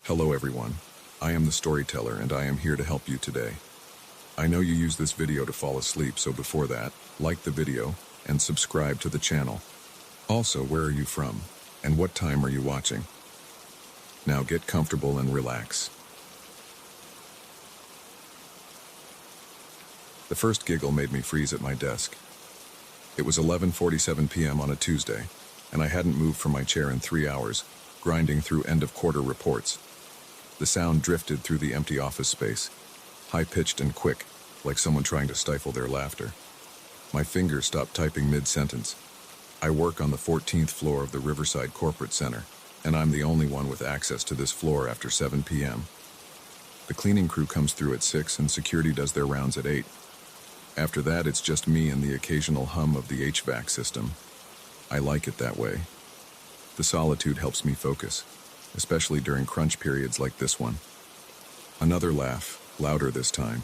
Hello everyone, I am the storyteller and I am here to help you today. I know you use this video to fall asleep, so before that, like the video and subscribe to the channel. Also, where are you from and what time are you watching? Now get comfortable and relax. The first giggle made me freeze at my desk. It was 11:47 p.m. on a Tuesday, and I hadn't moved from my chair in 3 hours, grinding through end-of-quarter reports. The sound drifted through the empty office space, high-pitched and quick, like someone trying to stifle their laughter. My fingers stopped typing mid-sentence. I work on the 14th floor of the Riverside Corporate Center, and I'm the only one with access to this floor after 7 p.m. The cleaning crew comes through at 6 and security does their rounds at 8. After that, it's just me and the occasional hum of the HVAC system. I like it that way. The solitude helps me focus, especially during crunch periods like this one. Another laugh, louder this time.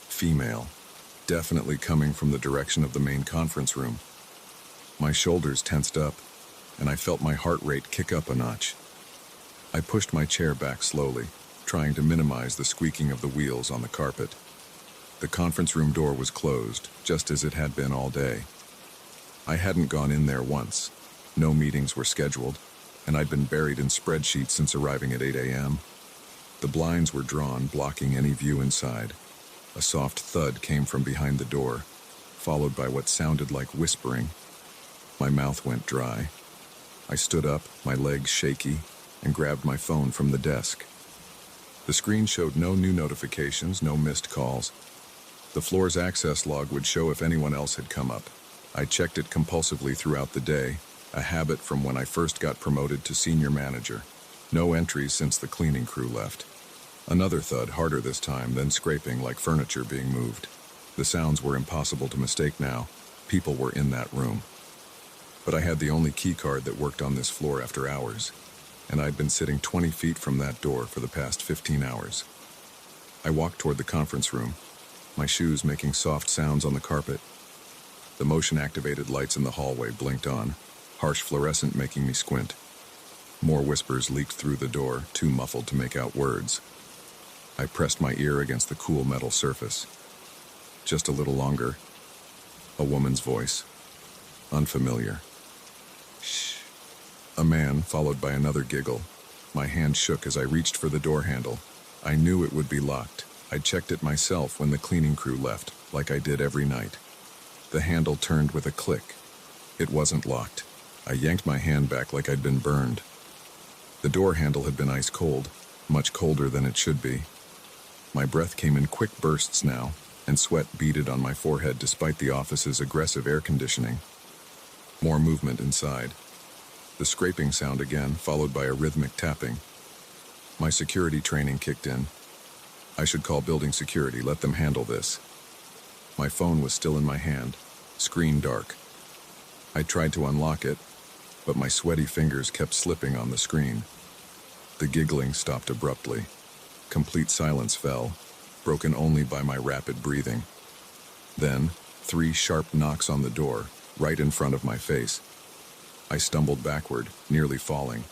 Female. Definitely coming from the direction of the main conference room. My shoulders tensed up, and I felt my heart rate kick up a notch. I pushed my chair back slowly, trying to minimize the squeaking of the wheels on the carpet. The conference room door was closed, just as it had been all day. I hadn't gone in there once. No meetings were scheduled, and I'd been buried in spreadsheets since arriving at 8 a.m. The blinds were drawn, blocking any view inside. A soft thud came from behind the door, followed by what sounded like whispering. My mouth went dry. I stood up, my legs shaky, and grabbed my phone from the desk. The screen showed no new notifications, no missed calls. The floor's access log would show if anyone else had come up. I checked it compulsively throughout the day, a habit from when I first got promoted to senior manager. No entries since the cleaning crew left. Another thud, harder this time, then scraping like furniture being moved. The sounds were impossible to mistake now. People were in that room. But I had the only key card that worked on this floor after hours, and I'd been sitting 20 feet from that door for the past 15 hours. I walked toward the conference room, my shoes making soft sounds on the carpet. The motion-activated lights in the hallway blinked on, harsh fluorescent making me squint. More whispers leaked through the door, too muffled to make out words. I pressed my ear against the cool metal surface. Just a little longer. A woman's voice. Unfamiliar. Shh. A man, followed by another giggle. My hand shook as I reached for the door handle. I knew it would be locked. I'd checked it myself when the cleaning crew left, like I did every night. The handle turned with a click. It wasn't locked. I yanked my hand back like I'd been burned. The door handle had been ice cold, much colder than it should be. My breath came in quick bursts now, and sweat beaded on my forehead despite the office's aggressive air conditioning. More movement inside. The scraping sound again, followed by a rhythmic tapping. My security training kicked in. I should call building security, let them handle this. My phone was still in my hand, screen dark. I tried to unlock it, but my sweaty fingers kept slipping on the screen. The giggling stopped abruptly. Complete silence fell, broken only by my rapid breathing. Then, 3 sharp knocks on the door, right in front of my face. I stumbled backward, nearly falling.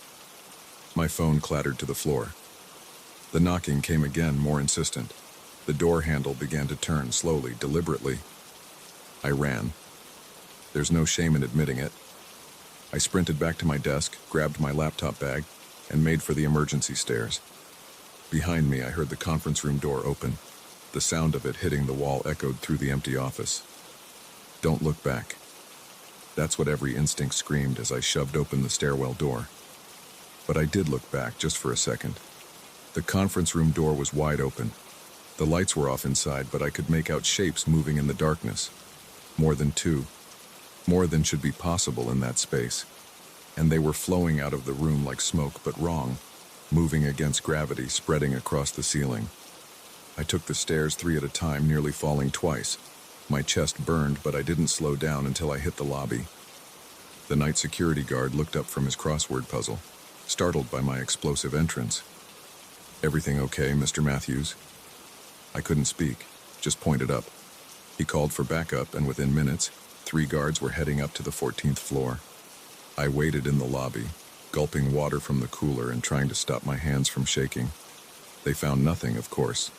My phone clattered to the floor. The knocking came again, more insistent. The door handle began to turn slowly, deliberately. I ran. There's no shame in admitting it. I sprinted back to my desk, grabbed my laptop bag, and made for the emergency stairs. Behind me, I heard the conference room door open. The sound of it hitting the wall echoed through the empty office. Don't look back. That's what every instinct screamed as I shoved open the stairwell door. But I did look back, just for a second. The conference room door was wide open. The lights were off inside, but I could make out shapes moving in the darkness. More than 2. More than should be possible in that space. And they were flowing out of the room like smoke, but wrong, moving against gravity, spreading across the ceiling. I took the stairs 3 at a time, nearly falling twice. My chest burned, but I didn't slow down until I hit the lobby. The night security guard looked up from his crossword puzzle, startled by my explosive entrance. "Everything okay, Mr. Matthews?" I couldn't speak, just pointed up. He called for backup, and within minutes, 3 guards were heading up to the 14th floor. I waited in the lobby, gulping water from the cooler and trying to stop my hands from shaking. They found nothing, of course.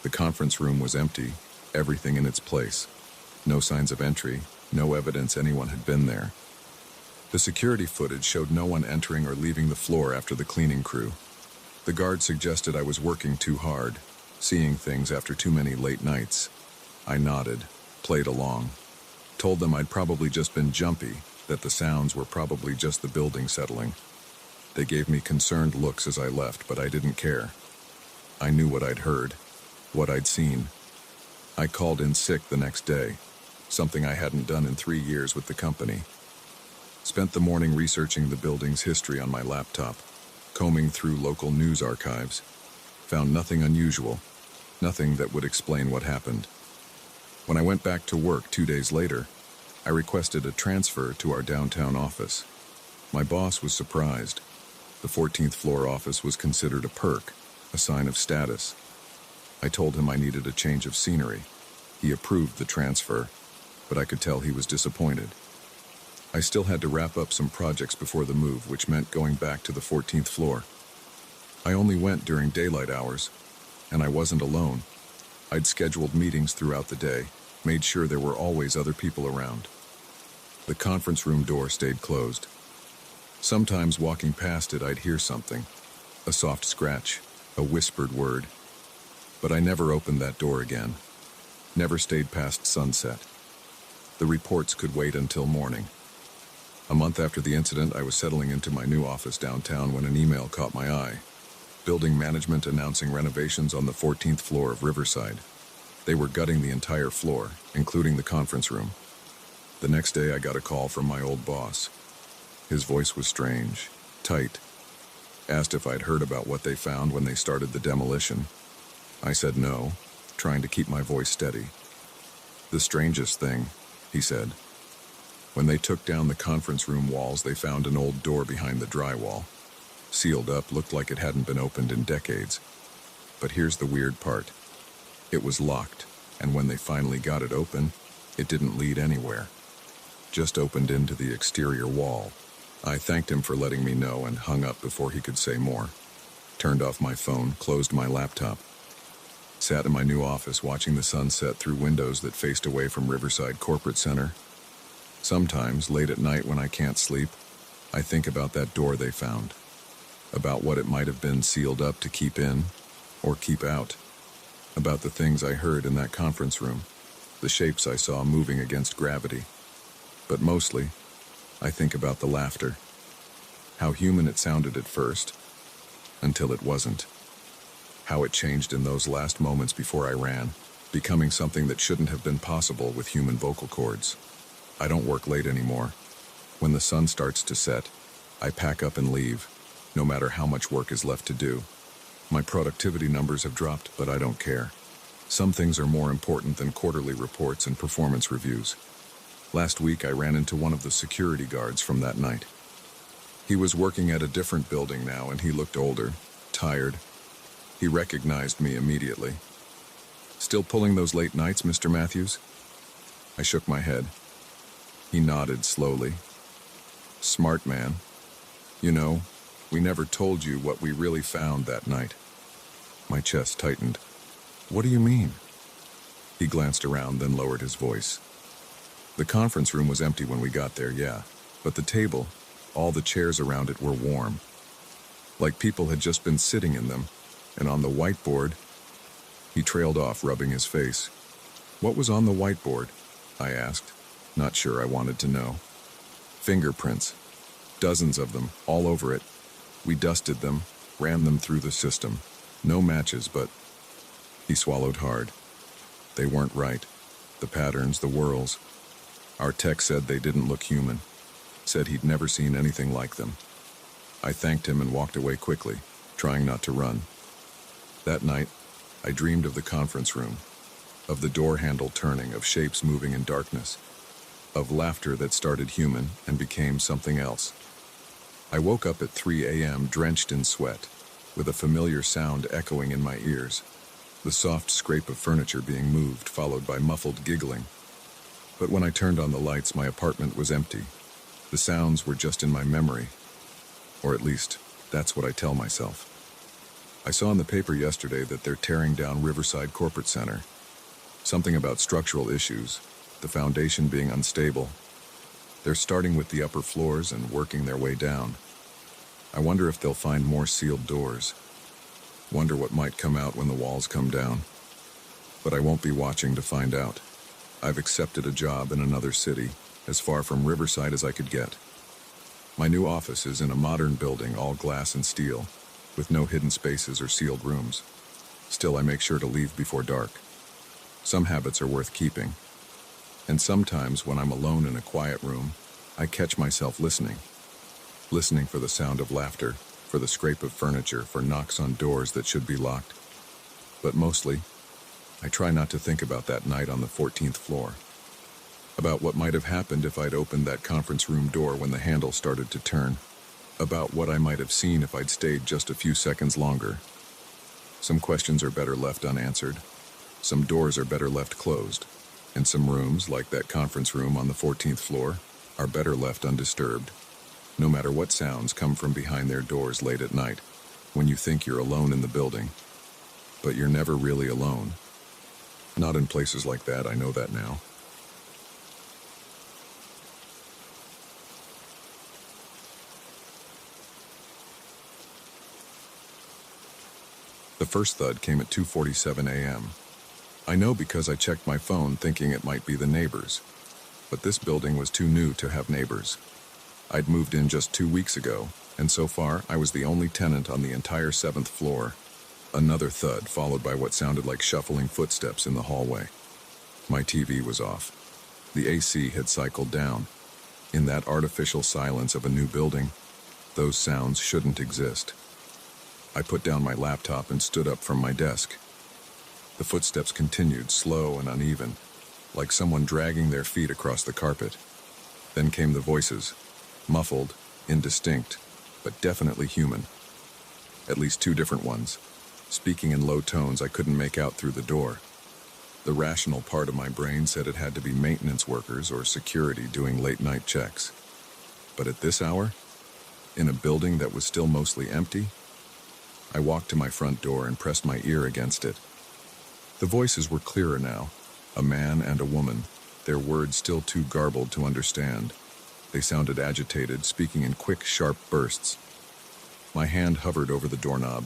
The conference room was empty, everything in its place. No signs of entry, no evidence anyone had been there. The security footage showed no one entering or leaving the floor after the cleaning crew. The guard suggested I was working too hard, seeing things after too many late nights. I nodded, played along, told them I'd probably just been jumpy, that the sounds were probably just the building settling. They gave me concerned looks as I left, but I didn't care. I knew what I'd heard, what I'd seen. I called in sick the next day, something I hadn't done in 3 years with the company. Spent the morning researching the building's history on my laptop, combing through local news archives. Found nothing unusual, nothing that would explain what happened. When I went back to work 2 days later, I requested a transfer to our downtown office. My boss was surprised. The 14th floor office was considered a perk, a sign of status. I told him I needed a change of scenery. He approved the transfer, but I could tell he was disappointed. I still had to wrap up some projects before the move, which meant going back to the 14th floor. I only went during daylight hours, and I wasn't alone. I'd scheduled meetings throughout the day, made sure there were always other people around. The conference room door stayed closed. Sometimes walking past it, I'd hear something, a soft scratch, a whispered word. But I never opened that door again, never stayed past sunset. The reports could wait until morning. A month after the incident, I was settling into my new office downtown when an email caught my eye. Building management announcing renovations on the 14th floor of Riverside. They were gutting the entire floor, including the conference room. The next day, I got a call from my old boss. His voice was strange, tight. Asked if I'd heard about what they found when they started the demolition. I said no, trying to keep my voice steady. The strangest thing, he said. When they took down the conference room walls, they found an old door behind the drywall. Sealed up, looked like it hadn't been opened in decades. But here's the weird part. It was locked, and when they finally got it open, it didn't lead anywhere. Just opened into the exterior wall. I thanked him for letting me know and hung up before he could say more. Turned off my phone, closed my laptop. Sat in my new office watching the sunset through windows that faced away from Riverside Corporate Center. Sometimes, late at night when I can't sleep, I think about that door they found. About what it might have been sealed up to keep in, or keep out. About the things I heard in that conference room, the shapes I saw moving against gravity. But mostly, I think about the laughter. How human it sounded at first, until it wasn't. How it changed in those last moments before I ran, becoming something that shouldn't have been possible with human vocal cords. I don't work late anymore. When the sun starts to set, I pack up and leave, no matter how much work is left to do. My productivity numbers have dropped, but I don't care. Some things are more important than quarterly reports and performance reviews. Last week, I ran into one of the security guards from that night. He was working at a different building now, and he looked older, tired. He recognized me immediately. "Still pulling those late nights, Mr. Matthews?" I shook my head. He nodded slowly. "Smart man. You know, we never told you what we really found that night." My chest tightened. "What do you mean?" He glanced around, then lowered his voice. "The conference room was empty when we got there, yeah, but the table, all the chairs around it were warm. Like people had just been sitting in them, and on the whiteboard..." He trailed off, rubbing his face. "What was on the whiteboard?" I asked, not sure I wanted to know. "Fingerprints. Dozens of them, all over it. We dusted them, ran them through the system. No matches, but..." He swallowed hard. "They weren't right. The patterns, the whorls. Our tech said they didn't look human. Said he'd never seen anything like them." I thanked him and walked away quickly, trying not to run. That night, I dreamed of the conference room, of the door handle turning, of shapes moving in darkness, of laughter that started human and became something else. I woke up at 3 a.m. drenched in sweat, with a familiar sound echoing in my ears, the soft scrape of furniture being moved, followed by muffled giggling. But when I turned on the lights, my apartment was empty. The sounds were just in my memory, or at least, that's what I tell myself. I saw in the paper yesterday that they're tearing down Riverside Corporate Center. Something about structural issues, the foundation being unstable. They're starting with the upper floors and working their way down. I wonder if they'll find more sealed doors. Wonder what might come out when the walls come down. But I won't be watching to find out. I've accepted a job in another city, as far from Riverside as I could get. My new office is in a modern building, all glass and steel, with no hidden spaces or sealed rooms. Still, I make sure to leave before dark. Some habits are worth keeping. And sometimes, when I'm alone in a quiet room, I catch myself listening. Listening for the sound of laughter, for the scrape of furniture, for knocks on doors that should be locked. But mostly, I try not to think about that night on the 14th floor. About what might have happened if I'd opened that conference room door when the handle started to turn. About what I might have seen if I'd stayed just a few seconds longer. Some questions are better left unanswered. Some doors are better left closed. And some rooms, like that conference room on the 14th floor, are better left undisturbed. No matter what sounds come from behind their doors late at night, when you think you're alone in the building. But you're never really alone. Not in places like that, I know that now. The first thud came at 2:47 a.m. I know because I checked my phone thinking it might be the neighbors. But this building was too new to have neighbors. I'd moved in just 2 weeks ago, and so far I was the only tenant on the entire 7th floor. Another thud, followed by what sounded like shuffling footsteps in the hallway. My TV was off. The AC had cycled down. In that artificial silence of a new building, those sounds shouldn't exist. I put down my laptop and stood up from my desk. The footsteps continued, slow and uneven, like someone dragging their feet across the carpet. Then came the voices, muffled, indistinct, but definitely human. At least 2 different ones, speaking in low tones I couldn't make out through the door. The rational part of my brain said it had to be maintenance workers or security doing late-night checks. But at this hour, in a building that was still mostly empty, I walked to my front door and pressed my ear against it. The voices were clearer now, a man and a woman, their words still too garbled to understand. They sounded agitated, speaking in quick, sharp bursts. My hand hovered over the doorknob.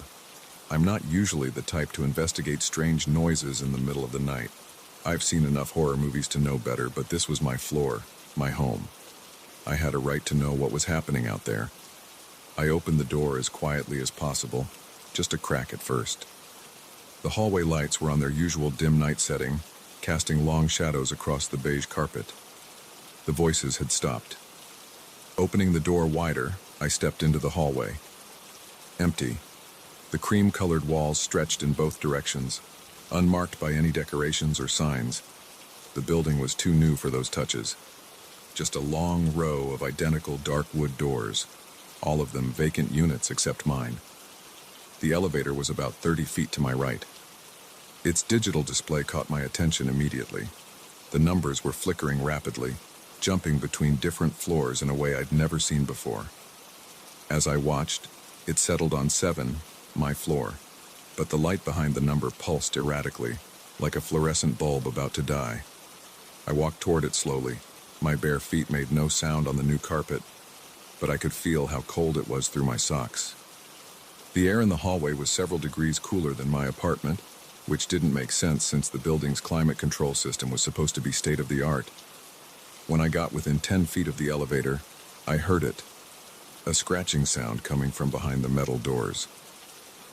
I'm not usually the type to investigate strange noises in the middle of the night. I've seen enough horror movies to know better, but this was my floor, my home. I had a right to know what was happening out there. I opened the door as quietly as possible, just a crack at first. The hallway lights were on their usual dim night setting, casting long shadows across the beige carpet. The voices had stopped. Opening the door wider, I stepped into the hallway. Empty. The cream-colored walls stretched in both directions, unmarked by any decorations or signs. The building was too new for those touches. Just a long row of identical dark wood doors, all of them vacant units except mine. The elevator was about 30 feet to my right. Its digital display caught my attention immediately. The numbers were flickering rapidly, jumping between different floors in a way I'd never seen before. As I watched, it settled on 7, my floor, but the light behind the number pulsed erratically, like a fluorescent bulb about to die. I walked toward it slowly. My bare feet made no sound on the new carpet, but I could feel how cold it was through my socks. The air in the hallway was several degrees cooler than my apartment, which didn't make sense since the building's climate control system was supposed to be state-of-the-art. When I got within 10 feet of the elevator, I heard it, a scratching sound coming from behind the metal doors.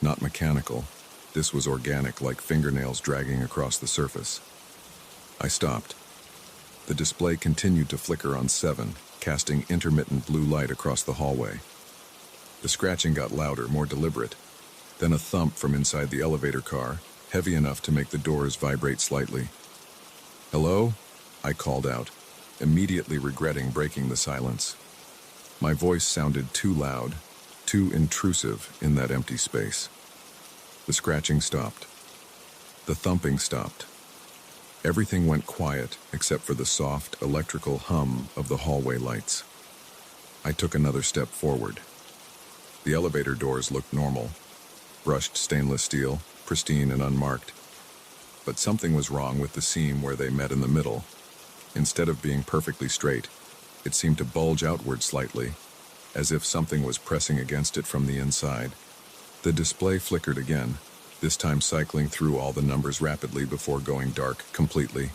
Not mechanical, this was organic, like fingernails dragging across the surface. I stopped. The display continued to flicker on 7, casting intermittent blue light across the hallway. The scratching got louder, more deliberate. Then a thump from inside the elevator car, heavy enough to make the doors vibrate slightly. "Hello?" I called out, immediately regretting breaking the silence. My voice sounded too loud, too intrusive in that empty space. The scratching stopped. The thumping stopped. Everything went quiet except for the soft, electrical hum of the hallway lights. I took another step forward. The elevator doors looked normal, brushed stainless steel, pristine and unmarked. But something was wrong with the seam where they met in the middle. Instead of being perfectly straight, it seemed to bulge outward slightly, as if something was pressing against it from the inside. The display flickered again, this time cycling through all the numbers rapidly before going dark completely.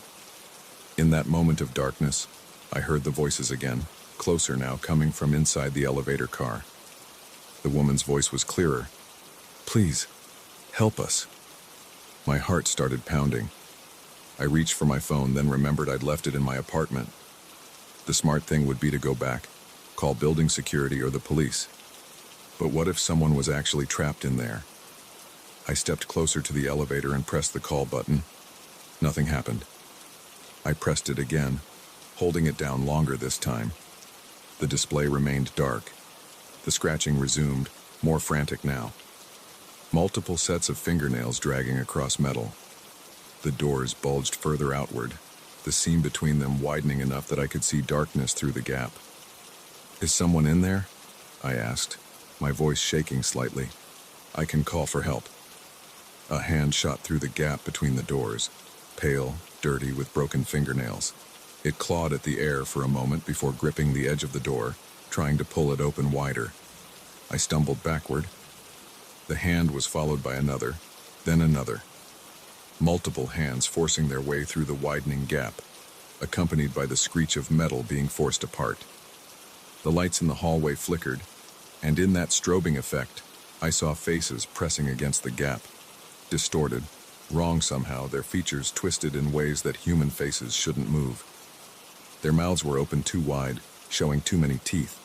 In that moment of darkness, I heard the voices again, closer now, coming from inside the elevator car. The woman's voice was clearer. "Please, help us." My heart started pounding. I reached for my phone, then remembered I'd left it in my apartment. The smart thing would be to go back, call building security or the police. But what if someone was actually trapped in there? I stepped closer to the elevator and pressed the call button. Nothing happened. I pressed it again, holding it down longer this time. The display remained dark. The scratching resumed, more frantic now. Multiple sets of fingernails dragging across metal. The doors bulged further outward, the seam between them widening enough that I could see darkness through the gap. "Is someone in there?" I asked, my voice shaking slightly. "I can call for help." A hand shot through the gap between the doors, pale, dirty, with broken fingernails. It clawed at the air for a moment before gripping the edge of the door, trying to pull it open wider. I stumbled backward. The hand was followed by another, then another. Multiple hands forcing their way through the widening gap, accompanied by the screech of metal being forced apart. The lights in the hallway flickered, and in that strobing effect, I saw faces pressing against the gap. Distorted, wrong somehow, their features twisted in ways that human faces shouldn't move. Their mouths were open too wide, showing too many teeth.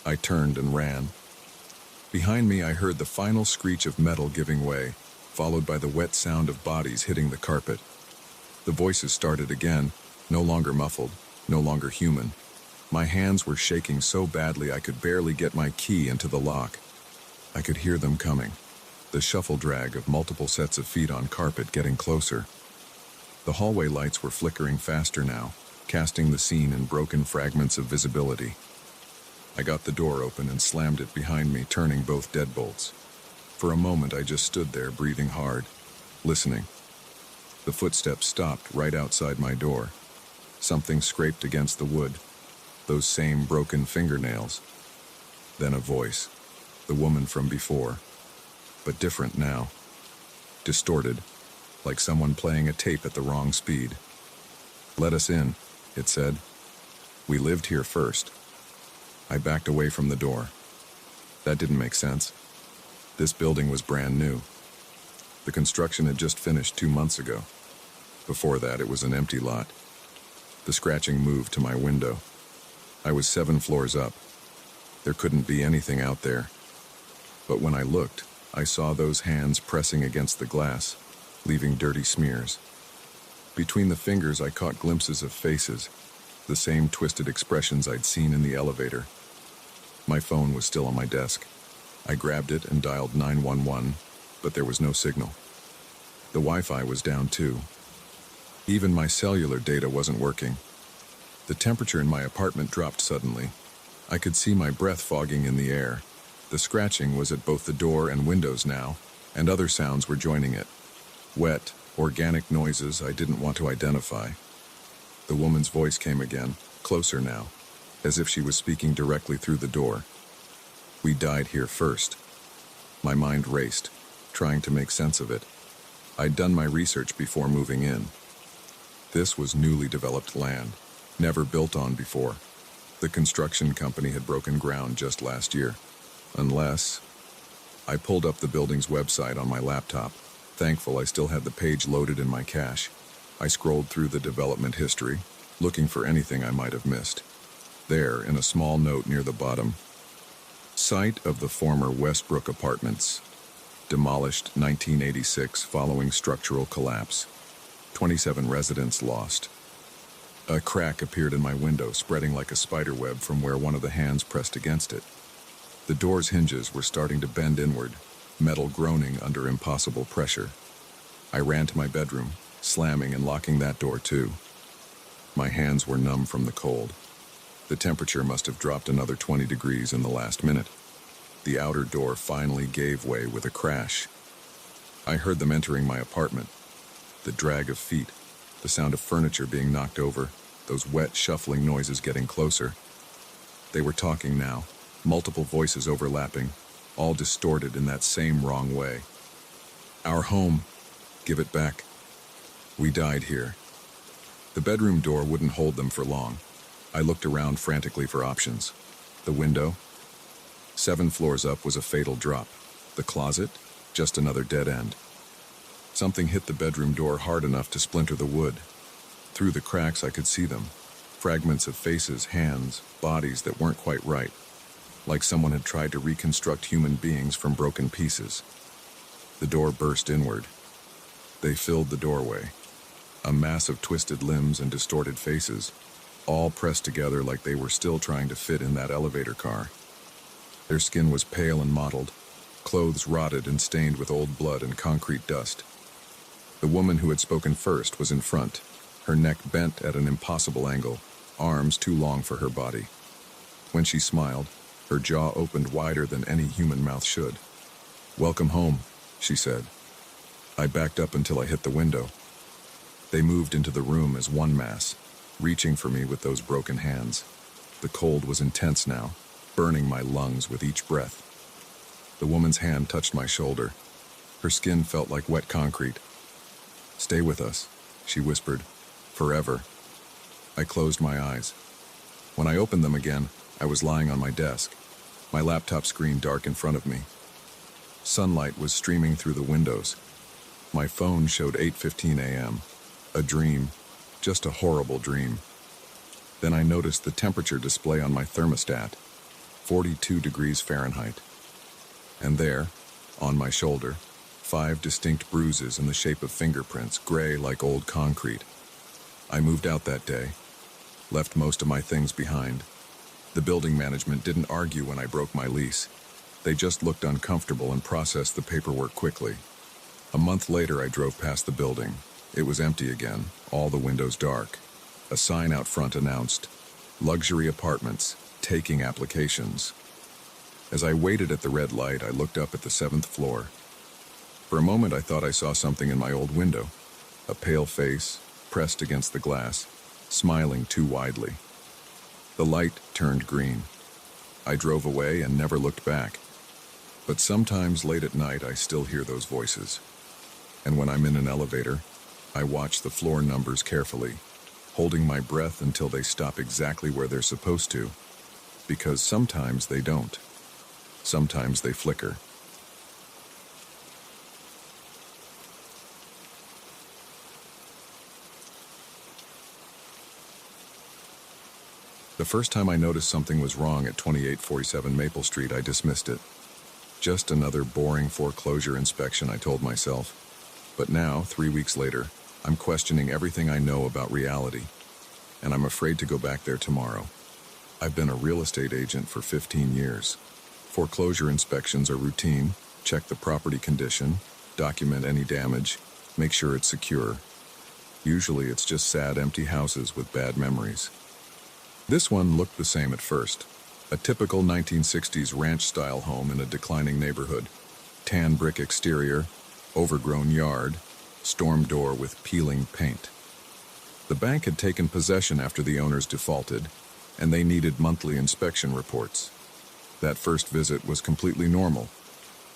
I turned and ran. Behind me, I heard the final screech of metal giving way, followed by the wet sound of bodies hitting the carpet. The voices started again, no longer muffled, no longer human. My hands were shaking so badly I could barely get my key into the lock. I could hear them coming, the shuffle drag of multiple sets of feet on carpet getting closer. The hallway lights were flickering faster now, casting the scene in broken fragments of visibility. I got the door open and slammed it behind me, turning both deadbolts. For a moment I just stood there, breathing hard, listening. The footsteps stopped right outside my door. Something scraped against the wood, those same broken fingernails. Then a voice, the woman from before, but different now. Distorted, like someone playing a tape at the wrong speed. "Let us in," it said. "We lived here first." I backed away from the door. That didn't make sense. This building was brand new. The construction had just finished 2 months ago. Before that, it was an empty lot. The scratching moved to my window. I was 7 floors up. There couldn't be anything out there. But when I looked, I saw those hands pressing against the glass, leaving dirty smears. Between the fingers, I caught glimpses of faces, the same twisted expressions I'd seen in the elevator. My phone was still on my desk. I grabbed it and dialed 911, but there was no signal. The Wi-Fi was down too. Even my cellular data wasn't working. The temperature in my apartment dropped suddenly. I could see my breath fogging in the air. The scratching was at both the door and windows now, and other sounds were joining it. Wet, organic noises I didn't want to identify. The woman's voice came again, closer now, as if she was speaking directly through the door. "We died here first." My mind raced, trying to make sense of it. I'd done my research before moving in. This was newly developed land, never built on before. The construction company had broken ground just last year. Unless... I pulled up the building's website on my laptop, thankful I still had the page loaded in my cache. I scrolled through the development history, looking for anything I might have missed. There, in a small note near the bottom, site of the former Westbrook Apartments, demolished 1986 following structural collapse. 27 residents lost. A crack appeared in my window, spreading like a spider web from where one of the hands pressed against it. The door's hinges were starting to bend inward, metal groaning under impossible pressure. I ran to my bedroom, slamming and locking that door too. My hands were numb from the cold. The temperature must have dropped another 20 degrees in the last minute. The outer door finally gave way with a crash. I heard them entering my apartment. The drag of feet, the sound of furniture being knocked over, those wet, shuffling noises getting closer. They were talking now, multiple voices overlapping, all distorted in that same wrong way. Our home. Give it back. We died here. The bedroom door wouldn't hold them for long. I looked around frantically for options. The window? 7 floors up was a fatal drop. The closet? Just another dead end. Something hit the bedroom door hard enough to splinter the wood. Through the cracks I could see them. Fragments of faces, hands, bodies that weren't quite right. Like someone had tried to reconstruct human beings from broken pieces. The door burst inward. They filled the doorway. A mass of twisted limbs and distorted faces, all pressed together like they were still trying to fit in that elevator car. Their skin was pale and mottled, clothes rotted and stained with old blood and concrete dust. The woman who had spoken first was in front, her neck bent at an impossible angle, arms too long for her body. When she smiled, her jaw opened wider than any human mouth should. "Welcome home," she said. I backed up until I hit the window. They moved into the room as one mass, reaching for me with those broken hands. The cold was intense now, burning my lungs with each breath. The woman's hand touched my shoulder. Her skin felt like wet concrete. "Stay with us," she whispered. "Forever." I closed my eyes. When I opened them again, I was lying on my desk, my laptop screen dark in front of me. Sunlight was streaming through the windows. My phone showed 8:15 a.m. A dream, just a horrible dream. Then I noticed the temperature display on my thermostat, 42 degrees Fahrenheit. And there, on my shoulder, 5 distinct bruises in the shape of fingerprints, gray like old concrete. I moved out that day, left most of my things behind. The building management didn't argue when I broke my lease. They just looked uncomfortable and processed the paperwork quickly. A month later, I drove past the building. It was empty again, all the windows dark. A sign out front announced, "Luxury apartments, taking applications." As I waited at the red light, I looked up at the 7th floor. For a moment, I thought I saw something in my old window. A pale face, pressed against the glass, smiling too widely. The light turned green. I drove away and never looked back. But sometimes late at night, I still hear those voices. And when I'm in an elevator, I watch the floor numbers carefully, holding my breath until they stop exactly where they're supposed to, because sometimes they don't. Sometimes they flicker. The first time I noticed something was wrong at 2847 Maple Street, I dismissed it. Just another boring foreclosure inspection, I told myself. But now, 3 weeks later, I'm questioning everything I know about reality, and I'm afraid to go back there tomorrow. I've been a real estate agent for 15 years. Foreclosure inspections are routine. Check the property condition, document any damage, make sure it's secure. Usually it's just sad, empty houses with bad memories. This one looked the same at first. A typical 1960s ranch-style home in a declining neighborhood. Tan brick exterior, overgrown yard, storm door with peeling paint. The bank had taken possession after the owners defaulted, and they needed monthly inspection reports. That first visit was completely normal.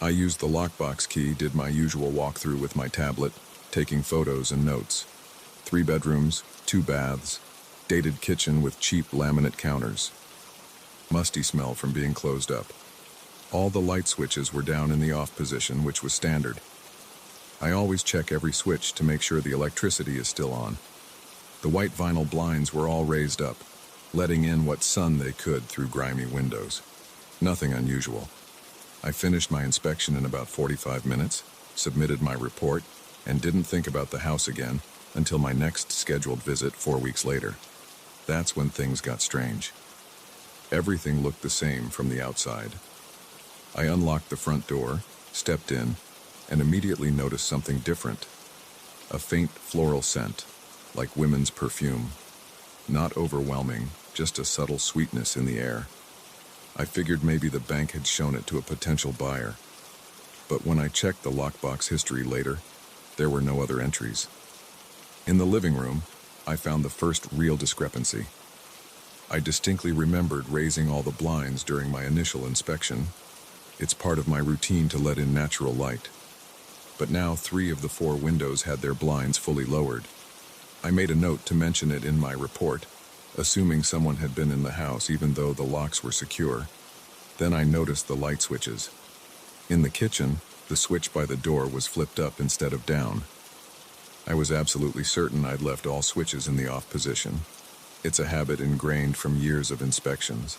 I used the lockbox key, did my usual walkthrough with my tablet, taking photos and notes. 3 bedrooms, 2 baths, dated kitchen with cheap laminate counters. Musty smell from being closed up. All the light switches were down in the off position, which was standard. I always check every switch to make sure the electricity is still on. The white vinyl blinds were all raised up, letting in what sun they could through grimy windows. Nothing unusual. I finished my inspection in about 45 minutes, submitted my report, and didn't think about the house again until my next scheduled visit 4 weeks later. That's when things got strange. Everything looked the same from the outside. I unlocked the front door, stepped in, and immediately noticed something different. A faint floral scent, like women's perfume. Not overwhelming, just a subtle sweetness in the air. I figured maybe the bank had shown it to a potential buyer. But when I checked the lockbox history later, there were no other entries. In the living room, I found the first real discrepancy. I distinctly remembered raising all the blinds during my initial inspection. It's part of my routine to let in natural light. But now 3 of the 4 windows had their blinds fully lowered. I made a note to mention it in my report, assuming someone had been in the house even though the locks were secure. Then I noticed the light switches. In the kitchen, the switch by the door was flipped up instead of down. I was absolutely certain I'd left all switches in the off position. It's a habit ingrained from years of inspections.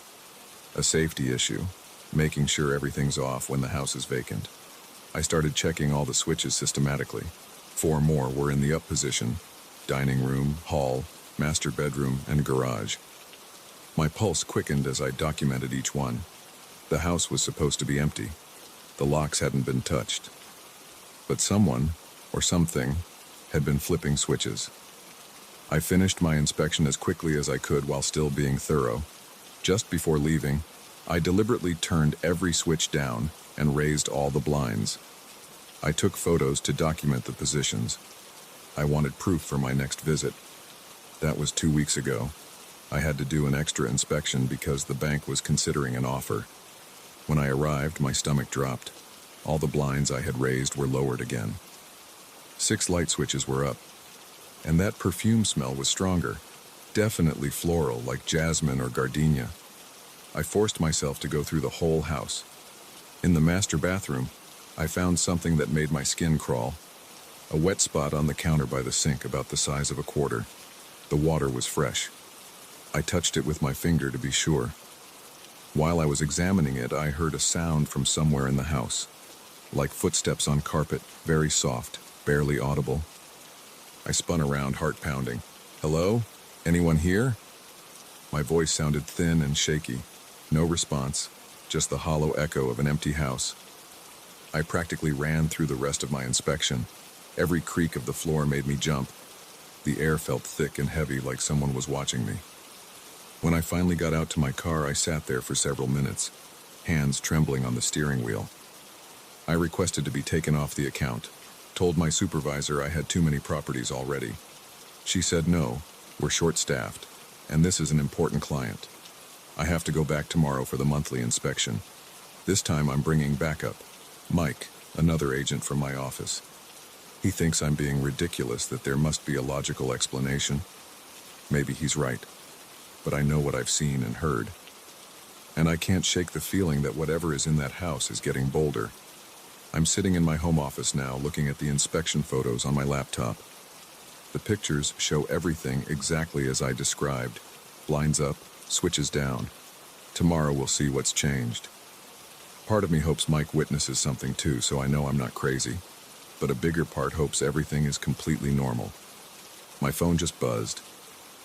A safety issue, making sure everything's off when the house is vacant. I started checking all the switches systematically. 4 more were in the up position: dining room, hall, master bedroom, and garage. My pulse quickened as I documented each one. The house was supposed to be empty. The locks hadn't been touched. But someone, or something, had been flipping switches. I finished my inspection as quickly as I could while still being thorough. Just before leaving, I deliberately turned every switch down and raised all the blinds. I took photos to document the positions. I wanted proof for my next visit. That was 2 weeks ago. I had to do an extra inspection because the bank was considering an offer. When I arrived, my stomach dropped. All the blinds I had raised were lowered again. 6 light switches were up. And that perfume smell was stronger. Definitely floral, like jasmine or gardenia. I forced myself to go through the whole house. In the master bathroom, I found something that made my skin crawl. A wet spot on the counter by the sink about the size of a quarter. The water was fresh. I touched it with my finger to be sure. While I was examining it, I heard a sound from somewhere in the house. Like footsteps on carpet, very soft, barely audible. I spun around, heart pounding. "Hello? Anyone here?" My voice sounded thin and shaky. No response, just the hollow echo of an empty house. I practically ran through the rest of my inspection. Every creak of the floor made me jump. The air felt thick and heavy, like someone was watching me. When I finally got out to my car, I sat there for several minutes, hands trembling on the steering wheel. I requested to be taken off the account, told my supervisor I had too many properties already. She said no, we're short-staffed, and this is an important client. I have to go back tomorrow for the monthly inspection. This time I'm bringing backup. Mike, another agent from my office. He thinks I'm being ridiculous, that there must be a logical explanation. Maybe he's right, but I know what I've seen and heard. And I can't shake the feeling that whatever is in that house is getting bolder. I'm sitting in my home office now, looking at the inspection photos on my laptop. The pictures show everything exactly as I described. Blinds up, switches down. Tomorrow we'll see what's changed. Part of me hopes Mike witnesses something too, so I know I'm not crazy. But a bigger part hopes everything is completely normal. My phone just buzzed.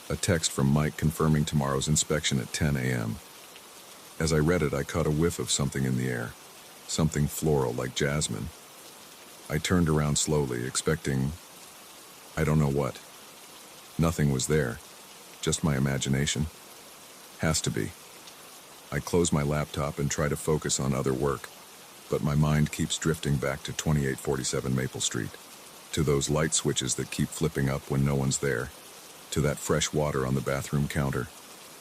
A text from Mike confirming tomorrow's inspection at 10 a.m. As I read it, I caught a whiff of something in the air. Something floral, like jasmine. I turned around slowly, expecting... I don't know what. Nothing was there. Just my imagination. Has to be. I close my laptop and try to focus on other work, but my mind keeps drifting back to 2847 Maple Street, to those light switches that keep flipping up when no one's there, to that fresh water on the bathroom counter,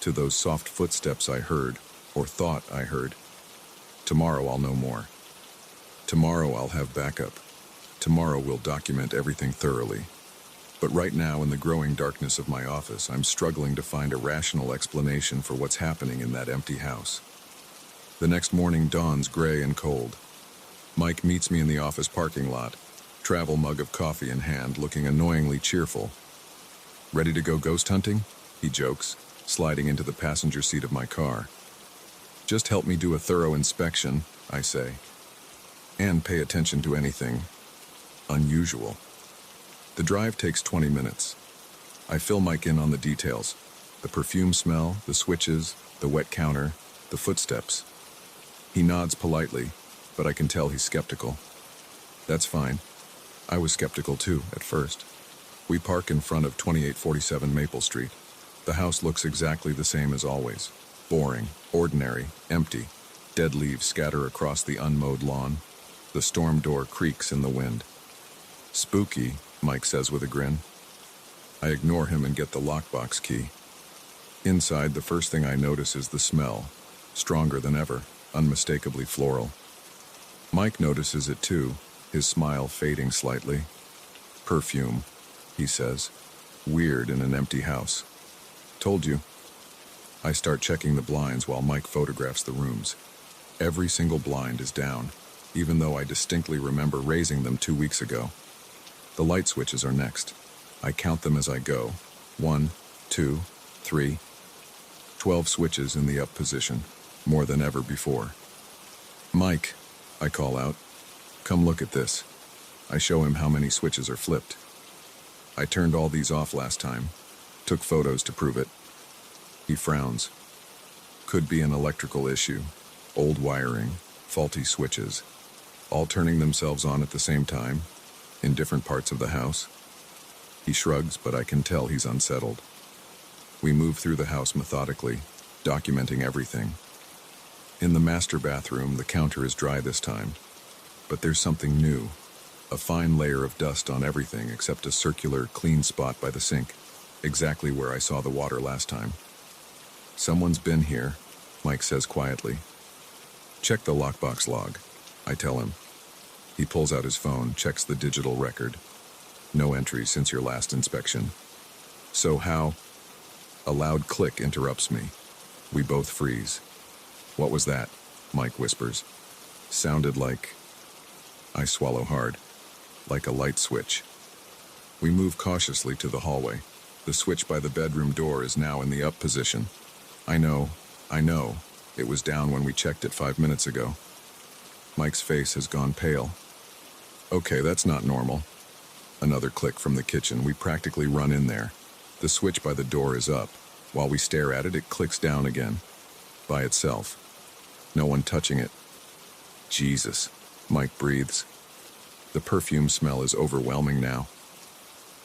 to those soft footsteps I heard, or thought I heard. Tomorrow I'll know more. Tomorrow I'll have backup. Tomorrow we'll document everything thoroughly. But right now, in the growing darkness of my office, I'm struggling to find a rational explanation for what's happening in that empty house. The next morning dawns gray and cold. Mike meets me in the office parking lot, travel mug of coffee in hand, looking annoyingly cheerful. "Ready to go ghost hunting?" he jokes, sliding into the passenger seat of my car. "Just help me do a thorough inspection," I say. "And pay attention to anything unusual." The drive takes 20 minutes. I fill Mike in on the details. The perfume smell, the switches, the wet counter, the footsteps. He nods politely, but I can tell he's skeptical. That's fine. I was skeptical too, at first. We park in front of 2847 Maple Street. The house looks exactly the same as always. Boring, ordinary, empty. Dead leaves scatter across the unmowed lawn. The storm door creaks in the wind. Spooky, Mike says with a grin. I ignore him and get the lockbox key. Inside, the first thing I notice is the smell. Stronger than ever, unmistakably floral. Mike notices it too, his smile fading slightly. Perfume, he says. Weird in an empty house. Told you. I start checking the blinds while Mike photographs the rooms. Every single blind is down, even though I distinctly remember raising them 2 weeks ago. The light switches are next. I count them as I go. 1, 2, 3. 12 switches in the up position, more than ever before. Mike, I call out. Come look at this. I show him how many switches are flipped. I turned all these off last time. Took photos to prove it. He frowns. Could be an electrical issue. Old wiring, faulty switches. All turning themselves on at the same time, in different parts of the house. He shrugs, but I can tell he's unsettled. We move through the house methodically, documenting everything. In the master bathroom, the counter is dry this time, but there's something new. A fine layer of dust on everything except a circular, clean spot by the sink, exactly where I saw the water last time. Someone's been here, Mike says quietly. Check the lockbox log, I tell him. He pulls out his phone, checks the digital record. No entry since your last inspection. So how? A loud click interrupts me. We both freeze. What was that? Mike whispers. Sounded like... I swallow hard. Like a light switch. We move cautiously to the hallway. The switch by the bedroom door is now in the up position. I know. It was down when we checked it 5 minutes ago. Mike's face has gone pale. Okay, that's not normal. Another click from the kitchen. We practically run in there. The switch by the door is up. While we stare at it, it clicks down again. By itself. No one touching it. Jesus, Mike breathes. The perfume smell is overwhelming now.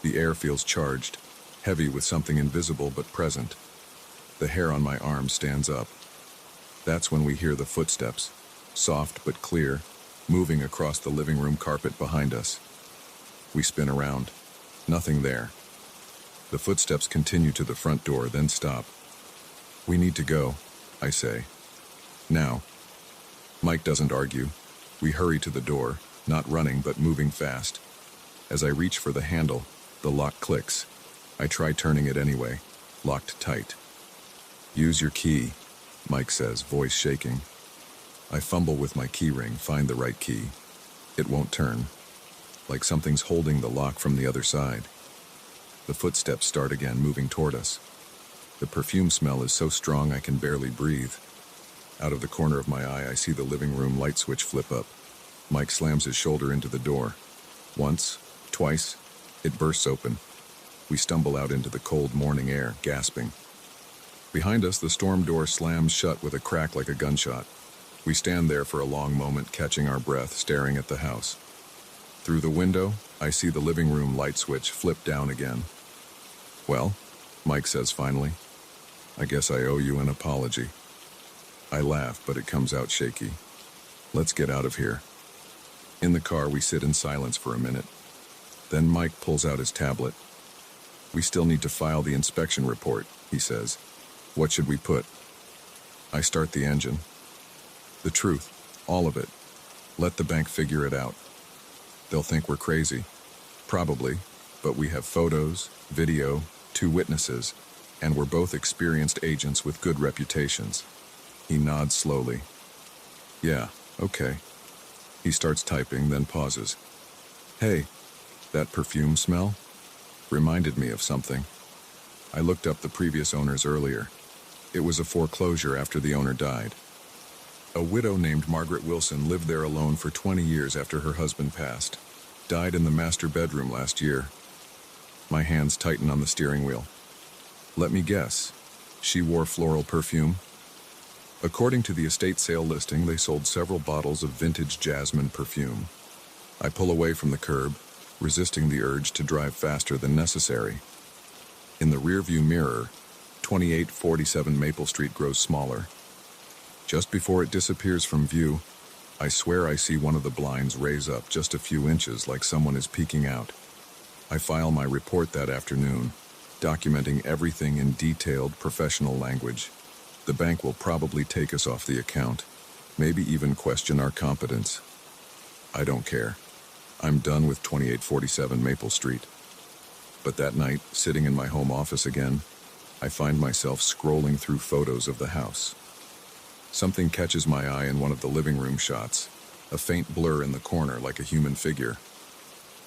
The air feels charged, heavy with something invisible but present. The hair on my arm stands up. That's when we hear the footsteps, soft but clear, moving across the living room carpet behind us. We spin around. Nothing there. The footsteps continue to the front door, then stop. We need to go, I say. Now. Mike doesn't argue. We hurry to the door, not running but moving fast. As I reach for the handle, the lock clicks. I try turning it anyway, locked tight. Use your key, Mike says, voice shaking. I fumble with my key ring, find the right key. It won't turn. Like something's holding the lock from the other side. The footsteps start again, moving toward us. The perfume smell is so strong I can barely breathe. Out of the corner of my eye, I see the living room light switch flip up. Mike slams his shoulder into the door. Once, twice, it bursts open. We stumble out into the cold morning air, gasping. Behind us, the storm door slams shut with a crack like a gunshot. We stand there for a long moment, catching our breath, staring at the house. Through the window, I see the living room light switch flip down again. Well, Mike says finally, I guess I owe you an apology. I laugh, but it comes out shaky. Let's get out of here. In the car, we sit in silence for a minute. Then Mike pulls out his tablet. We still need to file the inspection report, he says. What should we put? I start the engine. The truth, all of it. Let the bank figure it out. They'll think we're crazy. Probably, but we have photos, video, 2 witnesses, and we're both experienced agents with good reputations. He nods slowly. Yeah, okay. He starts typing, then pauses. Hey, that perfume smell? Reminded me of something. I looked up the previous owners earlier. It was a foreclosure after the owner died. A widow named Margaret Wilson lived there alone for 20 years after her husband passed. Died in the master bedroom last year. My hands tighten on the steering wheel. Let me guess. She wore floral perfume? According to the estate sale listing, they sold several bottles of vintage jasmine perfume. I pull away from the curb, resisting the urge to drive faster than necessary. In the rearview mirror, 2847 Maple Street grows smaller. Just before it disappears from view, I swear I see one of the blinds raise up just a few inches like someone is peeking out. I file my report that afternoon, documenting everything in detailed professional language. The bank will probably take us off the account, maybe even question our competence. I don't care. I'm done with 2847 Maple Street. But that night, sitting in my home office again, I find myself scrolling through photos of the house. Something catches my eye in one of the living room shots, a faint blur in the corner like a human figure.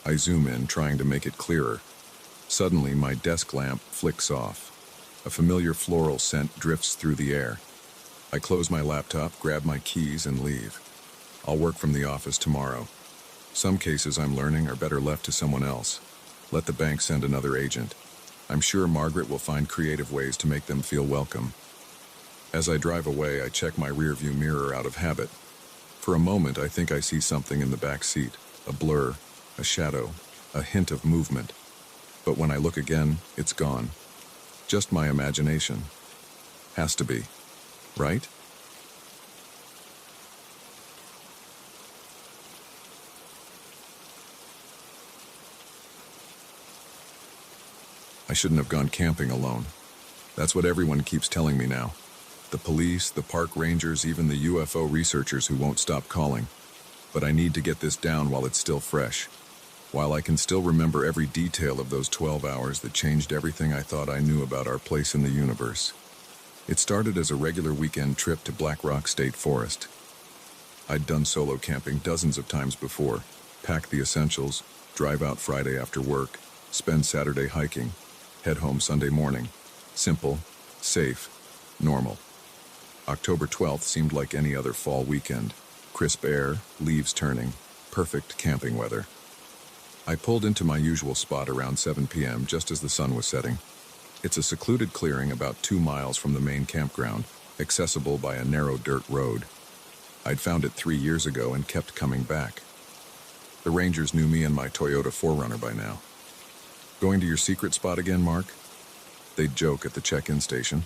I zoom in, trying to make it clearer. Suddenly, my desk lamp flicks off. A familiar floral scent drifts through the air. I close my laptop, grab my keys, and leave. I'll work from the office tomorrow. Some cases I'm learning are better left to someone else. Let the bank send another agent. I'm sure Margaret will find creative ways to make them feel welcome. As I drive away, I check my rearview mirror out of habit. For a moment, I think I see something in the back seat, a blur, a shadow, a hint of movement. But when I look again, it's gone. Just my imagination. Has to be. Right? I shouldn't have gone camping alone. That's what everyone keeps telling me now. The police, the park rangers, even the UFO researchers who won't stop calling. But I need to get this down while it's still fresh. While I can still remember every detail of those 12 hours that changed everything I thought I knew about our place in the universe. It started as a regular weekend trip to Black Rock State Forest. I'd done solo camping dozens of times before, pack the essentials, drive out Friday after work, spend Saturday hiking, head home Sunday morning. Simple, safe, normal. October 12th seemed like any other fall weekend. Crisp air, leaves turning, perfect camping weather. I pulled into my usual spot around 7 p.m. just as the sun was setting. It's a secluded clearing about 2 miles from the main campground, accessible by a narrow dirt road. I'd found it 3 years ago and kept coming back. The rangers knew me and my Toyota 4Runner by now. "Going to your secret spot again, Mark?" They'd joke at the check-in station.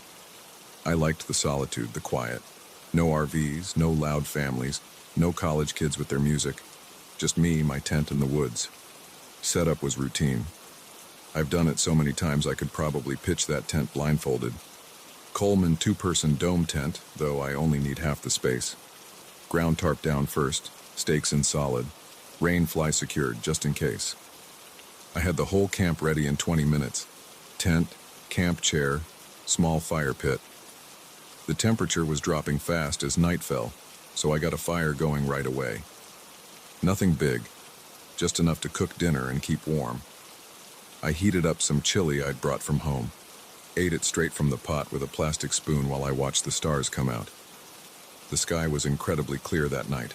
I liked the solitude, the quiet. No RVs, no loud families, no college kids with their music. Just me, my tent, and the woods. Setup was routine. I've done it so many times I could probably pitch that tent blindfolded. Coleman 2-person dome tent, though I only need half the space. Ground tarp down first, stakes in solid, rain fly secured just in case. I had the whole camp ready in 20 minutes. Tent, camp chair, small fire pit. The temperature was dropping fast as night fell, so I got a fire going right away. Nothing big, just enough to cook dinner and keep warm. I heated up some chili I'd brought from home, ate it straight from the pot with a plastic spoon while I watched the stars come out. The sky was incredibly clear that night.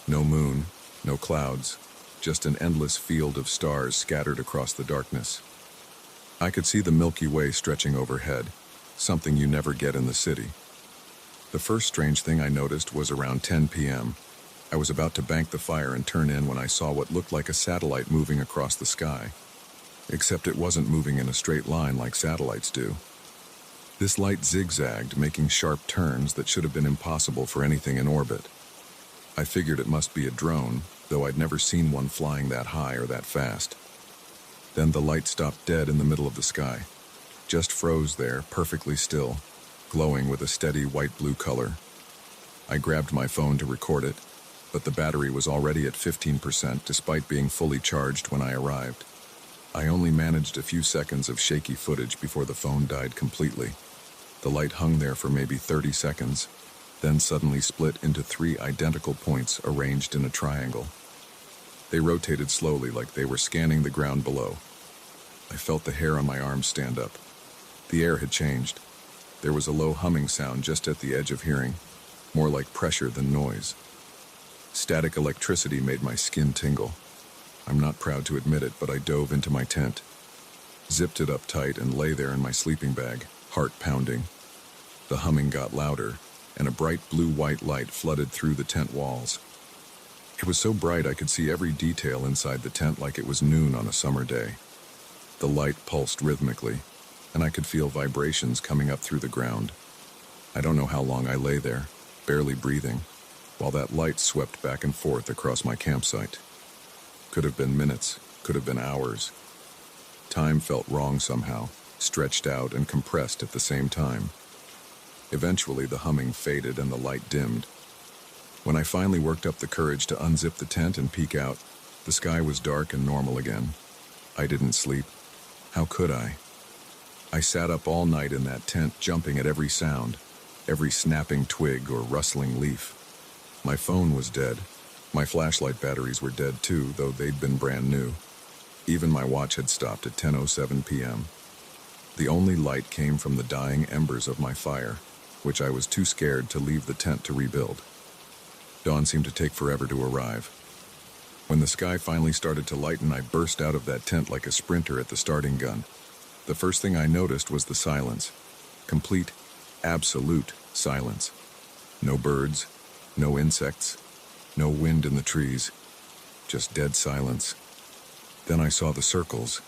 No moon, no clouds, just an endless field of stars scattered across the darkness. I could see the Milky Way stretching overhead, something you never get in the city. The first strange thing I noticed was around 10 p.m. I was about to bank the fire and turn in when I saw what looked like a satellite moving across the sky. Except it wasn't moving in a straight line like satellites do. This light zigzagged, making sharp turns that should have been impossible for anything in orbit. I figured it must be a drone, though I'd never seen one flying that high or that fast. Then the light stopped dead in the middle of the sky. Just froze there, perfectly still, glowing with a steady white-blue color. I grabbed my phone to record it, but the battery was already at 15% despite being fully charged when I arrived. I only managed a few seconds of shaky footage before the phone died completely. The light hung there for maybe 30 seconds, then suddenly split into 3 identical points arranged in a triangle. They rotated slowly like they were scanning the ground below. I felt the hair on my arms stand up. The air had changed. There was a low humming sound just at the edge of hearing, more like pressure than noise. Static electricity made my skin tingle. I'm not proud to admit it, but I dove into my tent, zipped it up tight, and lay there in my sleeping bag, heart pounding. The humming got louder, and a bright blue-white light flooded through the tent walls. It was so bright I could see every detail inside the tent like it was noon on a summer day. The light pulsed rhythmically, and I could feel vibrations coming up through the ground. I don't know how long I lay there, barely breathing, while that light swept back and forth across my campsite. Could have been minutes, could have been hours. Time felt wrong somehow, stretched out and compressed at the same time. Eventually, the humming faded and the light dimmed. When I finally worked up the courage to unzip the tent and peek out, the sky was dark and normal again. I didn't sleep. How could I? I sat up all night in that tent, jumping at every sound, every snapping twig or rustling leaf. My phone was dead. My flashlight batteries were dead too, though they'd been brand new. Even my watch had stopped at 10:07 p.m. The only light came from the dying embers of my fire, which I was too scared to leave the tent to rebuild. Dawn seemed to take forever to arrive. When the sky finally started to lighten, I burst out of that tent like a sprinter at the starting gun. The first thing I noticed was the silence. Complete, absolute silence. No birds, no insects, no wind in the trees, just dead silence. Then I saw the circles.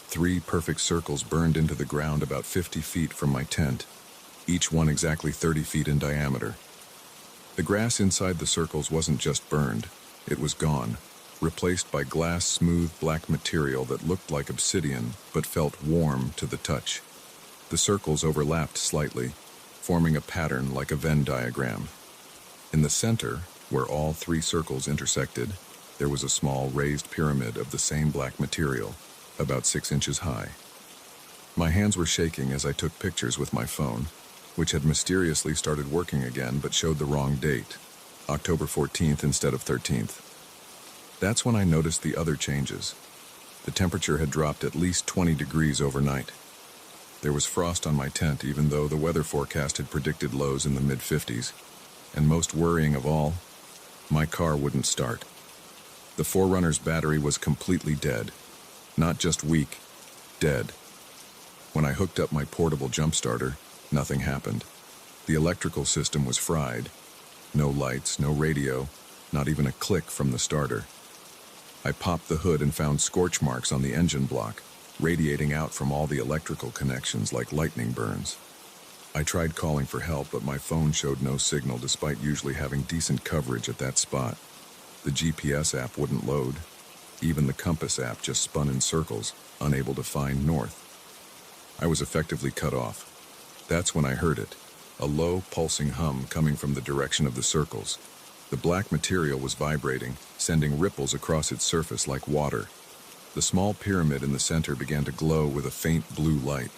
3 perfect circles burned into the ground about 50 feet from my tent, each one exactly 30 feet in diameter. The grass inside the circles wasn't just burned, it was gone, replaced by glass smooth black material that looked like obsidian but felt warm to the touch. The circles overlapped slightly, forming a pattern like a Venn diagram. In the center, where all 3 circles intersected, there was a small raised pyramid of the same black material, about 6 inches high. My hands were shaking as I took pictures with my phone, which had mysteriously started working again but showed the wrong date, October 14th instead of 13th. That's when I noticed the other changes. The temperature had dropped at least 20 degrees overnight. There was frost on my tent even though the weather forecast had predicted lows in the mid-50s. And most worrying of all, my car wouldn't start. The 4Runner's battery was completely dead. Not just weak, dead. When I hooked up my portable jump starter, nothing happened. The electrical system was fried. No lights, no radio, not even a click from the starter. I popped the hood and found scorch marks on the engine block, radiating out from all the electrical connections like lightning burns. I tried calling for help, but my phone showed no signal despite usually having decent coverage at that spot. The GPS app wouldn't load. Even the compass app just spun in circles, unable to find north. I was effectively cut off. That's when I heard it, a low, pulsing hum coming from the direction of the circles. The black material was vibrating, sending ripples across its surface like water. The small pyramid in the center began to glow with a faint blue light,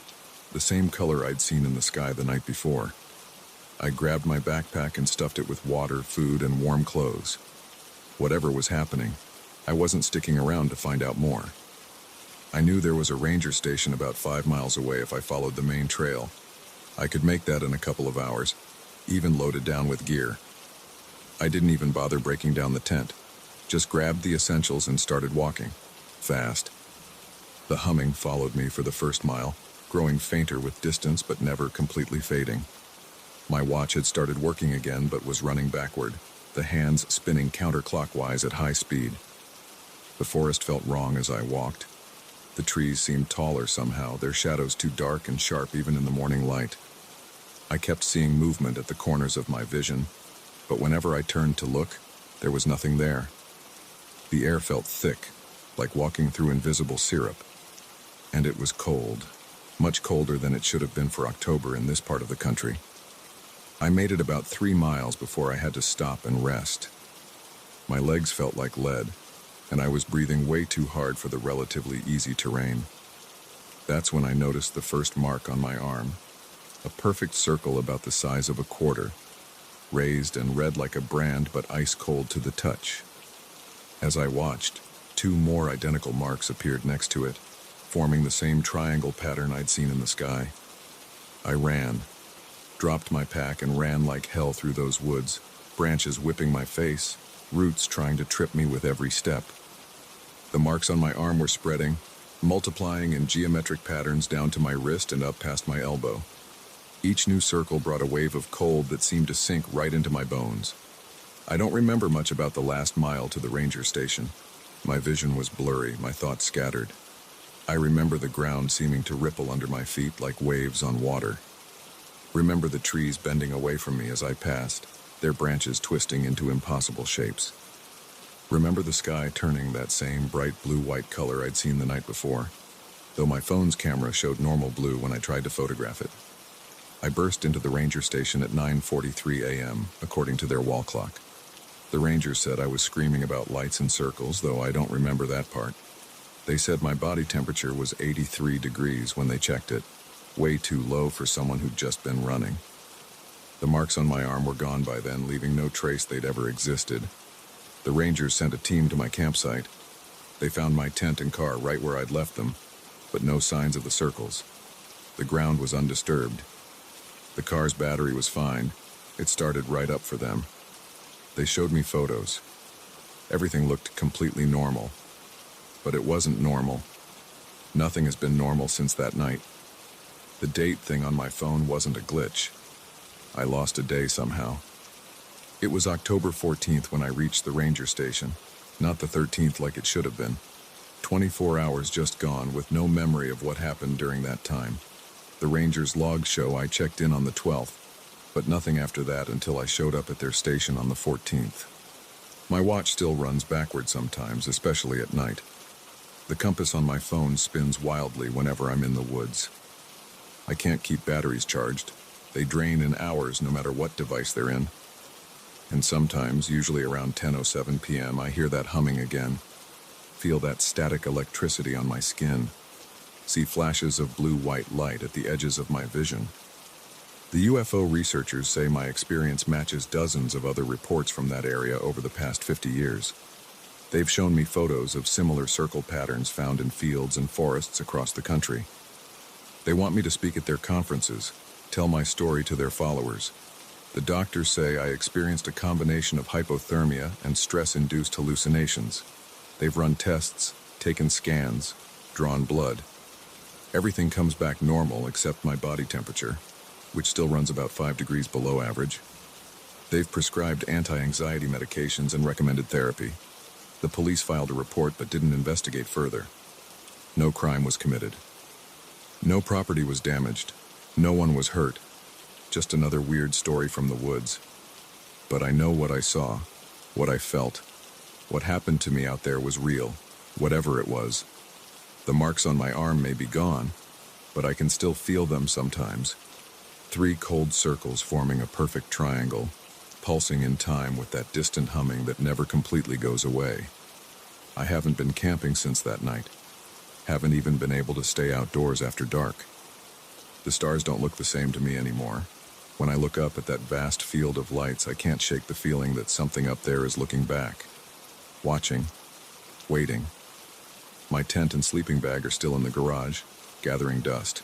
the same color I'd seen in the sky the night before. I grabbed my backpack and stuffed it with water, food, and warm clothes. Whatever was happening, I wasn't sticking around to find out more. I knew there was a ranger station about 5 miles away if I followed the main trail. I could make that in a couple of hours, even loaded down with gear. I didn't even bother breaking down the tent, just grabbed the essentials and started walking, fast. The humming followed me for the first mile, growing fainter with distance but never completely fading. My watch had started working again but was running backward, the hands spinning counterclockwise at high speed. The forest felt wrong as I walked. The trees seemed taller somehow, their shadows too dark and sharp even in the morning light. I kept seeing movement at the corners of my vision, but whenever I turned to look, there was nothing there. The air felt thick, like walking through invisible syrup. And it was cold, much colder than it should have been for October in this part of the country. I made it about 3 miles before I had to stop and rest. My legs felt like lead, and I was breathing way too hard for the relatively easy terrain. That's when I noticed the first mark on my arm, a perfect circle about the size of a quarter, raised and red like a brand but ice cold to the touch. As I watched, 2 more identical marks appeared next to it, forming the same triangle pattern I'd seen in the sky. I ran, dropped my pack and ran like hell through those woods, branches whipping my face, roots trying to trip me with every step. The marks on my arm were spreading, multiplying in geometric patterns down to my wrist and up past my elbow. Each new circle brought a wave of cold that seemed to sink right into my bones. I don't remember much about the last mile to the ranger station. My vision was blurry, my thoughts scattered. I remember the ground seeming to ripple under my feet like waves on water. Remember the trees bending away from me as I passed, their branches twisting into impossible shapes. Remember the sky turning that same bright blue-white color I'd seen the night before, though my phone's camera showed normal blue when I tried to photograph it. I burst into the ranger station at 9:43 a.m., according to their wall clock. The rangers said I was screaming about lights and circles, though I don't remember that part. They said my body temperature was 83 degrees when they checked it, way too low for someone who'd just been running. The marks on my arm were gone by then, leaving no trace they'd ever existed. The rangers sent a team to my campsite. They found my tent and car right where I'd left them, but no signs of the circles. The ground was undisturbed. The car's battery was fine. It started right up for them. They showed me photos. Everything looked completely normal. But it wasn't normal. Nothing has been normal since that night. The date thing on my phone wasn't a glitch. I lost a day somehow. It was October 14th when I reached the ranger station, not the 13th like it should have been. 24 hours just gone with no memory of what happened during that time. The rangers' logs show I checked in on the 12th, but nothing after that until I showed up at their station on the 14th. My watch still runs backward sometimes, especially at night. The compass on my phone spins wildly whenever I'm in the woods. I can't keep batteries charged. They drain in hours no matter what device they're in. And sometimes, usually around 10:07 p.m., I hear that humming again. Feel that static electricity on my skin. See flashes of blue-white light at the edges of my vision. The UFO researchers say my experience matches dozens of other reports from that area over the past 50 years. They've shown me photos of similar circle patterns found in fields and forests across the country. They want me to speak at their conferences, tell my story to their followers. The doctors say I experienced a combination of hypothermia and stress-induced hallucinations. They've run tests, taken scans, drawn blood. Everything comes back normal except my body temperature, which still runs about 5 degrees below average. They've prescribed anti-anxiety medications and recommended therapy. The police filed a report but didn't investigate further. No crime was committed. No property was damaged. No one was hurt. Just another weird story from the woods. But I know what I saw, what I felt. What happened to me out there was real, whatever it was. The marks on my arm may be gone, but I can still feel them sometimes. 3 cold circles forming a perfect triangle, pulsing in time with that distant humming that never completely goes away. I haven't been camping since that night. Haven't even been able to stay outdoors after dark. The stars don't look the same to me anymore. When I look up at that vast field of lights, I can't shake the feeling that something up there is looking back. Watching. Waiting. My tent and sleeping bag are still in the garage, gathering dust.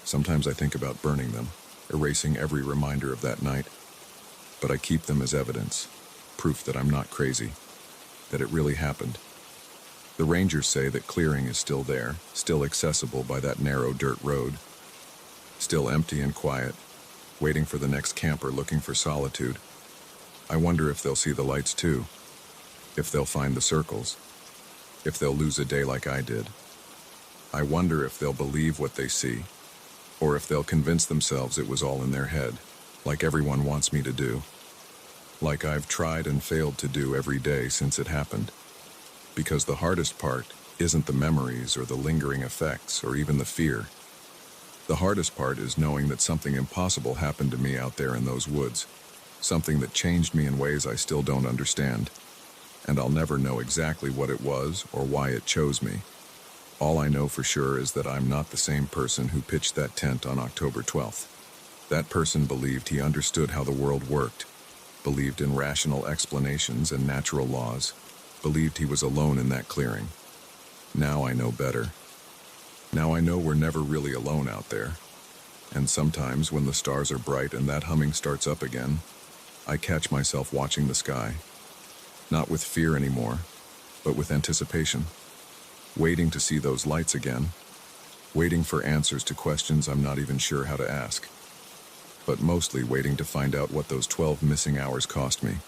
Sometimes I think about burning them, erasing every reminder of that night. But I keep them as evidence, proof that I'm not crazy, that it really happened. The rangers say that clearing is still there, still accessible by that narrow dirt road. Still empty and quiet, waiting for the next camper looking for solitude. I wonder if they'll see the lights too, if they'll find the circles, if they'll lose a day like I did. I wonder if they'll believe what they see, or if they'll convince themselves it was all in their head, like everyone wants me to do, like I've tried and failed to do every day since it happened. Because the hardest part isn't the memories or the lingering effects or even the fear. The hardest part is knowing that something impossible happened to me out there in those woods, something that changed me in ways I still don't understand, and I'll never know exactly what it was or why it chose me. All I know for sure is that I'm not the same person who pitched that tent on October 12th. That person believed he understood how the world worked, believed in rational explanations and natural laws, believed he was alone in that clearing. Now I know better. Now I know we're never really alone out there. And sometimes when the stars are bright and that humming starts up again, I catch myself watching the sky. Not with fear anymore, but with anticipation. Waiting to see those lights again. Waiting for answers to questions I'm not even sure how to ask. But mostly waiting to find out what those 12 missing hours cost me.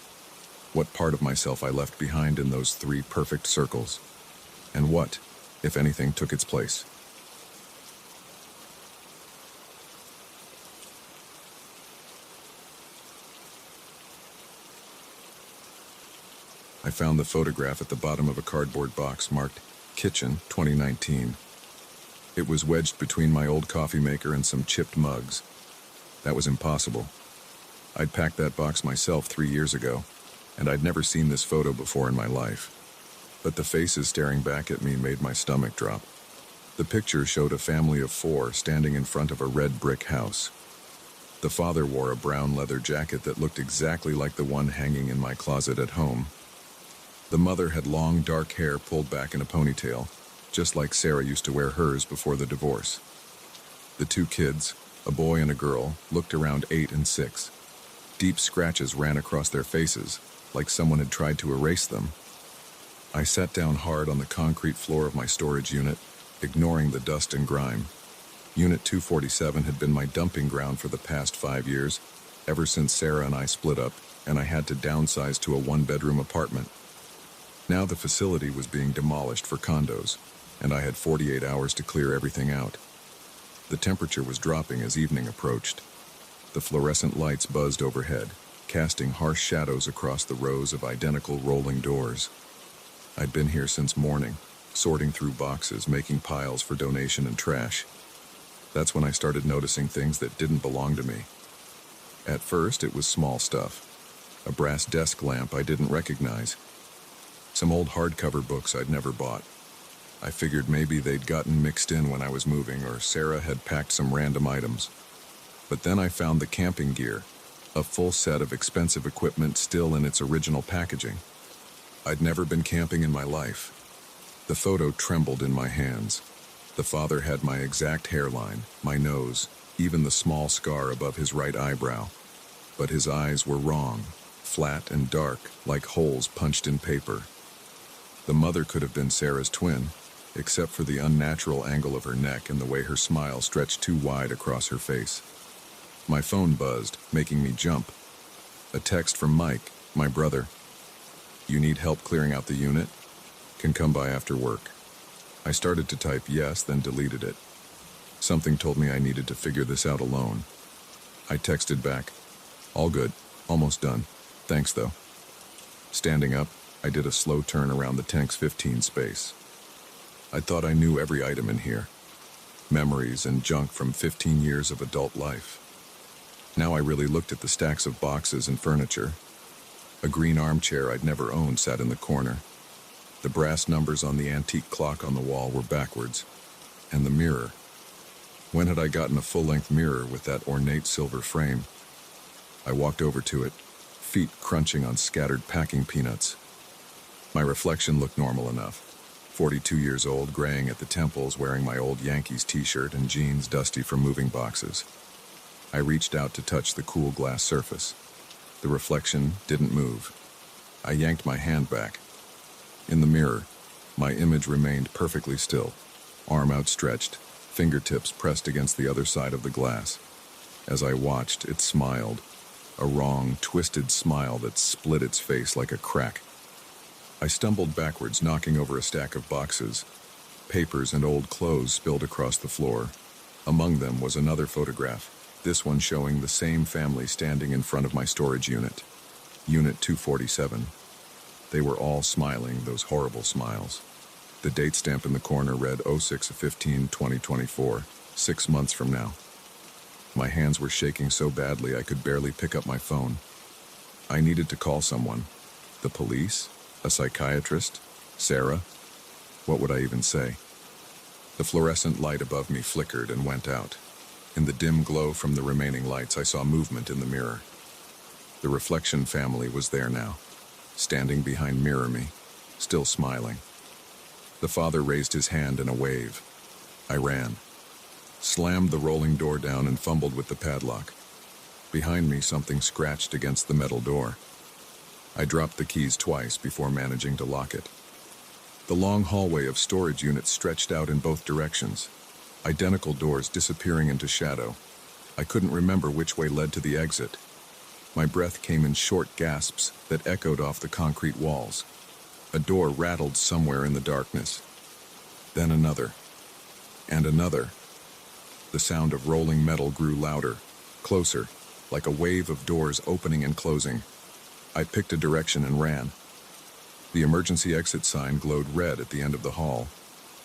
What part of myself I left behind in those 3 perfect circles. And what, if anything took its place. I found the photograph at the bottom of a cardboard box marked Kitchen 2019. It was wedged between my old coffee maker and some chipped mugs. That was impossible. I'd packed that box myself 3 years ago, and I'd never seen this photo before in my life. But the faces staring back at me made my stomach drop. The picture showed a family of 4 standing in front of a red brick house. The father wore a brown leather jacket that looked exactly like the one hanging in my closet at home. The mother had long, dark hair pulled back in a ponytail, just like Sarah used to wear hers before the divorce. The 2 kids, a boy and a girl, looked around 8 and 6. Deep scratches ran across their faces, like someone had tried to erase them. I sat down hard on the concrete floor of my storage unit, ignoring the dust and grime. Unit 247 had been my dumping ground for the past 5 years, ever since Sarah and I split up, and I had to downsize to a 1-bedroom apartment. Now the facility was being demolished for condos, and I had 48 hours to clear everything out. The temperature was dropping as evening approached. The fluorescent lights buzzed overhead, casting harsh shadows across the rows of identical rolling doors. I'd been here since morning, sorting through boxes, making piles for donation and trash. That's when I started noticing things that didn't belong to me. At first, it was small stuff. A brass desk lamp I didn't recognize. Some old hardcover books I'd never bought. I figured maybe they'd gotten mixed in when I was moving, or Sarah had packed some random items. But then I found the camping gear, a full set of expensive equipment still in its original packaging. I'd never been camping in my life. The photo trembled in my hands. The father had my exact hairline, my nose, even the small scar above his right eyebrow. But his eyes were wrong, flat and dark, like holes punched in paper. The mother could have been Sarah's twin, except for the unnatural angle of her neck and the way her smile stretched too wide across her face. My phone buzzed, making me jump. A text from Mike, my brother. "You need help clearing out the unit? Can come by after work." I started to type yes, then deleted it. Something told me I needed to figure this out alone. I texted back, "All good, almost done. Thanks though." Standing up, I did a slow turn around the tank's 15 space. I thought I knew every item in here. Memories and junk from 15 years of adult life. Now I really looked at the stacks of boxes and furniture. A green armchair I'd never owned sat in the corner. The brass numbers on the antique clock on the wall were backwards. And the mirror. When had I gotten a full-length mirror with that ornate silver frame? I walked over to it, feet crunching on scattered packing peanuts. My reflection looked normal enough. 42 years old, graying at the temples, wearing my old Yankees t-shirt and jeans dusty from moving boxes. I reached out to touch the cool glass surface. The reflection didn't move. I yanked my hand back. In the mirror, my image remained perfectly still, arm outstretched, fingertips pressed against the other side of the glass. As I watched, it smiled, a wrong, twisted smile that split its face like a crack. I stumbled backwards, knocking over a stack of boxes. Papers and old clothes spilled across the floor. Among them was another photograph, this one showing the same family standing in front of my storage unit. Unit 247. They were all smiling, those horrible smiles. The date stamp in the corner read 06/15/2024, 6 months from now. My hands were shaking so badly I could barely pick up my phone. I needed to call someone. The police? A psychiatrist? Sarah? What would I even say? The fluorescent light above me flickered and went out. In the dim glow from the remaining lights, I saw movement in the mirror. The reflection family was there now, standing behind mirror me, still smiling. The father raised his hand in a wave. I ran, slammed the rolling door down and fumbled with the padlock. Behind me, something scratched against the metal door. I dropped the keys twice before managing to lock it. The long hallway of storage units stretched out in both directions, identical doors disappearing into shadow. I couldn't remember which way led to the exit. My breath came in short gasps that echoed off the concrete walls. A door rattled somewhere in the darkness. Then another. And another. The sound of rolling metal grew louder, closer, like a wave of doors opening and closing. I picked a direction and ran. The emergency exit sign glowed red at the end of the hall.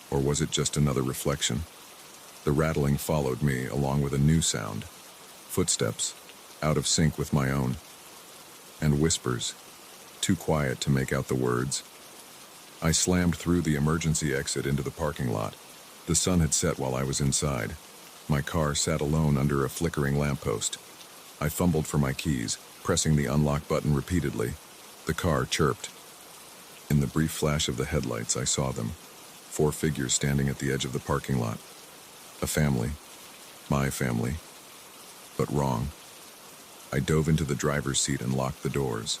Or was it just another reflection? The rattling followed me, along with a new sound. Footsteps, out of sync with my own. And whispers, too quiet to make out the words. I slammed through the emergency exit into the parking lot. The sun had set while I was inside. My car sat alone under a flickering lamppost. I fumbled for my keys, pressing the unlock button repeatedly. The car chirped. In the brief flash of the headlights, I saw them. 4 figures standing at the edge of the parking lot. A family. My family. But wrong. I dove into the driver's seat and locked the doors.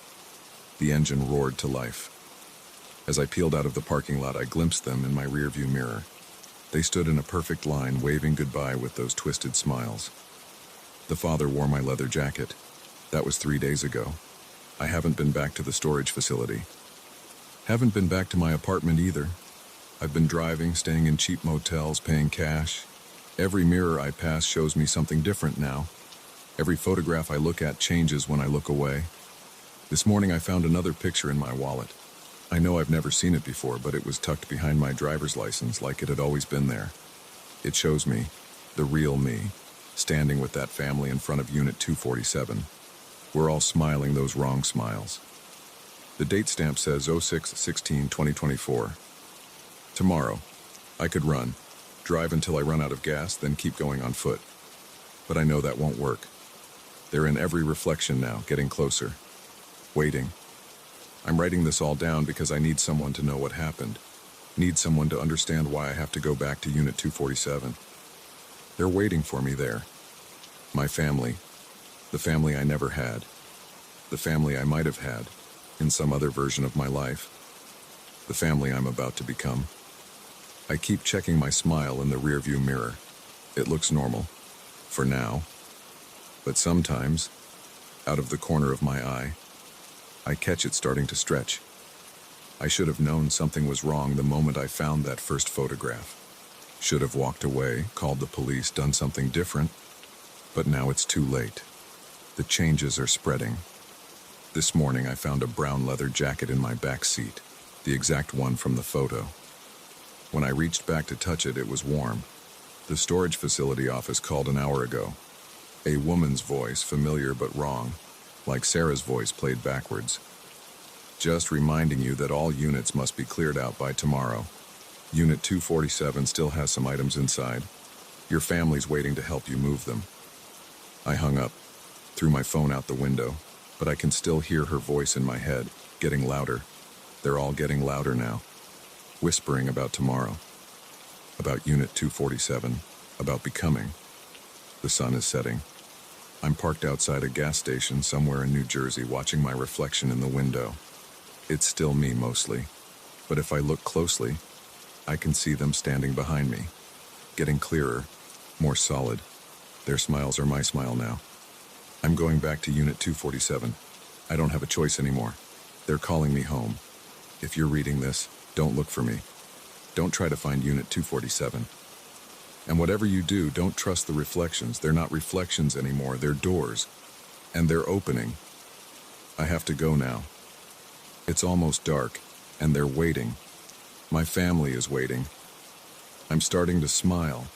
The engine roared to life. As I peeled out of the parking lot, I glimpsed them in my rearview mirror. They stood in a perfect line, waving goodbye with those twisted smiles. The father wore my leather jacket. That was 3 days ago. I haven't been back to the storage facility. Haven't been back to my apartment either. I've been driving, staying in cheap motels, paying cash. Every mirror I pass shows me something different now. Every photograph I look at changes when I look away. This morning I found another picture in my wallet. I know I've never seen it before, but it was tucked behind my driver's license like it had always been there. It shows me, the real me, standing with that family in front of Unit 247. We're all smiling those wrong smiles. The date stamp says 06/16/2024. Tomorrow. I could run, drive until I run out of gas, then keep going on foot. But I know that won't work. They're in every reflection now, getting closer. Waiting. I'm writing this all down because I need someone to know what happened. Need someone to understand why I have to go back to Unit 247. They're waiting for me there. My family. The family I never had. The family I might have had, in some other version of my life. The family I'm about to become. I keep checking my smile in the rearview mirror. It looks normal. For now. But sometimes, out of the corner of my eye, I catch it starting to stretch. I should have known something was wrong the moment I found that first photograph. Should have walked away, called the police, done something different. But now it's too late. The changes are spreading. This morning I found a brown leather jacket in my back seat, the exact one from the photo. When I reached back to touch it, it was warm. The storage facility office called an hour ago. A woman's voice, familiar but wrong, like Sarah's voice played backwards. Just reminding you that all units must be cleared out by tomorrow. Unit 247 still has some items inside. Your family's waiting to help you move them. I hung up, threw my phone out the window, but I can still hear her voice in my head, getting louder. They're all getting louder now, whispering about tomorrow, about Unit 247, about becoming. The sun is setting. I'm parked outside a gas station somewhere in New Jersey, watching my reflection in the window. It's still me mostly, but if I look closely, I can see them standing behind me, getting clearer, more solid. Their smiles are my smile now. I'm going back to Unit 247. I don't have a choice anymore. They're calling me home. If you're reading this, don't look for me. Don't try to find Unit 247. And whatever you do, don't trust the reflections. They're not reflections anymore, they're doors. And they're opening. I have to go now. It's almost dark, and they're waiting. My family is waiting. I'm starting to smile.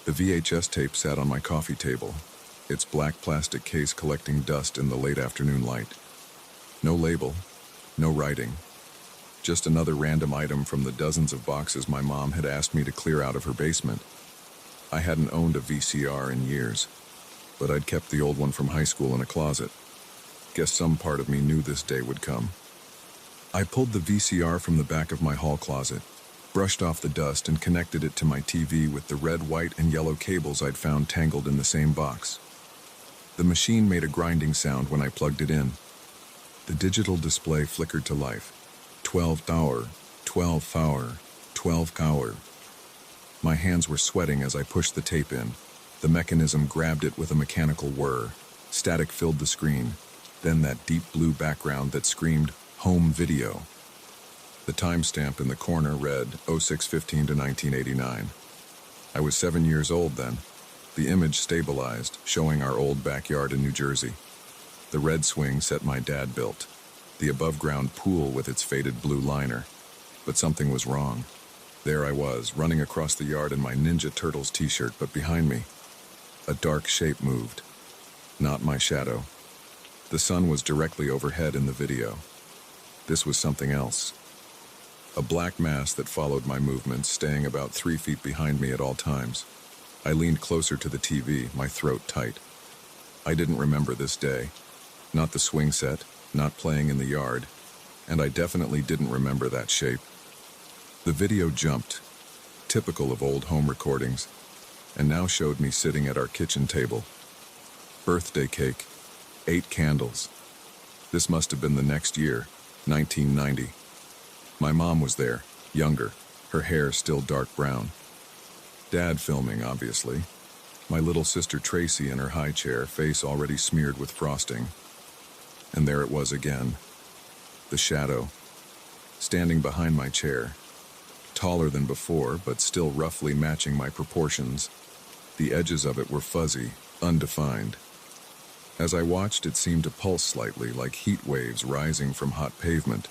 The VHS tape sat on my coffee table, its black plastic case collecting dust in the late afternoon light. No label, no writing. Just another random item from the dozens of boxes my mom had asked me to clear out of her basement. I hadn't owned a VCR in years, but I'd kept the old one from high school in a closet. Guess some part of me knew this day would come. I pulled the VCR from the back of my hall closet, brushed off the dust and connected it to my TV with the red, white, and yellow cables I'd found tangled in the same box. The machine made a grinding sound when I plugged it in. The digital display flickered to life. 12th hour, 12th hour, 12th hour. My hands were sweating as I pushed the tape in. The mechanism grabbed it with a mechanical whir. Static filled the screen, then that deep blue background that screamed, "Home Video." The timestamp in the corner read 06:15 to 1989. I was 7 years old then. The image stabilized, showing our old backyard in New Jersey. The red swing set my dad built, the above-ground pool with its faded blue liner. But something was wrong. There I was, running across the yard in my Ninja Turtles t-shirt, but behind me, a dark shape moved. Not my shadow. The sun was directly overhead in the video. This was something else. A black mass that followed my movements, staying about 3 feet behind me at all times. I leaned closer to the TV, my throat tight. I didn't remember this day. Not the swing set, not playing in the yard, and I definitely didn't remember that shape. The video jumped, typical of old home recordings, and now showed me sitting at our kitchen table. Birthday cake, 8 candles. This must have been the next year, 1990. My mom was there, younger, her hair still dark brown. Dad filming, obviously. My little sister Tracy in her high chair, face already smeared with frosting. And there it was again. The shadow, standing behind my chair. Taller than before, but still roughly matching my proportions. The edges of it were fuzzy, undefined. As I watched, it seemed to pulse slightly, like heat waves rising from hot pavement.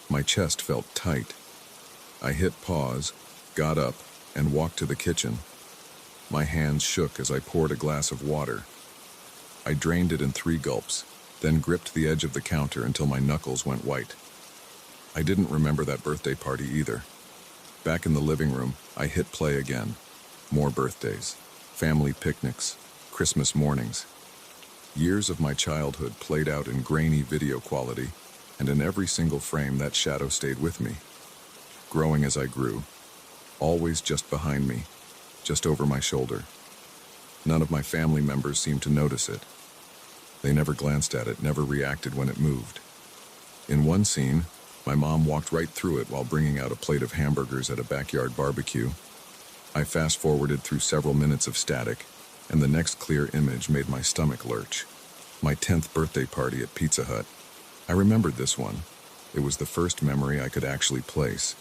My chest felt tight. I hit pause, got up, and walked to the kitchen. My hands shook as I poured a glass of water. I drained it in 3 gulps, then gripped the edge of the counter until my knuckles went white. I didn't remember that birthday party either. Back in the living room, I hit play again. More birthdays, family picnics, Christmas mornings. Years of my childhood played out in grainy video quality, and in every single frame that shadow stayed with me. Growing as I grew, always just behind me, just over my shoulder. None of my family members seemed to notice it. They never glanced at it, never reacted when it moved. In one scene, my mom walked right through it while bringing out a plate of hamburgers at a backyard barbecue. I fast-forwarded through several minutes of static, and the next clear image made my stomach lurch. My 10th birthday party at Pizza Hut. I remembered this one. It was the first memory I could actually place.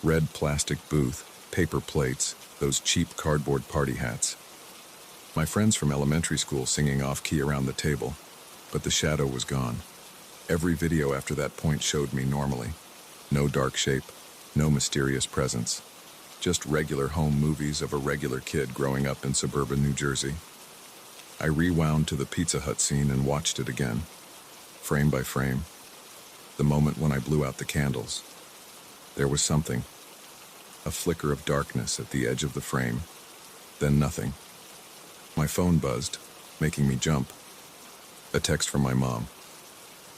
Red plastic booth, paper plates, those cheap cardboard party hats. My friends from elementary school singing off-key around the table, but the shadow was gone. Every video after that point showed me normally. No dark shape, no mysterious presence. Just regular home movies of a regular kid growing up in suburban New Jersey. I rewound to the Pizza Hut scene and watched it again, frame by frame. The moment when I blew out the candles. There was something. A flicker of darkness at the edge of the frame. Then nothing. My phone buzzed, making me jump. A text from my mom.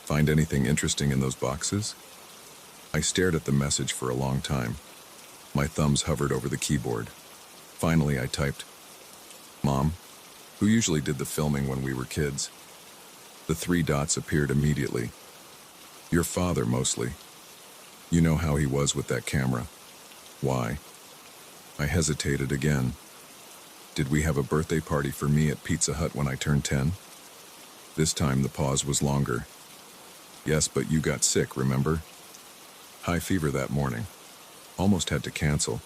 "Find anything interesting in those boxes?" I stared at the message for a long time. My thumbs hovered over the keyboard. Finally, I typed, "Mom, who usually did the filming when we were kids?" The 3 dots appeared immediately. "Your father, mostly. You know how he was with that camera. Why?" I hesitated again. Did we have a birthday party for me at Pizza Hut when I turned 10? This time the pause was longer. "Yes, but you got sick, remember? High fever that morning. Almost had to cancel.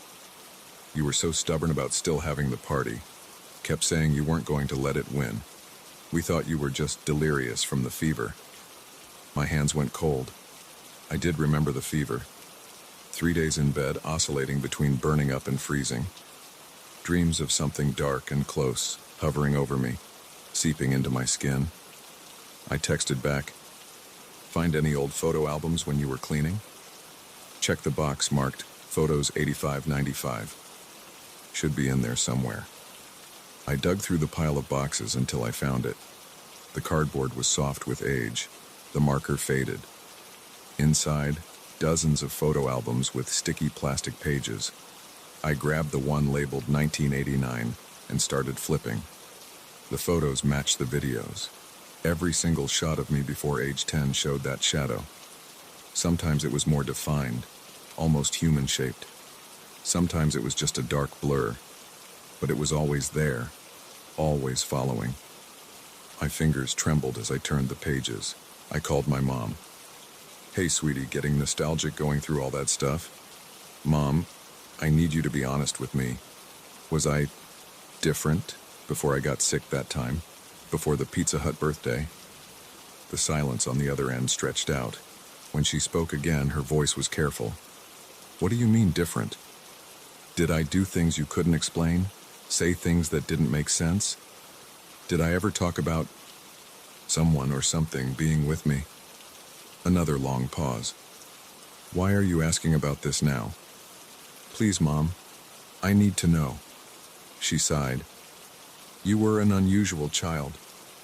You were so stubborn about still having the party. Kept saying you weren't going to let it win. We thought you were just delirious from the fever." My hands went cold. I did remember the fever. 3 days in bed, oscillating between burning up and freezing. Dreams of something dark and close, hovering over me, seeping into my skin. I texted back, "Find any old photo albums when you were cleaning?" Check the box marked Photos 8595. Should be in there somewhere. I dug through the pile of boxes until I found it. The cardboard was soft with age. The marker faded. Inside, dozens of photo albums with sticky plastic pages. I grabbed the one labeled 1989 and started flipping. The photos matched the videos. Every single shot of me before age 10 showed that shadow. Sometimes it was more defined, almost human-shaped. Sometimes it was just a dark blur, but it was always there, always following. My fingers trembled as I turned the pages. I called my mom. "Hey, sweetie, getting nostalgic going through all that stuff?" "Mom, I need you to be honest with me. Was I different before I got sick that time? Before the Pizza Hut birthday?" The silence on the other end stretched out. When she spoke again, her voice was careful. "What do you mean different? Did I do things you couldn't explain? Say things that didn't make sense? Did I ever talk about someone or something being with me?" Another long pause. "Why are you asking about this now?" "Please, Mom, I need to know." She sighed. "You were an unusual child,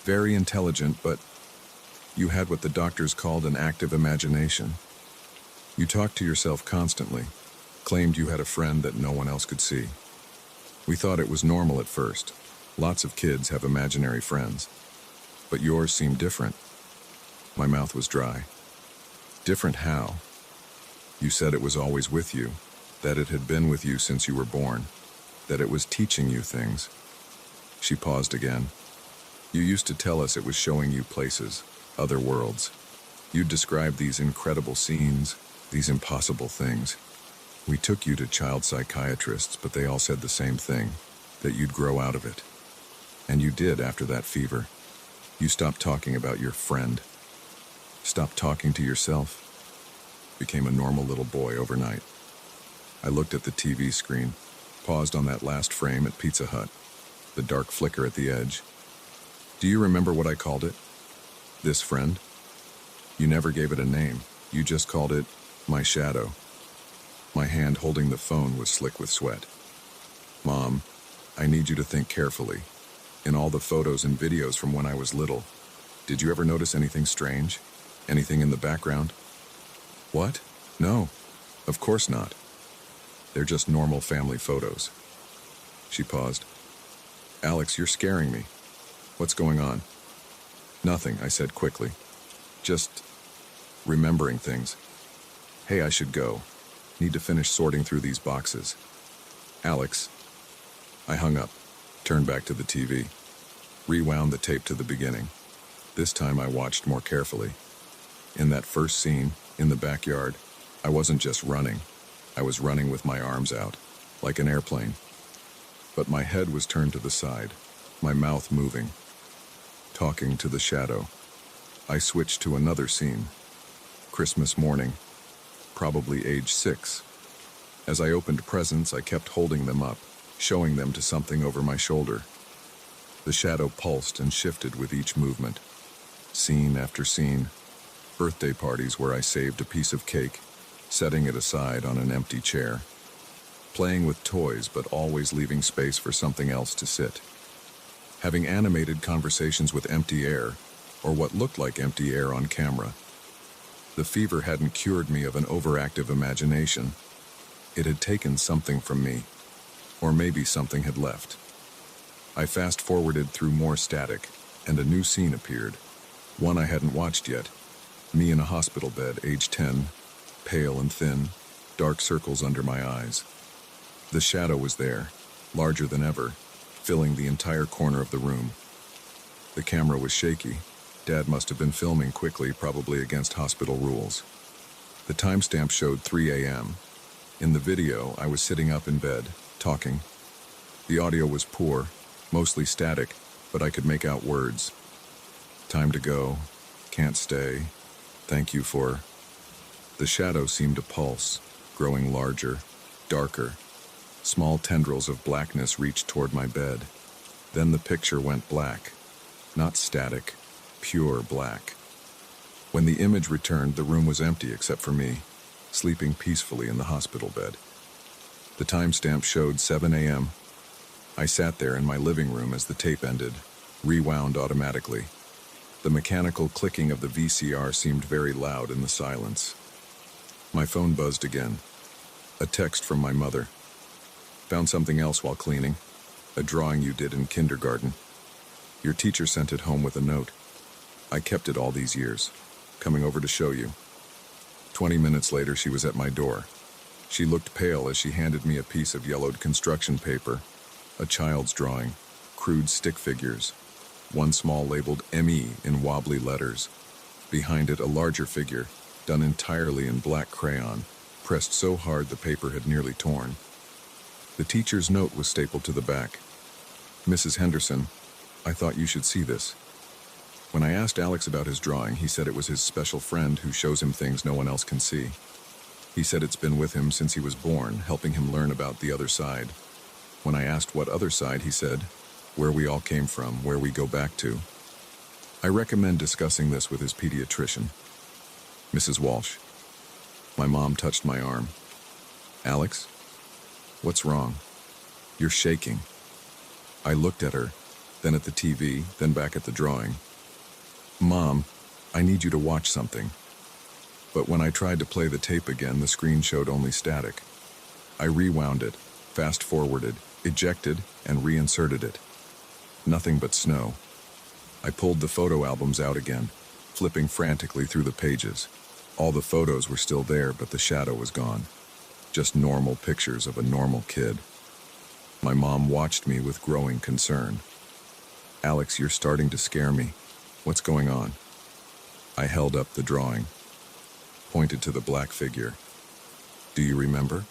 very intelligent, but you had what the doctors called an active imagination. You talked to yourself constantly, claimed you had a friend that no one else could see. We thought it was normal at first. Lots of kids have imaginary friends. But yours seemed different." My mouth was dry. "Different how?" "You said it was always with you, that it had been with you since you were born, that it was teaching you things." She paused again. "You used to tell us it was showing you places, other worlds. You'd describe these incredible scenes, these impossible things. We took you to child psychiatrists, but they all said the same thing, that you'd grow out of it. And you did after that fever. You stopped talking about your friend. Stopped talking to yourself. Became a normal little boy overnight." I looked at the TV screen, paused on that last frame at Pizza Hut, the dark flicker at the edge. "Do you remember what I called it? This friend? You never gave it a name. You just called it my shadow." My hand holding the phone was slick with sweat. "Mom, I need you to think carefully. In all the photos and videos from when I was little, did you ever notice anything strange? Anything in the background?" "What? No, of course not. They're just normal family photos." She paused. "Alex, you're scaring me. What's going on?" "Nothing," I said quickly. "Just remembering things. Hey, I should go. Need to finish sorting through these boxes." "Alex." I hung up, turned back to the TV, rewound the tape to the beginning. This time I watched more carefully. In that first scene, in the backyard, I wasn't just running. I was running with my arms out, like an airplane. But my head was turned to the side, my mouth moving, talking to the shadow. I switched to another scene. Christmas morning, probably age 6. As I opened presents, I kept holding them up, showing them to something over my shoulder. The shadow pulsed and shifted with each movement. Scene after scene. Birthday parties where I saved a piece of cake, setting it aside on an empty chair. Playing with toys, but always leaving space for something else to sit. Having animated conversations with empty air, or what looked like empty air on camera. The fever hadn't cured me of an overactive imagination. It had taken something from me, or maybe something had left. I fast-forwarded through more static, and a new scene appeared. One I hadn't watched yet. Me in a hospital bed, age 10, pale and thin, dark circles under my eyes. The shadow was there, larger than ever, filling the entire corner of the room. The camera was shaky. Dad must have been filming quickly, probably against hospital rules. The timestamp showed 3 a.m. In the video, I was sitting up in bed, talking. The audio was poor, mostly static, but I could make out words. Time to go, can't stay, thank you for... The shadow seemed to pulse, growing larger, darker. Small tendrils of blackness reached toward my bed. Then the picture went black. Not static, pure black. When the image returned, the room was empty except for me, sleeping peacefully in the hospital bed. The timestamp showed 7 a.m. I sat there in my living room as the tape ended, rewound automatically. The mechanical clicking of the VCR seemed very loud in the silence. My phone buzzed again. A text from my mother. Found something else while cleaning. A drawing you did in kindergarten. Your teacher sent it home with a note. I kept it all these years. Coming over to show you. 20 minutes later, she was at my door. She looked pale as she handed me a piece of yellowed construction paper. A child's drawing. crude stick figures, one small labeled ME in wobbly letters. Behind it, a larger figure, done entirely in black crayon, pressed so hard the paper had nearly torn. The teacher's note was stapled to the back. "Mrs. Henderson, I thought you should see this." When I asked Alex about his drawing, he said it was his special friend who shows him things no one else can see. He said it's been with him since he was born, helping him learn about the other side. When I asked what other side, he said, where we all came from, where we go back to. I recommend discussing this with his pediatrician. "Mrs. Walsh." My mom touched my arm. "Alex, what's wrong? You're shaking." I looked at her, then at the TV, then back at the drawing. "Mom, I need you to watch something." But when I tried to play the tape again, the screen showed only static. I rewound it, fast-forwarded, ejected, and reinserted it. Nothing but snow. I pulled the photo albums out again, flipping frantically through the pages. All the photos were still there, but the shadow was gone. Just normal pictures of a normal kid. My mom watched me with growing concern. "Alex, you're starting to scare me. What's going on?" I held up the drawing, pointed to the black figure. "Do you remember?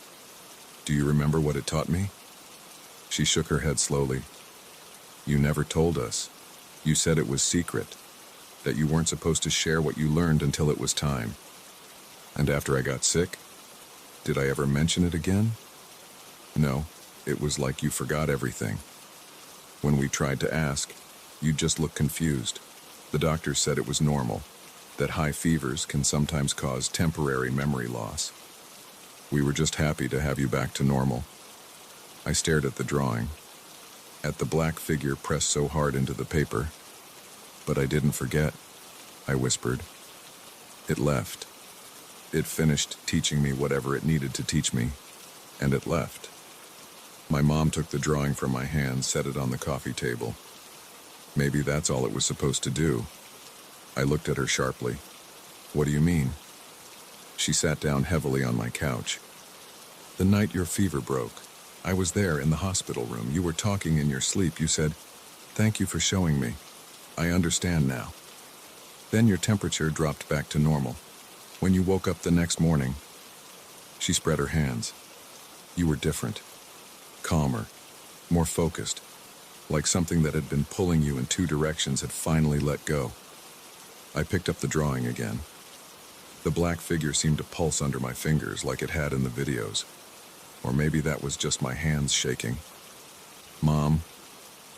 Do you remember what it taught me?" She shook her head slowly. "You never told us. You said it was secret, that you weren't supposed to share what you learned until it was time. And after I got sick, did I ever mention it again? No, it was like you forgot everything. When we tried to ask, you just looked confused. The doctor said it was normal, that high fevers can sometimes cause temporary memory loss. We were just happy to have you back to normal." I stared at the drawing, at the black figure pressed so hard into the paper. "But I didn't forget," I whispered. "It left. It finished teaching me whatever it needed to teach me, and it left." My mom took the drawing from my hand, set it on the coffee table. Maybe that's all it was supposed to do. I looked at her sharply. "What do you mean?" She sat down heavily on my couch. "The night your fever broke, I was there in the hospital room. You were talking in your sleep. You said, 'Thank you for showing me. I understand now.' Then your temperature dropped back to normal. When you woke up the next morning," she spread her hands, "you were different. Calmer, more focused, like something that had been pulling you in two directions had finally let go." I picked up the drawing again. The black figure seemed to pulse under my fingers like it had in the videos. Or maybe that was just my hands shaking. "Mom,"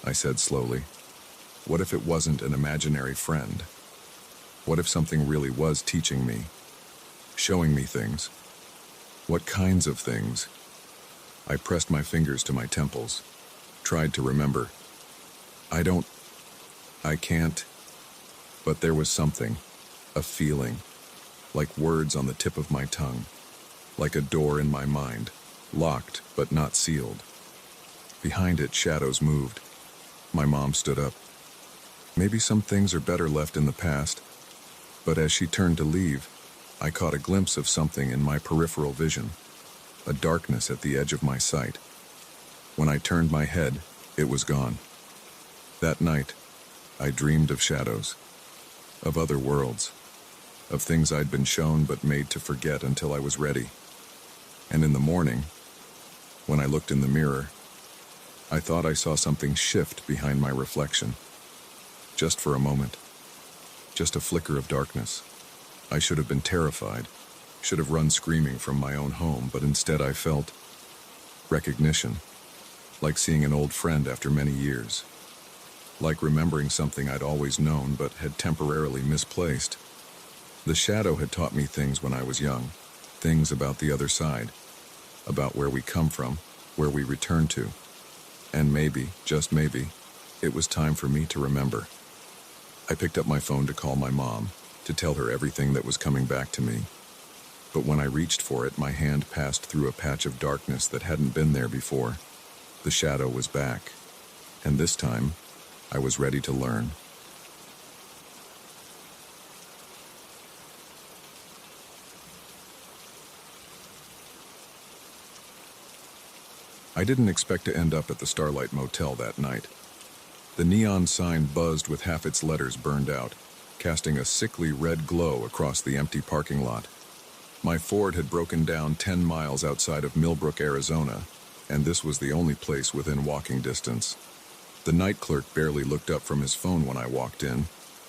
I said slowly, "what if it wasn't an imaginary friend? What if something really was teaching me, showing me things? What kinds of things?" I pressed my fingers to my temples, tried to remember. I can't. But there was something, a feeling, like words on the tip of my tongue, like a door in my mind, locked but not sealed. Behind it, shadows moved. My mom stood up. "Maybe some things are better left in the past." But as she turned to leave, I caught a glimpse of something in my peripheral vision, a darkness at the edge of my sight. When I turned my head, it was gone. That night, I dreamed of shadows, of other worlds, of things I'd been shown but made to forget until I was ready. And in the morning, when I looked in the mirror, I thought I saw something shift behind my reflection. Just for a moment. Just a flicker of darkness. I should have been terrified, should have run screaming from my own home, but instead I felt recognition, like seeing an old friend after many years, like remembering something I'd always known but had temporarily misplaced. The shadow had taught me things when I was young, things about the other side, about where we come from, where we return to. And maybe, just maybe, it was time for me to remember. I picked up my phone to call my mom, to tell her everything that was coming back to me. But when I reached for it, my hand passed through a patch of darkness that hadn't been there before. The shadow was back, and this time, I was ready to learn. I didn't expect to end up at the Starlight Motel that night. The neon sign buzzed with half its letters burned out, casting a sickly red glow across the empty parking lot. My Ford had broken down 10 miles outside of Millbrook, Arizona, and this was the only place within walking distance. The night clerk barely looked up from his phone when I walked in,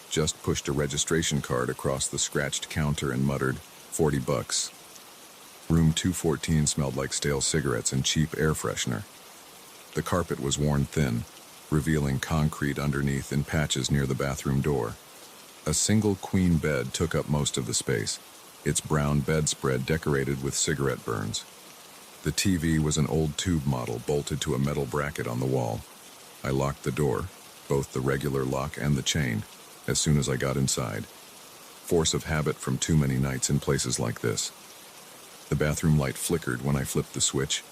just pushed a registration card across the scratched counter and muttered, $40. Room 214 smelled like stale cigarettes and cheap air freshener. The carpet was worn thin, revealing concrete underneath in patches near the bathroom door. A single queen bed took up most of the space, its brown bedspread decorated with cigarette burns. The TV was an old tube model bolted to a metal bracket on the wall. I locked the door, both the regular lock and the chain, as soon as I got inside. Force of habit from too many nights in places like this. The bathroom light flickered when I flipped the switch,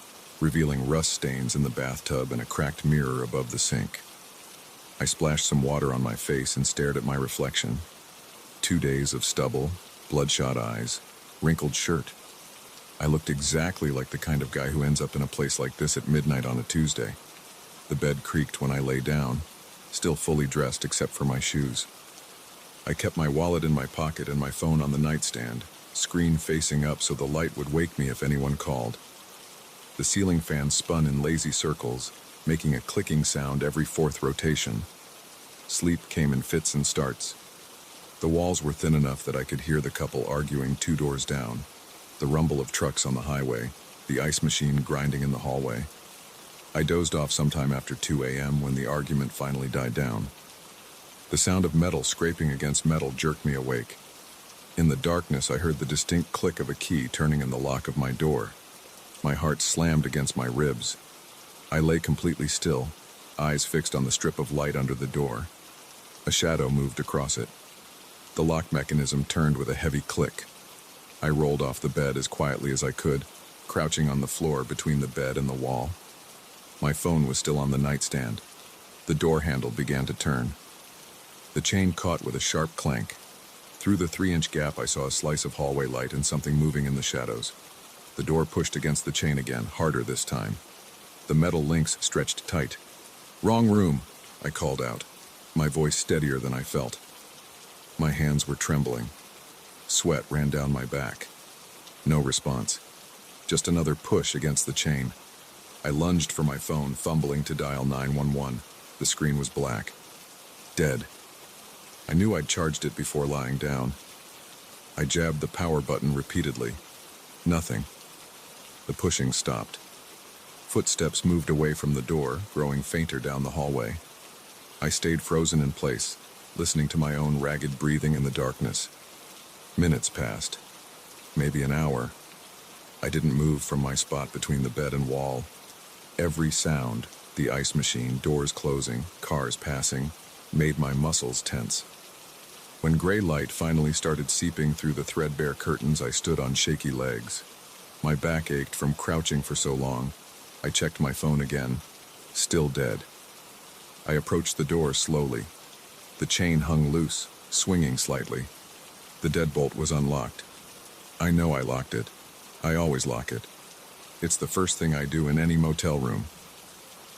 revealing rust stains in the bathtub and a cracked mirror above the sink. I splashed some water on my face and stared at my reflection. 2 days of stubble, bloodshot eyes, wrinkled shirt. I looked exactly like the kind of guy who ends up in a place like this at midnight on a Tuesday. The bed creaked when I lay down, still fully dressed except for my shoes. I kept my wallet in my pocket and my phone on the nightstand, screen facing up so the light would wake me if anyone called. The ceiling fan spun in lazy circles, making a clicking sound every fourth rotation. Sleep came in fits and starts. The walls were thin enough that I could hear the couple arguing 2 doors down, the rumble of trucks on the highway, the ice machine grinding in the hallway. I dozed off sometime after 2 a.m. when the argument finally died down. The sound of metal scraping against metal jerked me awake. In the darkness, I heard the distinct click of a key turning in the lock of my door. My heart slammed against my ribs. I lay completely still, eyes fixed on the strip of light under the door. A shadow moved across it. The lock mechanism turned with a heavy click. I rolled off the bed as quietly as I could, crouching on the floor between the bed and the wall. My phone was still on the nightstand. The door handle began to turn. The chain caught with a sharp clank. Through the 3-inch gap, I saw a slice of hallway light and something moving in the shadows. The door pushed against the chain again, harder this time. The metal links stretched tight. "Wrong room," I called out, my voice steadier than I felt. My hands were trembling. Sweat ran down my back. No response. Just another push against the chain. I lunged for my phone, fumbling to dial 911. The screen was black. Dead. I knew I'd charged it before lying down. I jabbed the power button repeatedly. Nothing. The pushing stopped. Footsteps moved away from the door, growing fainter down the hallway. I stayed frozen in place, listening to my own ragged breathing in the darkness. Minutes passed. Maybe an hour. I didn't move from my spot between the bed and wall. Every sound, the ice machine, doors closing, cars passing, made my muscles tense. When gray light finally started seeping through the threadbare curtains, I stood on shaky legs. My back ached from crouching for so long. I checked my phone again. Still dead. I approached the door slowly. The chain hung loose, swinging slightly. The deadbolt was unlocked. I know I locked it. I always lock it. It's the first thing I do in any motel room.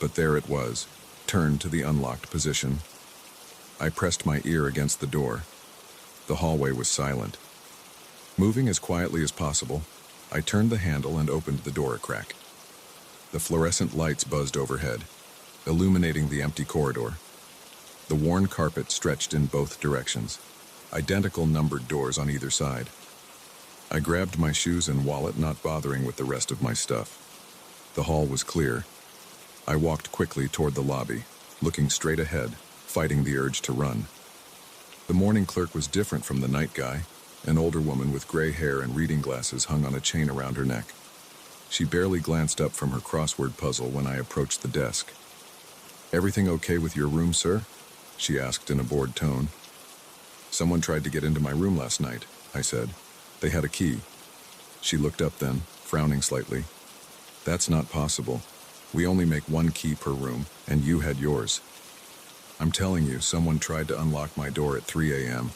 But there it was, turned to the unlocked position. I pressed my ear against the door. The hallway was silent. Moving as quietly as possible, I turned the handle and opened the door a crack. The fluorescent lights buzzed overhead, illuminating the empty corridor. The worn carpet stretched in both directions, identical numbered doors on either side. I grabbed my shoes and wallet, not bothering with the rest of my stuff. The hall was clear. I walked quickly toward the lobby, looking straight ahead, fighting the urge to run. The morning clerk was different from the night guy, an older woman with gray hair and reading glasses hung on a chain around her neck. She barely glanced up from her crossword puzzle when I approached the desk. "Everything okay with your room, sir?" she asked in a bored tone. "Someone tried to get into my room last night," I said. "They had a key." She looked up then, frowning slightly. "That's not possible. We only make one key per room, and you had yours." "I'm telling you, someone tried to unlock my door at 3 a.m.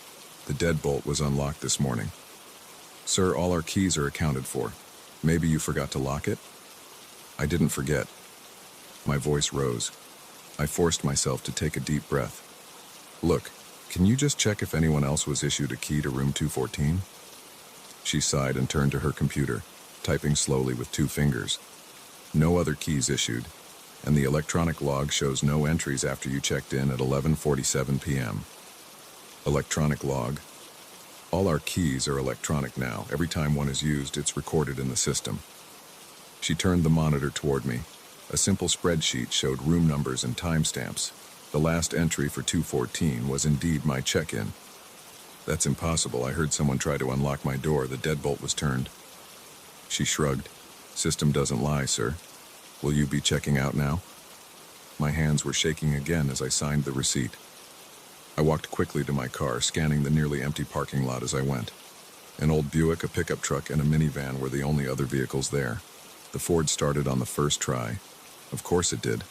The deadbolt was unlocked this morning." "Sir, all our keys are accounted for. Maybe you forgot to lock it?" "I didn't forget." My voice rose. I forced myself to take a deep breath. Look, can you just check if anyone else was issued a key to room 214? She sighed and turned to her computer, typing slowly with 2 fingers. No other keys issued, and the electronic log shows no entries after you checked in at 11:47 p.m. Electronic log. All our keys are electronic now. Every time one is used, it's recorded in the system. She turned the monitor toward me. A simple spreadsheet showed room numbers and timestamps. The last entry for 214 was indeed my check-in. That's impossible. I heard someone try to unlock my door. The deadbolt was turned. She shrugged. System doesn't lie, sir. Will you be checking out now? My hands were shaking again as I signed the receipt. I walked quickly to my car, scanning the nearly empty parking lot as I went. An old Buick, a pickup truck, and a minivan were the only other vehicles there. The Ford started on the first try. Of course it did.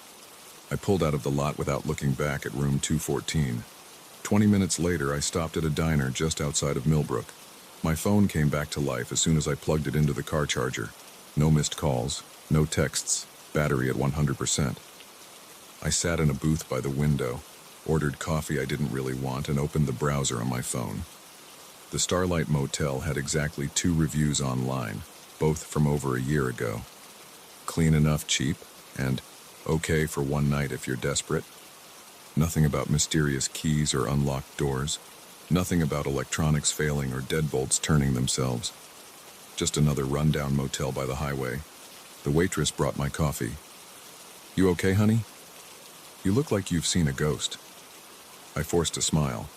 I pulled out of the lot without looking back at room 214. 20 minutes later, I stopped at a diner just outside of Millbrook. My phone came back to life as soon as I plugged it into the car charger. No missed calls, no texts, battery at 100%. I sat in a booth by the window, ordered coffee I didn't really want, and opened the browser on my phone. The Starlight Motel had exactly 2 reviews online, both from over a year ago. Clean enough, cheap, and okay for one night if you're desperate. Nothing about mysterious keys or unlocked doors. Nothing about electronics failing or deadbolts turning themselves. Just another rundown motel by the highway. The waitress brought my coffee. You okay, honey? You look like you've seen a ghost. I forced a smile.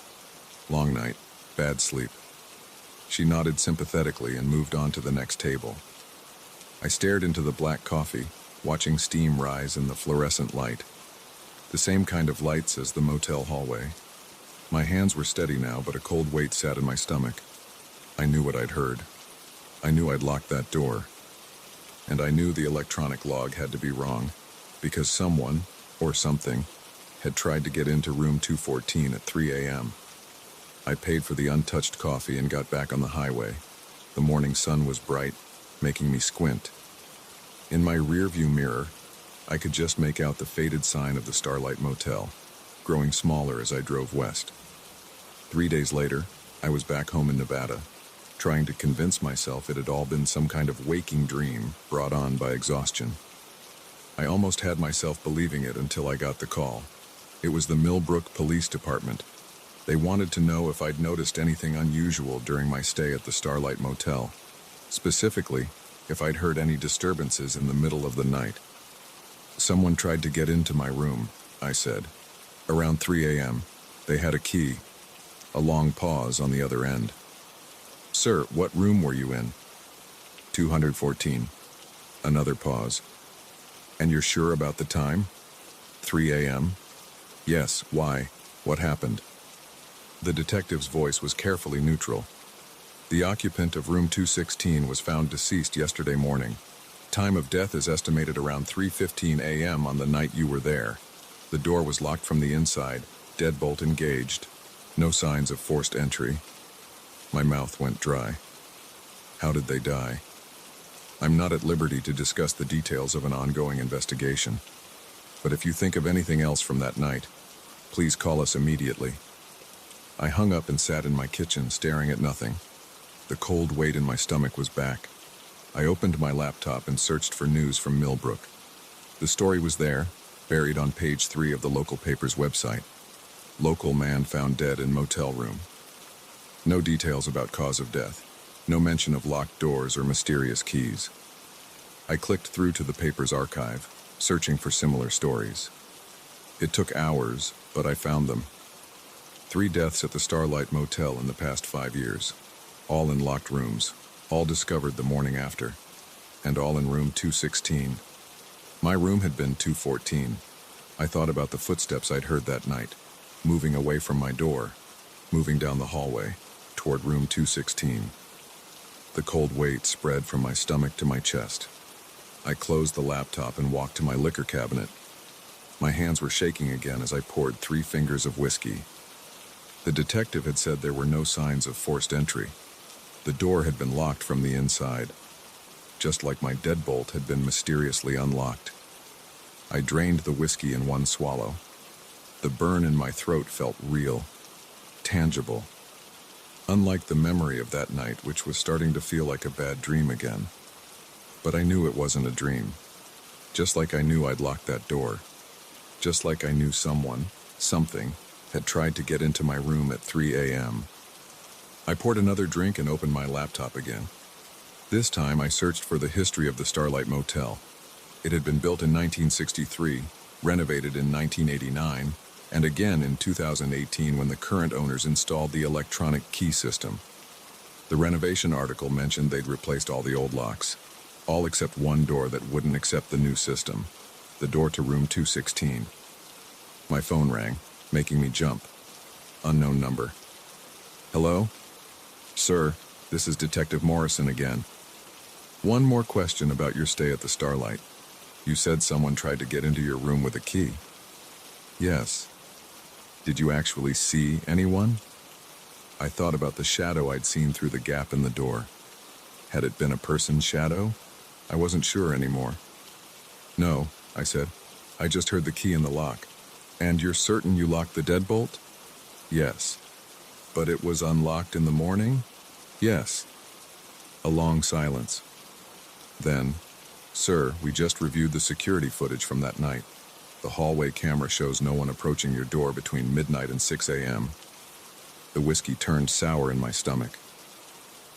Long night, bad sleep. She nodded sympathetically and moved on to the next table. I stared into the black coffee, watching steam rise in the fluorescent light. The same kind of lights as the motel hallway. My hands were steady now, but a cold weight sat in my stomach. I knew what I'd heard. I knew I'd locked that door. And I knew the electronic log had to be wrong, because someone, or something, had tried to get into room 214 at 3 a.m. I paid for the untouched coffee and got back on the highway. The morning sun was bright, making me squint. In my rearview mirror, I could just make out the faded sign of the Starlight Motel, growing smaller as I drove west. 3 days later, I was back home in Nevada, trying to convince myself it had all been some kind of waking dream brought on by exhaustion. I almost had myself believing it until I got the call. It was the Millbrook Police Department. They wanted to know if I'd noticed anything unusual during my stay at the Starlight Motel. Specifically, if I'd heard any disturbances in the middle of the night. Someone tried to get into my room, I said. Around 3 a.m., they had a key. A long pause on the other end. Sir, what room were you in? 214. Another pause. And you're sure about the time? 3 a.m.? Yes, why? What happened? The detective's voice was carefully neutral. The occupant of room 216 was found deceased yesterday morning. Time of death is estimated around 3:15 a.m. on the night you were there. The door was locked from the inside, deadbolt engaged. No signs of forced entry. My mouth went dry. How did they die? I'm not at liberty to discuss the details of an ongoing investigation. But if you think of anything else from that night, please call us immediately. I hung up and sat in my kitchen, staring at nothing. The cold weight in my stomach was back. I opened my laptop and searched for news from Millbrook. The story was there, buried on page 3 of the local paper's website. Local man found dead in motel room. No details about cause of death. No mention of locked doors or mysterious keys. I clicked through to the paper's archive, searching for similar stories. It took hours, but I found them. 3 deaths at the Starlight Motel in the past 5 years. All in locked rooms, all discovered the morning after, and all in room 216. My room had been 214. I thought about the footsteps I'd heard that night, moving away from my door, moving down the hallway, toward room 216. The cold weight spread from my stomach to my chest. I closed the laptop and walked to my liquor cabinet. My hands were shaking again as I poured 3 fingers of whiskey. The detective had said there were no signs of forced entry. The door had been locked from the inside, just like my deadbolt had been mysteriously unlocked. I drained the whiskey in one swallow. The burn in my throat felt real, tangible. Unlike the memory of that night, which was starting to feel like a bad dream again. But I knew it wasn't a dream. Just like I knew I'd locked that door. Just like I knew someone, something, had tried to get into my room at 3 a.m. I poured another drink and opened my laptop again. This time I searched for the history of the Starlight Motel. It had been built in 1963, renovated in 1989, and again in 2018 when the current owners installed the electronic key system. The renovation article mentioned they'd replaced all the old locks, all except one door that wouldn't accept the new system, the door to room 216. My phone rang, making me jump. Unknown number. Hello? Sir, this is Detective Morrison again. One more question about your stay at the Starlight. You said someone tried to get into your room with a key. Yes. Did you actually see anyone? I thought about the shadow I'd seen through the gap in the door. Had it been a person's shadow? I wasn't sure anymore. No, I said. I just heard the key in the lock. And you're certain you locked the deadbolt? Yes. But it was unlocked in the morning? Yes. A long silence. Then, sir, we just reviewed the security footage from that night. The hallway camera shows no one approaching your door between midnight and 6 a.m. The whiskey turned sour in my stomach.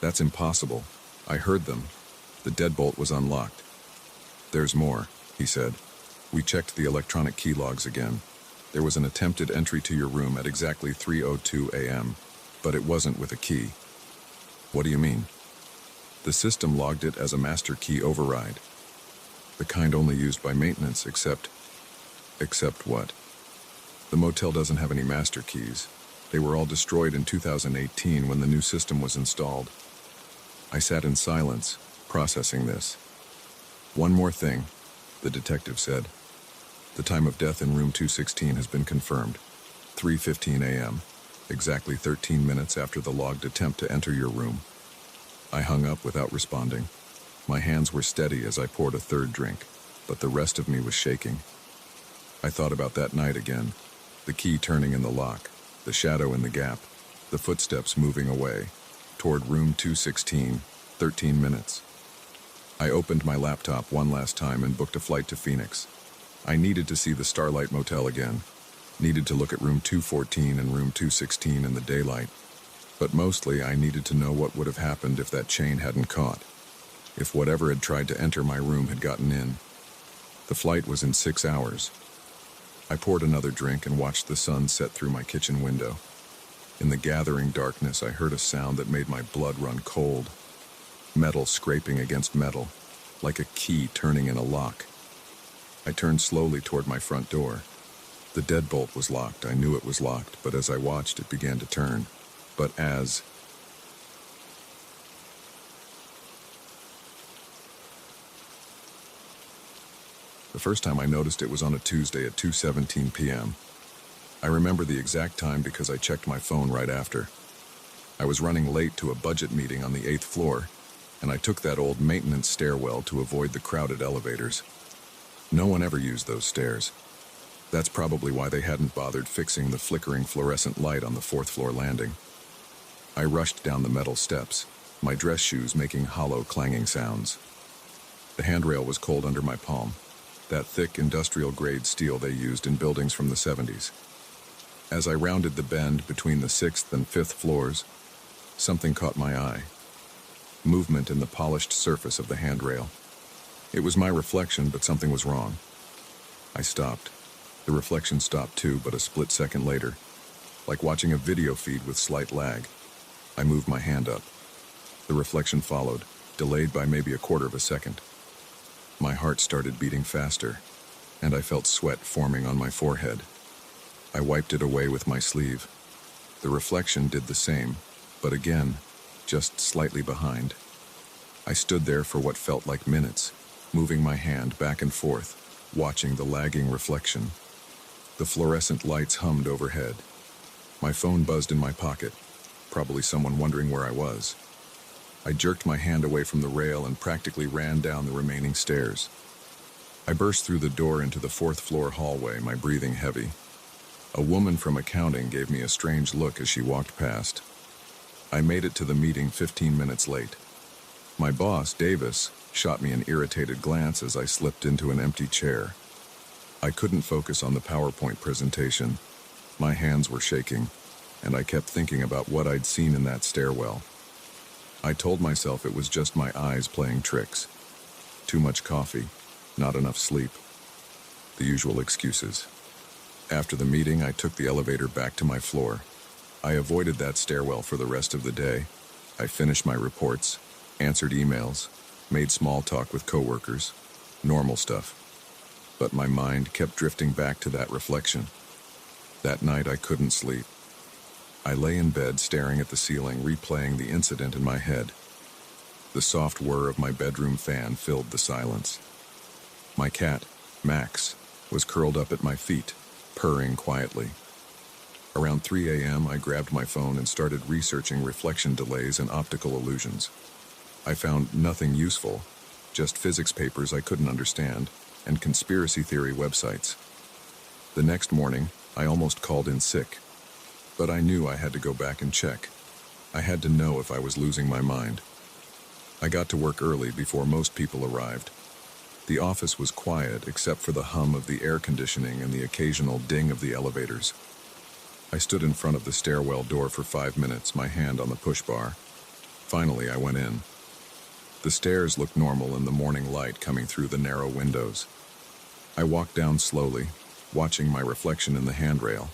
That's impossible. I heard them. The deadbolt was unlocked. There's more, he said. We checked the electronic key logs again. There was an attempted entry to your room at exactly 3:02 a.m., but it wasn't with a key. What do you mean? The system logged it as a master key override. The kind only used by maintenance, except what? The motel doesn't have any master keys. They were all destroyed in 2018 when the new system was installed. I sat in silence, processing this. One more thing, the detective said. The time of death in room 216 has been confirmed. 3:15 a.m., exactly 13 minutes after the logged attempt to enter your room. I hung up without responding. My hands were steady as I poured a third drink, but the rest of me was shaking. I thought about that night again, the key turning in the lock, the shadow in the gap, the footsteps moving away, toward room 216, 13 minutes. I opened my laptop one last time and booked a flight to Phoenix. I needed to see the Starlight Motel again, needed to look at room 214 and room 216 in the daylight, but mostly I needed to know what would have happened if that chain hadn't caught, if whatever had tried to enter my room had gotten in. The flight was in 6 hours. I poured another drink and watched the sun set through my kitchen window. In the gathering darkness, I heard a sound that made my blood run cold. Metal scraping against metal, like a key turning in a lock. I turned slowly toward my front door. The deadbolt was locked. I knew it was locked, but as I watched, it began to turn. The first time I noticed it was on a Tuesday at 2:17 p.m. I remember the exact time because I checked my phone right after. I was running late to a budget meeting on the 8th floor, and I took that old maintenance stairwell to avoid the crowded elevators. No one ever used those stairs. That's probably why they hadn't bothered fixing the flickering fluorescent light on the 4th floor landing. I rushed down the metal steps, my dress shoes making hollow clanging sounds. The handrail was cold under my palm, that thick industrial-grade steel they used in buildings from the 70s. As I rounded the bend between the 6th and 5th floors, something caught my eye. Movement in the polished surface of the handrail. It was my reflection, but something was wrong. I stopped. The reflection stopped too, but a split second later, like watching a video feed with slight lag. I moved my hand up. The reflection followed, delayed by maybe a quarter of a second. My heart started beating faster, and I felt sweat forming on my forehead. I wiped it away with my sleeve. The reflection did the same, but again, just slightly behind. I stood there for what felt like minutes, moving my hand back and forth, watching the lagging reflection. The fluorescent lights hummed overhead. My phone buzzed in my pocket, probably someone wondering where I was. I jerked my hand away from the rail and practically ran down the remaining stairs. I burst through the door into the fourth-floor hallway, my breathing heavy. A woman from accounting gave me a strange look as she walked past. I made it to the meeting 15 minutes late. My boss, Davis, shot me an irritated glance as I slipped into an empty chair. I couldn't focus on the PowerPoint presentation. My hands were shaking, and I kept thinking about what I'd seen in that stairwell. I told myself it was just my eyes playing tricks. Too much coffee, not enough sleep. The usual excuses. After the meeting, I took the elevator back to my floor. I avoided that stairwell for the rest of the day. I finished my reports, answered emails, made small talk with coworkers, normal stuff. But my mind kept drifting back to that reflection. That night I couldn't sleep. I lay in bed staring at the ceiling, replaying the incident in my head. The soft whir of my bedroom fan filled the silence. My cat, Max, was curled up at my feet, purring quietly. Around 3 a.m., I grabbed my phone and started researching reflection delays and optical illusions. I found nothing useful, just physics papers I couldn't understand, and conspiracy theory websites. The next morning, I almost called in sick, but I knew I had to go back and check. I had to know if I was losing my mind. I got to work early before most people arrived. The office was quiet except for the hum of the air conditioning and the occasional ding of the elevators. I stood in front of the stairwell door for 5 minutes, my hand on the push bar. Finally, I went in. The stairs looked normal in the morning light coming through the narrow windows. I walked down slowly, watching my reflection in the handrail.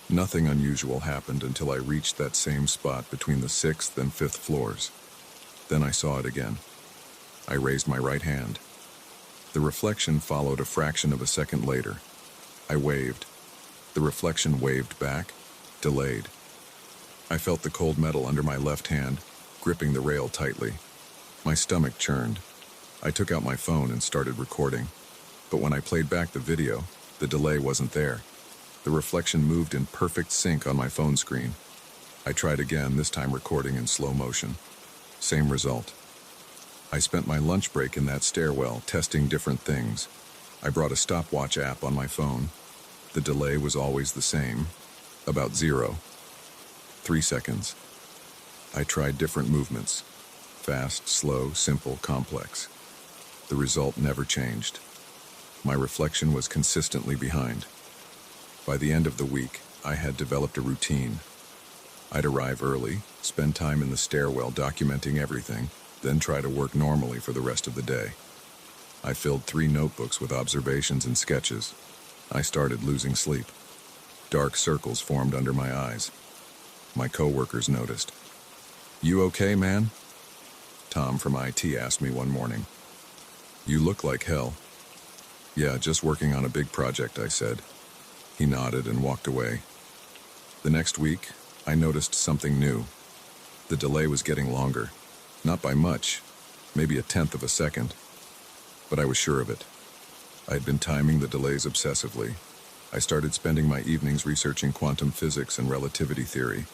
Nothing unusual happened until I reached that same spot between the 6th and 5th floors. Then I saw it again. I raised my right hand. The reflection followed a fraction of a second later. I waved. The reflection waved back, delayed. I felt the cold metal under my left hand, gripping the rail tightly. My stomach churned. I took out my phone and started recording. But when I played back the video, the delay wasn't there. The reflection moved in perfect sync on my phone screen. I tried again, this time recording in slow motion. Same result. I spent my lunch break in that stairwell, testing different things. I brought a stopwatch app on my phone. The delay was always the same, about 0. 3 seconds. I tried different movements. Fast, slow, simple, complex. The result never changed. My reflection was consistently behind. By the end of the week, I had developed a routine. I'd arrive early, spend time in the stairwell documenting everything, then try to work normally for the rest of the day. I filled 3 notebooks with observations and sketches. I started losing sleep. Dark circles formed under my eyes. My coworkers noticed. "You okay, man?" Tom from IT asked me one morning. "You look like hell." "Yeah, just working on a big project," I said. He nodded and walked away. The next week, I noticed something new. The delay was getting longer. Not by much, maybe 1/10 of a second. But I was sure of it. I had been timing the delays obsessively. I started spending my evenings researching quantum physics and relativity theory.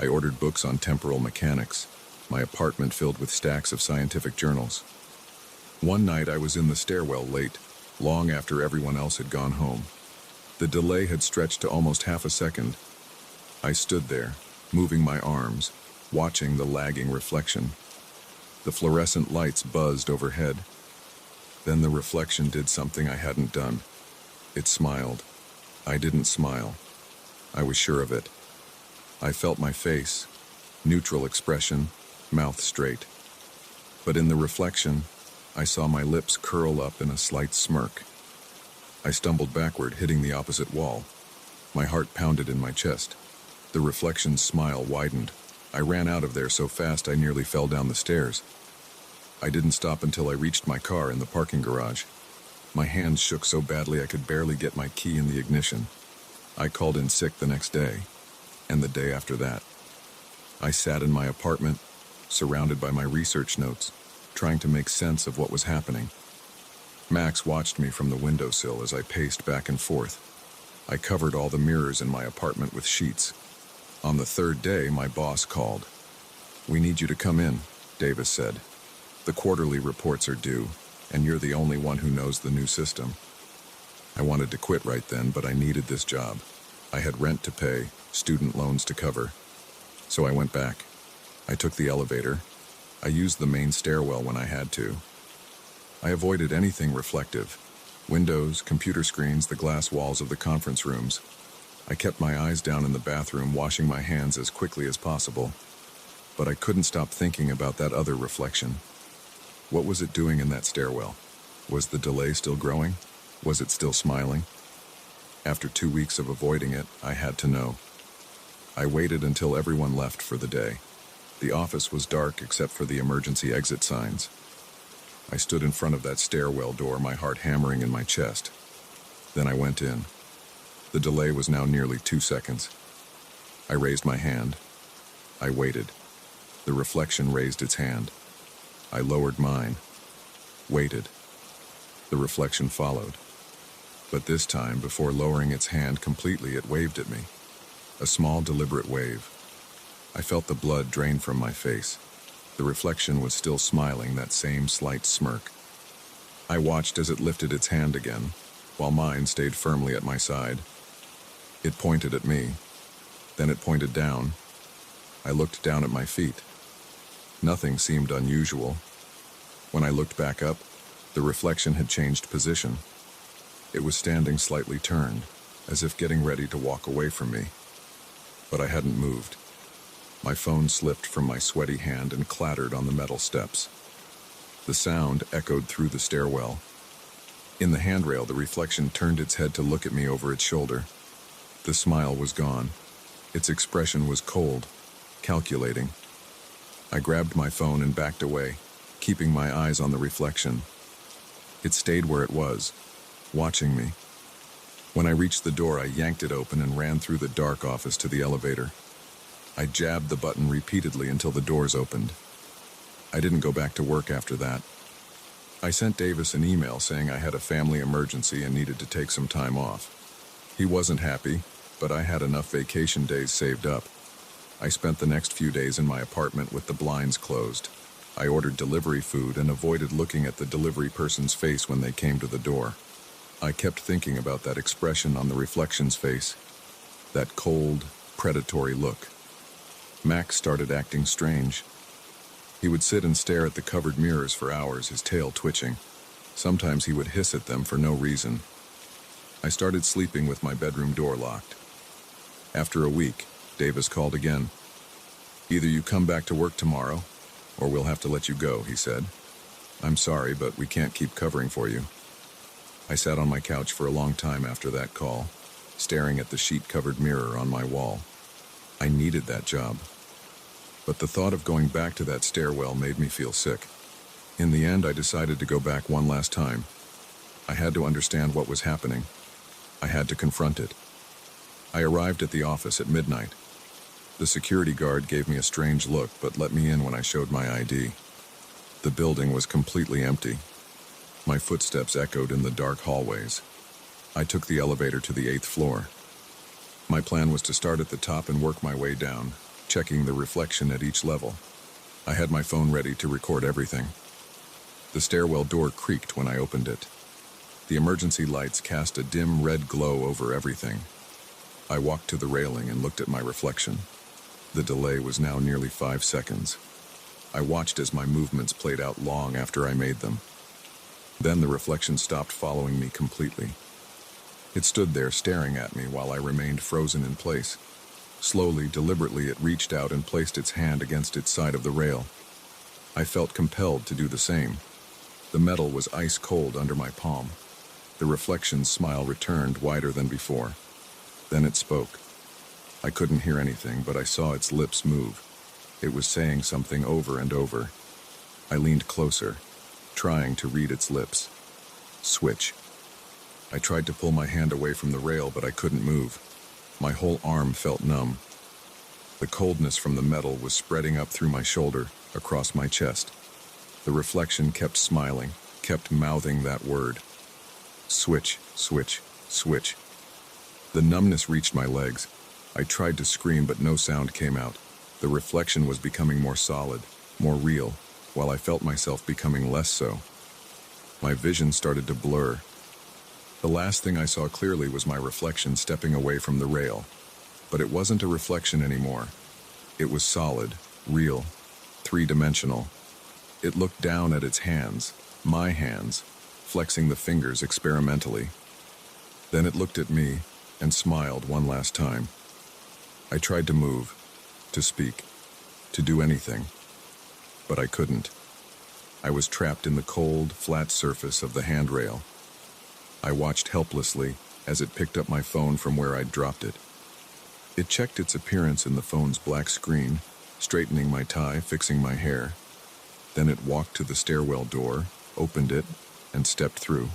I ordered books on temporal mechanics, my apartment filled with stacks of scientific journals. One night I was in the stairwell late, long after everyone else had gone home. The delay had stretched to almost half a second. I stood there, moving my arms, watching the lagging reflection. The fluorescent lights buzzed overhead. Then the reflection did something I hadn't done. It smiled. I didn't smile. I was sure of it. I felt my face, neutral expression, mouth straight. But in the reflection, I saw my lips curl up in a slight smirk. I stumbled backward, hitting the opposite wall. My heart pounded in my chest. The reflection's smile widened. I ran out of there so fast I nearly fell down the stairs. I didn't stop until I reached my car in the parking garage. My hands shook so badly I could barely get my key in the ignition. I called in sick the next day, and the day after that. I sat in my apartment, surrounded by my research notes, trying to make sense of what was happening. Max watched me from the windowsill as I paced back and forth. I covered all the mirrors in my apartment with sheets. On the 3rd day, my boss called. "We need you to come in," Davis said. "The quarterly reports are due." and you're the only one who knows the new system. I wanted to quit right then, but I needed this job. I had rent to pay, student loans to cover. So I went back. I took the elevator. I used the main stairwell when I had to. I avoided anything reflective. Windows, computer screens, the glass walls of the conference rooms. I kept my eyes down in the bathroom, washing my hands as quickly as possible. But I couldn't stop thinking about that other reflection. What was it doing in that stairwell? Was the delay still growing? Was it still smiling? After 2 weeks of avoiding it, I had to know. I waited until everyone left for the day. The office was dark except for the emergency exit signs. I stood in front of that stairwell door, my heart hammering in my chest. Then I went in. The delay was now nearly 2 seconds. I raised my hand. I waited. The reflection raised its hand. I lowered mine. Waited. The reflection followed. But this time, before lowering its hand completely, it waved at me. A small, deliberate wave. I felt the blood drain from my face. The reflection was still smiling, that same slight smirk. I watched as it lifted its hand again, while mine stayed firmly at my side. It pointed at me. Then it pointed down. I looked down at my feet. Nothing seemed unusual. When I looked back up, the reflection had changed position. It was standing slightly turned, as if getting ready to walk away from me. But I hadn't moved. My phone slipped from my sweaty hand and clattered on the metal steps. The sound echoed through the stairwell. In the handrail, the reflection turned its head to look at me over its shoulder. The smile was gone. Its expression was cold, calculating. I grabbed my phone and backed away, keeping my eyes on the reflection. It stayed where it was, watching me. When I reached the door, I yanked it open and ran through the dark office to the elevator. I jabbed the button repeatedly until the doors opened. I didn't go back to work after that. I sent Davis an email saying I had a family emergency and needed to take some time off. He wasn't happy, but I had enough vacation days saved up. I spent the next few days in my apartment with the blinds closed. I ordered delivery food and avoided looking at the delivery person's face when they came to the door. I kept thinking about that expression on the reflection's face, that cold, predatory look. Max started acting strange. He would sit and stare at the covered mirrors for hours, his tail twitching. Sometimes he would hiss at them for no reason. I started sleeping with my bedroom door locked. After a week, Davis called again. "Either you come back to work tomorrow, or we'll have to let you go," he said. "I'm sorry, but we can't keep covering for you." I sat on my couch for a long time after that call, staring at the sheet-covered mirror on my wall. I needed that job. But the thought of going back to that stairwell made me feel sick. In the end, I decided to go back one last time. I had to understand what was happening. I had to confront it. I arrived at the office at midnight. The security guard gave me a strange look, but let me in when I showed my ID. The building was completely empty. My footsteps echoed in the dark hallways. I took the elevator to the 8th floor. My plan was to start at the top and work my way down, checking the reflection at each level. I had my phone ready to record everything. The stairwell door creaked when I opened it. The emergency lights cast a dim red glow over everything. I walked to the railing and looked at my reflection. The delay was now nearly 5 seconds. I watched as my movements played out long after I made them. Then the reflection stopped following me completely. It stood there staring at me while I remained frozen in place. Slowly, deliberately, it reached out and placed its hand against its side of the rail. I felt compelled to do the same. The metal was ice cold under my palm. The reflection's smile returned, wider than before. Then it spoke. I couldn't hear anything, but I saw its lips move. It was saying something over and over. I leaned closer, trying to read its lips. Switch. I tried to pull my hand away from the rail, but I couldn't move. My whole arm felt numb. The coldness from the metal was spreading up through my shoulder, across my chest. The reflection kept smiling, kept mouthing that word. Switch, switch, switch. The numbness reached my legs. I tried to scream, but no sound came out. The reflection was becoming more solid, more real, while I felt myself becoming less so. My vision started to blur. The last thing I saw clearly was my reflection stepping away from the rail. But it wasn't a reflection anymore. It was solid, real, three-dimensional. It looked down at its hands, my hands, flexing the fingers experimentally. Then it looked at me and smiled one last time. I tried to move, to speak, to do anything, but I couldn't. I was trapped in the cold, flat surface of the handrail. I watched helplessly as it picked up my phone from where I'd dropped it. It checked its appearance in the phone's black screen, straightening my tie, fixing my hair. Then it walked to the stairwell door, opened it, and stepped through.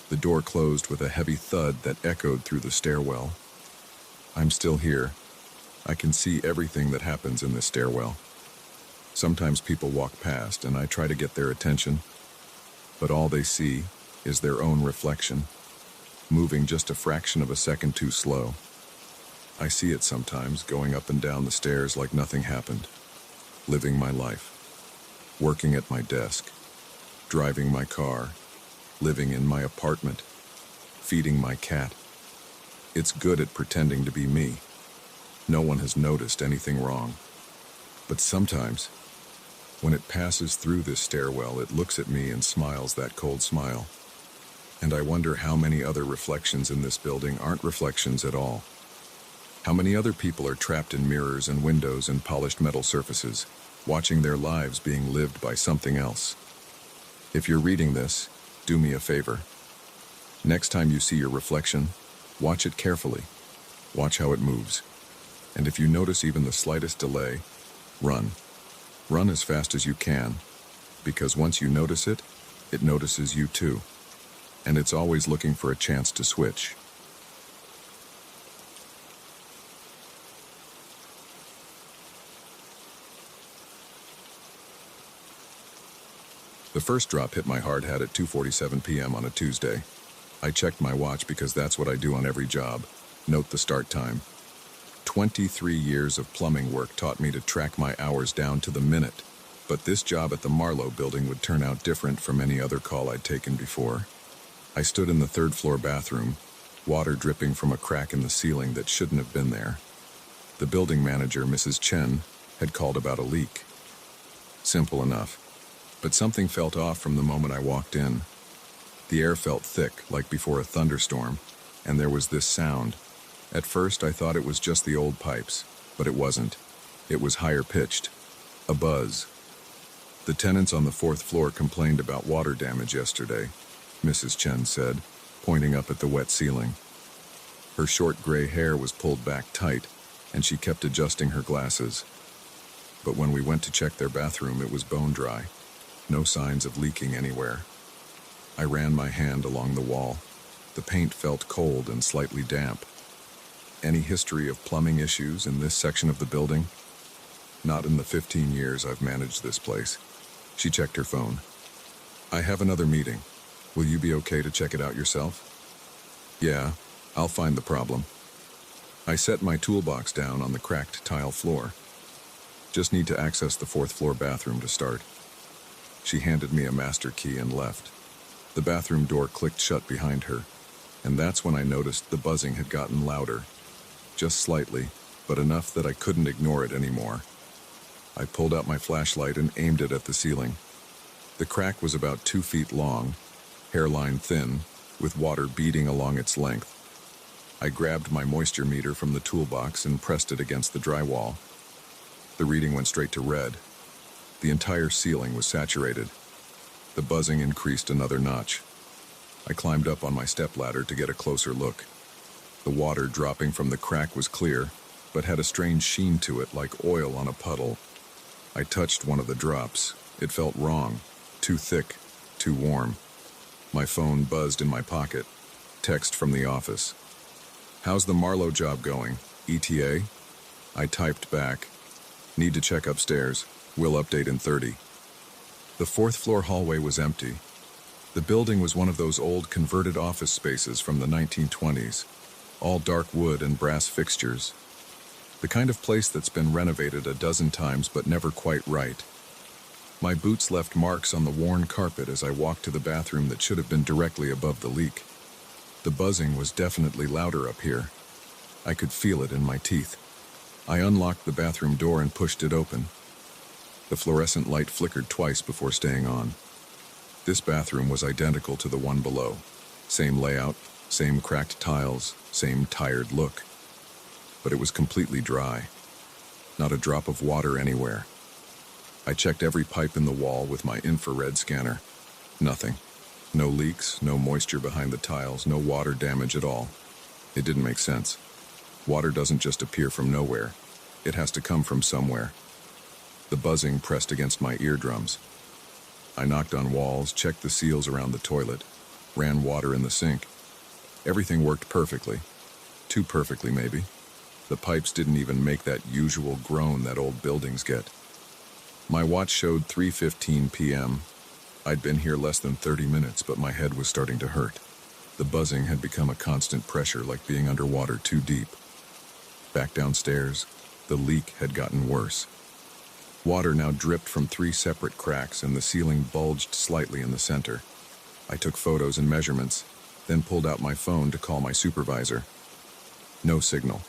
The door closed with a heavy thud that echoed through the stairwell. I'm still here. I can see everything that happens in this stairwell. Sometimes people walk past and I try to get their attention, but all they see is their own reflection, moving just a fraction of a second too slow. I see it sometimes going up and down the stairs like nothing happened, living my life, working at my desk, driving my car, living in my apartment, feeding my cat. It's good at pretending to be me. No one has noticed anything wrong. But sometimes, when it passes through this stairwell, it looks at me and smiles that cold smile. And I wonder how many other reflections in this building aren't reflections at all. How many other people are trapped in mirrors and windows and polished metal surfaces, watching their lives being lived by something else. If you're reading this, do me a favor. Next time you see your reflection, watch it carefully. Watch how it moves. And if you notice even the slightest delay, run. Run as fast as you can, because once you notice it, it notices you too. And it's always looking for a chance to switch. The first drop hit my hard hat at 2:47 p.m. on a Tuesday. I checked my watch because that's what I do on every job. Note the start time. 23 years of plumbing work taught me to track my hours down to the minute, but this job at the Marlowe building would turn out different from any other call I'd taken before. I stood in the third-floor bathroom, water dripping from a crack in the ceiling that shouldn't have been there. The building manager, Mrs. Chen, had called about a leak. Simple enough. But something felt off from the moment I walked in. The air felt thick, like before a thunderstorm, and there was this sound. At first, I thought it was just the old pipes, but it wasn't. It was higher pitched. A buzz. The tenants on the fourth floor complained about water damage yesterday, Mrs. Chen said, pointing up at the wet ceiling. Her short gray hair was pulled back tight, and she kept adjusting her glasses. But when we went to check their bathroom, it was bone dry. No signs of leaking anywhere. I ran my hand along the wall. The paint felt cold and slightly damp. Any history of plumbing issues in this section of the building? Not in the 15 years I've managed this place. She checked her phone. I have another meeting. Will you be okay to check it out yourself? Yeah, I'll find the problem. I set my toolbox down on the cracked tile floor. Just need to access the fourth floor bathroom to start. She handed me a master key and left. The bathroom door clicked shut behind her, and that's when I noticed the buzzing had gotten louder. Just slightly, but enough that I couldn't ignore it anymore. I pulled out my flashlight and aimed it at the ceiling. The crack was about 2 feet long, hairline thin, with water beading along its length. I grabbed my moisture meter from the toolbox and pressed it against the drywall. The reading went straight to red. The entire ceiling was saturated. The buzzing increased another notch. I climbed up on my stepladder to get a closer look. The water dropping from the crack was clear, but had a strange sheen to it like oil on a puddle. I touched one of the drops. It felt wrong. Too thick. Too warm. My phone buzzed in my pocket. Text from the office. How's the Marlowe job going? ETA? I typed back. Need to check upstairs. We'll update in 30. The fourth floor hallway was empty. The building was one of those old converted office spaces from the 1920s, all dark wood and brass fixtures. The kind of place that's been renovated a dozen times but never quite right. My boots left marks on the worn carpet as I walked to the bathroom that should have been directly above the leak. The buzzing was definitely louder up here. I could feel it in my teeth. I unlocked the bathroom door and pushed it open. The fluorescent light flickered twice before staying on. This bathroom was identical to the one below. Same layout, same cracked tiles, same tired look. But it was completely dry. Not a drop of water anywhere. I checked every pipe in the wall with my infrared scanner. Nothing. No leaks, no moisture behind the tiles, no water damage at all. It didn't make sense. Water doesn't just appear from nowhere. It has to come from somewhere. The buzzing pressed against my eardrums. I knocked on walls, checked the seals around the toilet, ran water in the sink. Everything worked perfectly. Too perfectly, maybe. The pipes didn't even make that usual groan that old buildings get. My watch showed 3:15 p.m. I'd been here less than 30 minutes, but my head was starting to hurt. The buzzing had become a constant pressure, like being underwater too deep. Back downstairs, the leak had gotten worse. Water now dripped from 3 separate cracks, and the ceiling bulged slightly in the center. I took photos and measurements, then pulled out my phone to call my supervisor. No signal.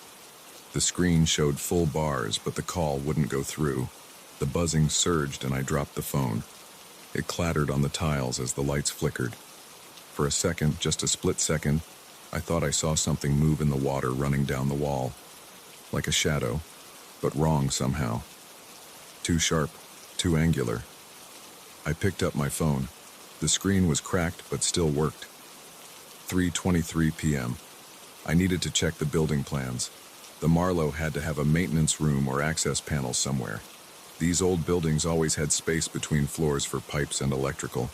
The screen showed full bars, but the call wouldn't go through. The buzzing surged and I dropped the phone. It clattered on the tiles as the lights flickered. For a second, just a split second, I thought I saw something move in the water running down the wall. Like a shadow, but wrong somehow. Too sharp, too angular. I picked up my phone. The screen was cracked but still worked. 3:23 p.m. I needed to check the building plans. The Marlowe had to have a maintenance room or access panel somewhere. These old buildings always had space between floors for pipes and electrical.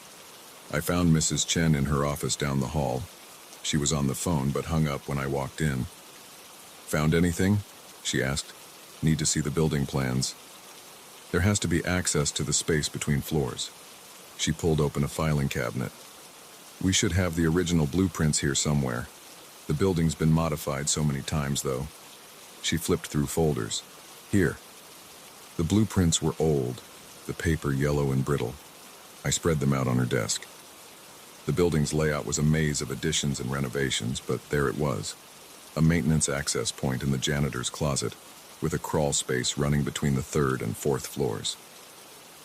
I found Mrs. Chen in her office down the hall. She was on the phone but hung up when I walked in. "Found anything?" she asked. "Need to see the building plans." "There has to be access to the space between floors." She pulled open a filing cabinet. "We should have the original blueprints here somewhere. The building's been modified so many times, though." She flipped through folders. "Here." The blueprints were old, the paper yellow and brittle. I spread them out on her desk. The building's layout was a maze of additions and renovations, but there it was. A maintenance access point in the janitor's closet, with a crawl space running between the 3rd and 4th floors.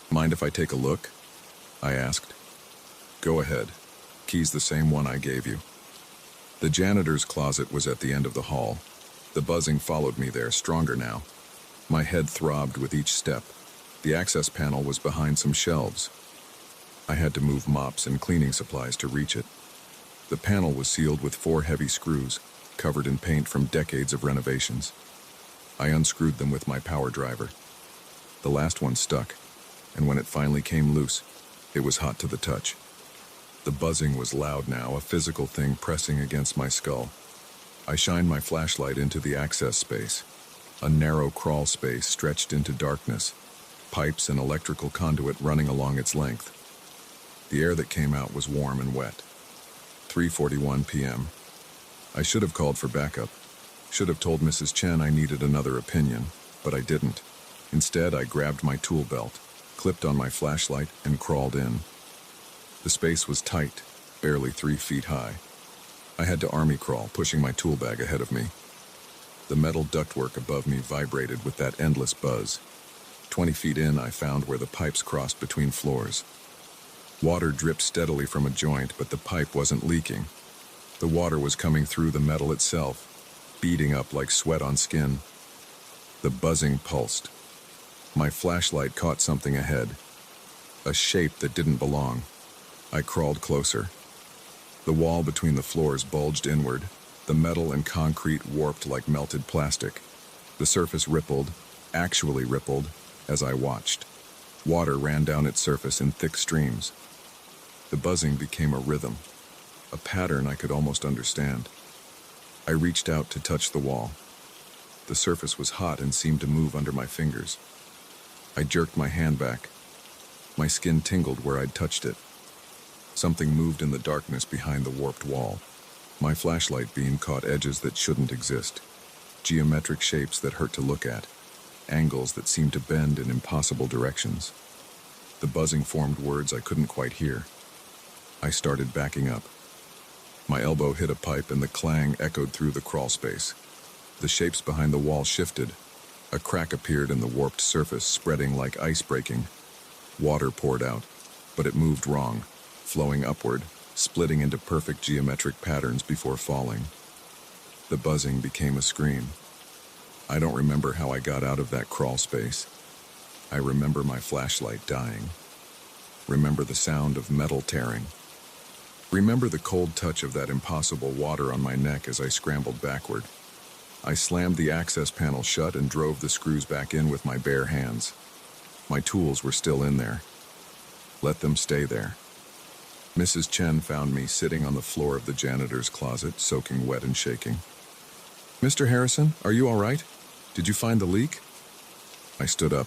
"Mind if I take a look?" I asked. "Go ahead. Key's the same one I gave you." The janitor's closet was at the end of the hall. The buzzing followed me there, stronger now. My head throbbed with each step. The access panel was behind some shelves. I had to move mops and cleaning supplies to reach it. The panel was sealed with 4 heavy screws, covered in paint from decades of renovations. I unscrewed them with my power driver. The last one stuck, and when it finally came loose, it was hot to the touch. The buzzing was loud now, a physical thing pressing against my skull. I shined my flashlight into the access space. A narrow crawl space stretched into darkness, pipes and electrical conduit running along its length. The air that came out was warm and wet. 3:41 p.m. I should have called for backup. Should have told Mrs. Chen I needed another opinion, but I didn't. Instead, I grabbed my tool belt, clipped on my flashlight, and crawled in. The space was tight, barely 3 feet high. I had to army crawl, pushing my tool bag ahead of me. The metal ductwork above me vibrated with that endless buzz. 20 feet in, I found where the pipes crossed between floors. Water dripped steadily from a joint, but the pipe wasn't leaking. The water was coming through the metal itself, beading up like sweat on skin. The buzzing pulsed. My flashlight caught something ahead. A shape that didn't belong. I crawled closer. The wall between the floors bulged inward. The metal and concrete warped like melted plastic. The surface rippled, actually rippled, as I watched. Water ran down its surface in thick streams. The buzzing became a rhythm, a pattern I could almost understand. I reached out to touch the wall. The surface was hot and seemed to move under my fingers. I jerked my hand back. My skin tingled where I'd touched it. Something moved in the darkness behind the warped wall. My flashlight beam caught edges that shouldn't exist. Geometric shapes that hurt to look at. Angles that seemed to bend in impossible directions. The buzzing formed words I couldn't quite hear. I started backing up. My elbow hit a pipe and the clang echoed through the crawl space. The shapes behind the wall shifted. A crack appeared in the warped surface, spreading like ice breaking. Water poured out, but it moved wrong, flowing upward, splitting into perfect geometric patterns before falling. The buzzing became a scream. I don't remember how I got out of that crawl space. I remember my flashlight dying. Remember the sound of metal tearing. Remember the cold touch of that impossible water on my neck as I scrambled backward. I slammed the access panel shut and drove the screws back in with my bare hands. My tools were still in there. Let them stay there. Mrs. Chen found me sitting on the floor of the janitor's closet, soaking wet and shaking. "Mr. Harrison, are you all right? Did you find the leak?" I stood up.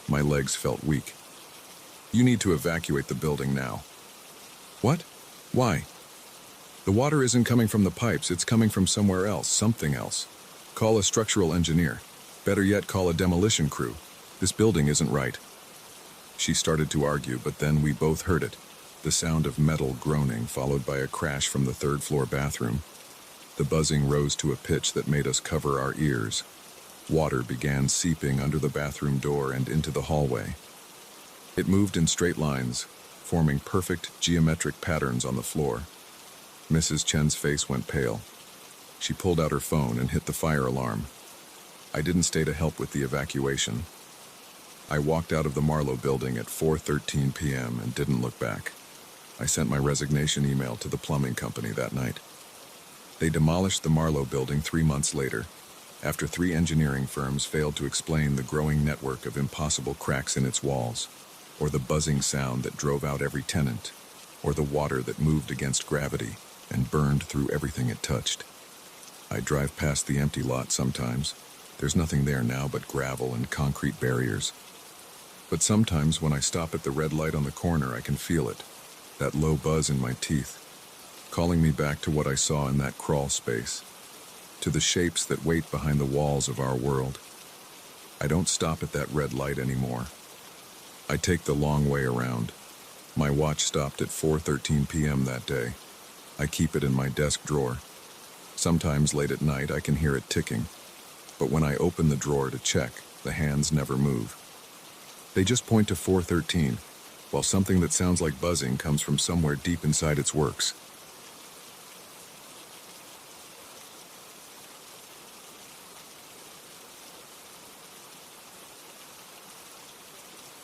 My legs felt weak. "You need to evacuate the building now." "What? Why?" "The water isn't coming from the pipes, it's coming from somewhere else, something else. Call a structural engineer. Better yet, call a demolition crew. This building isn't right." She started to argue, but then we both heard it. The sound of metal groaning, followed by a crash from the third-floor bathroom. The buzzing rose to a pitch that made us cover our ears. Water began seeping under the bathroom door and into the hallway. It moved in straight lines, forming perfect geometric patterns on the floor. Mrs. Chen's face went pale. She pulled out her phone and hit the fire alarm. I didn't stay to help with the evacuation. I walked out of the Marlowe building at 4:13 p.m. and didn't look back. I sent my resignation email to the plumbing company that night. They demolished the Marlowe building 3 months later, after 3 engineering firms failed to explain the growing network of impossible cracks in its walls, or the buzzing sound that drove out every tenant, or the water that moved against gravity and burned through everything it touched. I drive past the empty lot sometimes. There's nothing there now but gravel and concrete barriers. But sometimes when I stop at the red light on the corner, I can feel it, that low buzz in my teeth, calling me back to what I saw in that crawl space, to the shapes that wait behind the walls of our world. I don't stop at that red light anymore. I take the long way around. My watch stopped at 4:13 p.m. that day. I keep it in my desk drawer. Sometimes late at night I can hear it ticking, but when I open the drawer to check, the hands never move. They just point to 4:13, while something that sounds like buzzing comes from somewhere deep inside its works.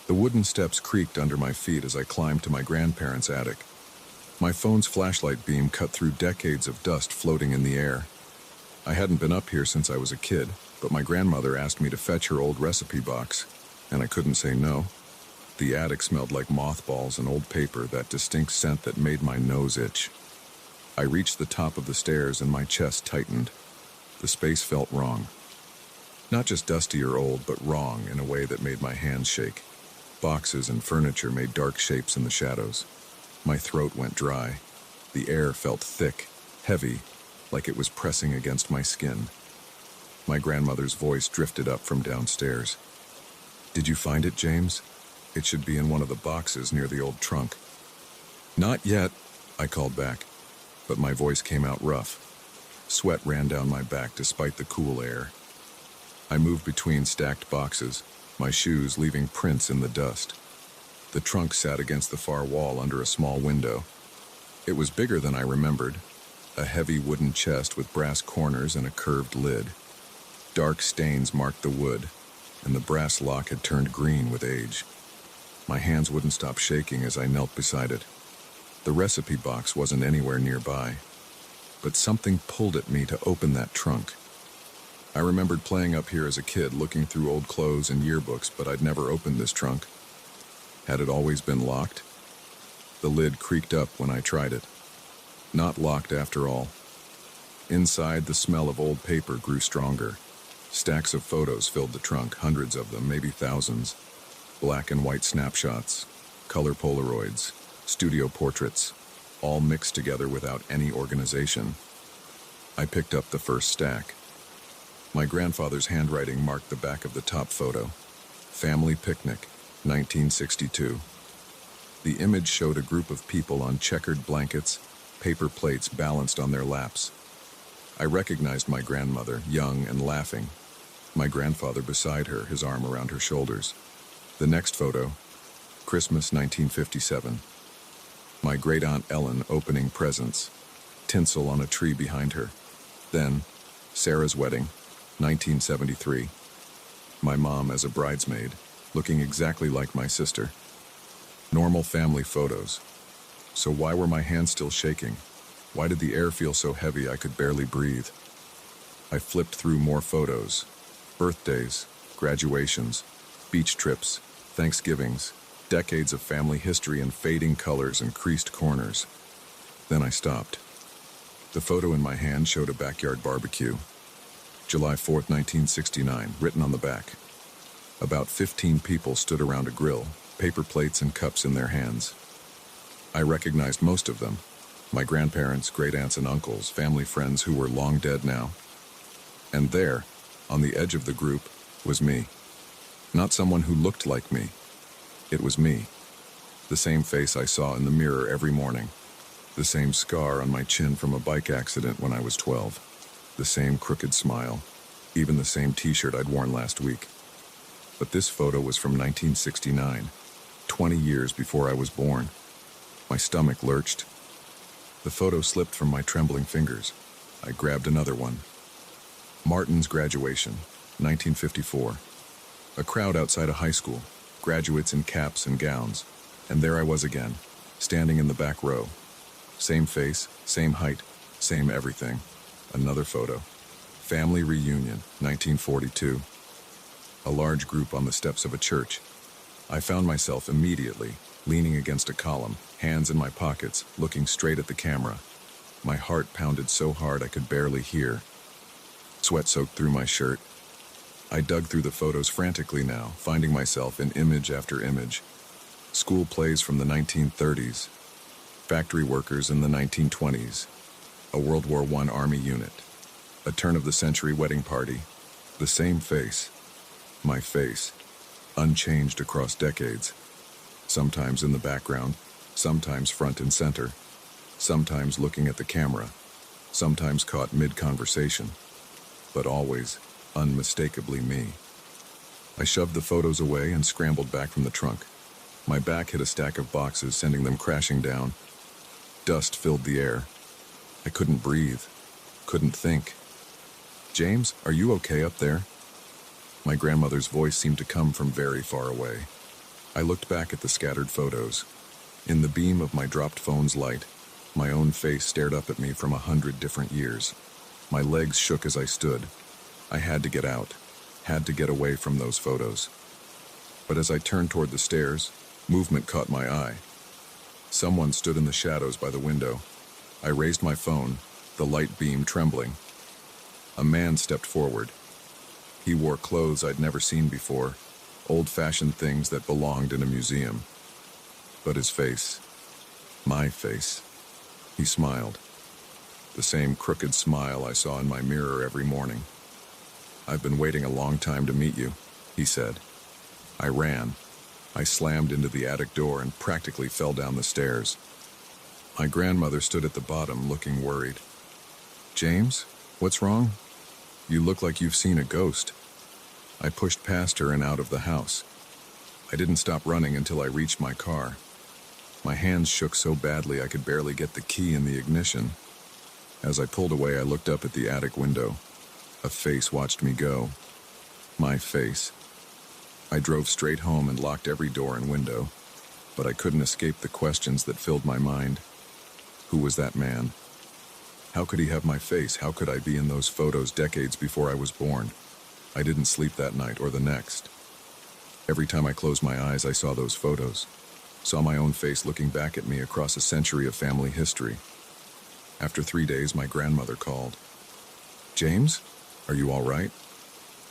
The wooden steps creaked under my feet as I climbed to my grandparents' attic. My phone's flashlight beam cut through decades of dust floating in the air. I hadn't been up here since I was a kid, but my grandmother asked me to fetch her old recipe box, and I couldn't say no. The attic smelled like mothballs and old paper, that distinct scent that made my nose itch. I reached the top of the stairs and my chest tightened. The space felt wrong. Not just dusty or old, but wrong in a way that made my hands shake. Boxes and furniture made dark shapes in the shadows. My throat went dry. The air felt thick, heavy, like it was pressing against my skin. My grandmother's voice drifted up from downstairs. "Did you find it, James? It should be in one of the boxes near the old trunk." "Not yet," I called back, but my voice came out rough. Sweat ran down my back despite the cool air. I moved between stacked boxes, my shoes leaving prints in the dust. The trunk sat against the far wall under a small window. It was bigger than I remembered, a heavy wooden chest with brass corners and a curved lid. Dark stains marked the wood, and the brass lock had turned green with age. My hands wouldn't stop shaking as I knelt beside it. The recipe box wasn't anywhere nearby, but something pulled at me to open that trunk. I remembered playing up here as a kid, looking through old clothes and yearbooks, but I'd never opened this trunk. Had it always been locked? The lid creaked up when I tried it. Not locked after all. Inside, the smell of old paper grew stronger. Stacks of photos filled the trunk, hundreds of them, maybe thousands. Black and white snapshots, color Polaroids, studio portraits, all mixed together without any organization. I picked up the first stack. My grandfather's handwriting marked the back of the top photo. Family picnic, 1962. The image showed a group of people on checkered blankets, paper plates balanced on their laps. I recognized my grandmother, young and laughing. My grandfather beside her, his arm around her shoulders. The next photo, Christmas 1957. My great-aunt Ellen opening presents, tinsel on a tree behind her. Then, Sarah's wedding, 1973. My mom as a bridesmaid, looking exactly like my sister. Normal family photos. So why were my hands still shaking? Why did the air feel so heavy I could barely breathe? I flipped through more photos. Birthdays, graduations, beach trips, Thanksgivings, decades of family history in fading colors and creased corners. Then I stopped. The photo in my hand showed a backyard barbecue. July 4th, 1969, written on the back. About 15 people stood around a grill, paper plates and cups in their hands. I recognized most of them. My grandparents, great-aunts and uncles, family friends who were long dead now. And there, on the edge of the group, was me. Not someone who looked like me. It was me. The same face I saw in the mirror every morning. The same scar on my chin from a bike accident when I was 12. The same crooked smile. Even the same t-shirt I'd worn last week. But this photo was from 1969, 20 years before I was born. My stomach lurched. The photo slipped from my trembling fingers. I grabbed another one. Martin's graduation, 1954. A crowd outside a high school, graduates in caps and gowns. And there I was again, standing in the back row. Same face, same height, same everything. Another photo. Family reunion, 1942. A large group on the steps of a church. I found myself immediately leaning against a column, hands in my pockets, looking straight at the camera. My heart pounded so hard I could barely hear. Sweat soaked through my shirt. I dug through the photos frantically now, finding myself in image after image. School plays from the 1930s, factory workers in the 1920s, a World War I Army unit, a turn-of-the-century wedding party, the same face, my face, unchanged across decades, sometimes in the background, sometimes front and center, sometimes looking at the camera, sometimes caught mid-conversation, but always unmistakably me. I shoved the photos away and scrambled back from the trunk. My back hit a stack of boxes, sending them crashing down. Dust filled the air. I couldn't breathe, couldn't think. "James, are you okay up there?" My grandmother's voice seemed to come from very far away. I looked back at the scattered photos. In the beam of my dropped phone's light, my own face stared up at me from 100 different years. My legs shook as I stood. I had to get out, had to get away from those photos. But as I turned toward the stairs, movement caught my eye. Someone stood in the shadows by the window. I raised my phone, the light beam trembling. A man stepped forward. He wore clothes I'd never seen before, old-fashioned things that belonged in a museum. But his face, my face, he smiled. The same crooked smile I saw in my mirror every morning. "I've been waiting a long time to meet you," he said. I ran. I slammed into the attic door and practically fell down the stairs. My grandmother stood at the bottom, looking worried. "James, what's wrong? You look like you've seen a ghost." I pushed past her and out of the house. I didn't stop running until I reached my car. My hands shook so badly I could barely get the key in the ignition. As I pulled away, I looked up at the attic window. A face watched me go. My face. I drove straight home and locked every door and window, but I couldn't escape the questions that filled my mind. Who was that man? How could he have my face? How could I be in those photos decades before I was born? I didn't sleep that night or the next. Every time I closed my eyes, I saw those photos, saw my own face looking back at me across a century of family history. After 3 days, my grandmother called. "James, are you all right?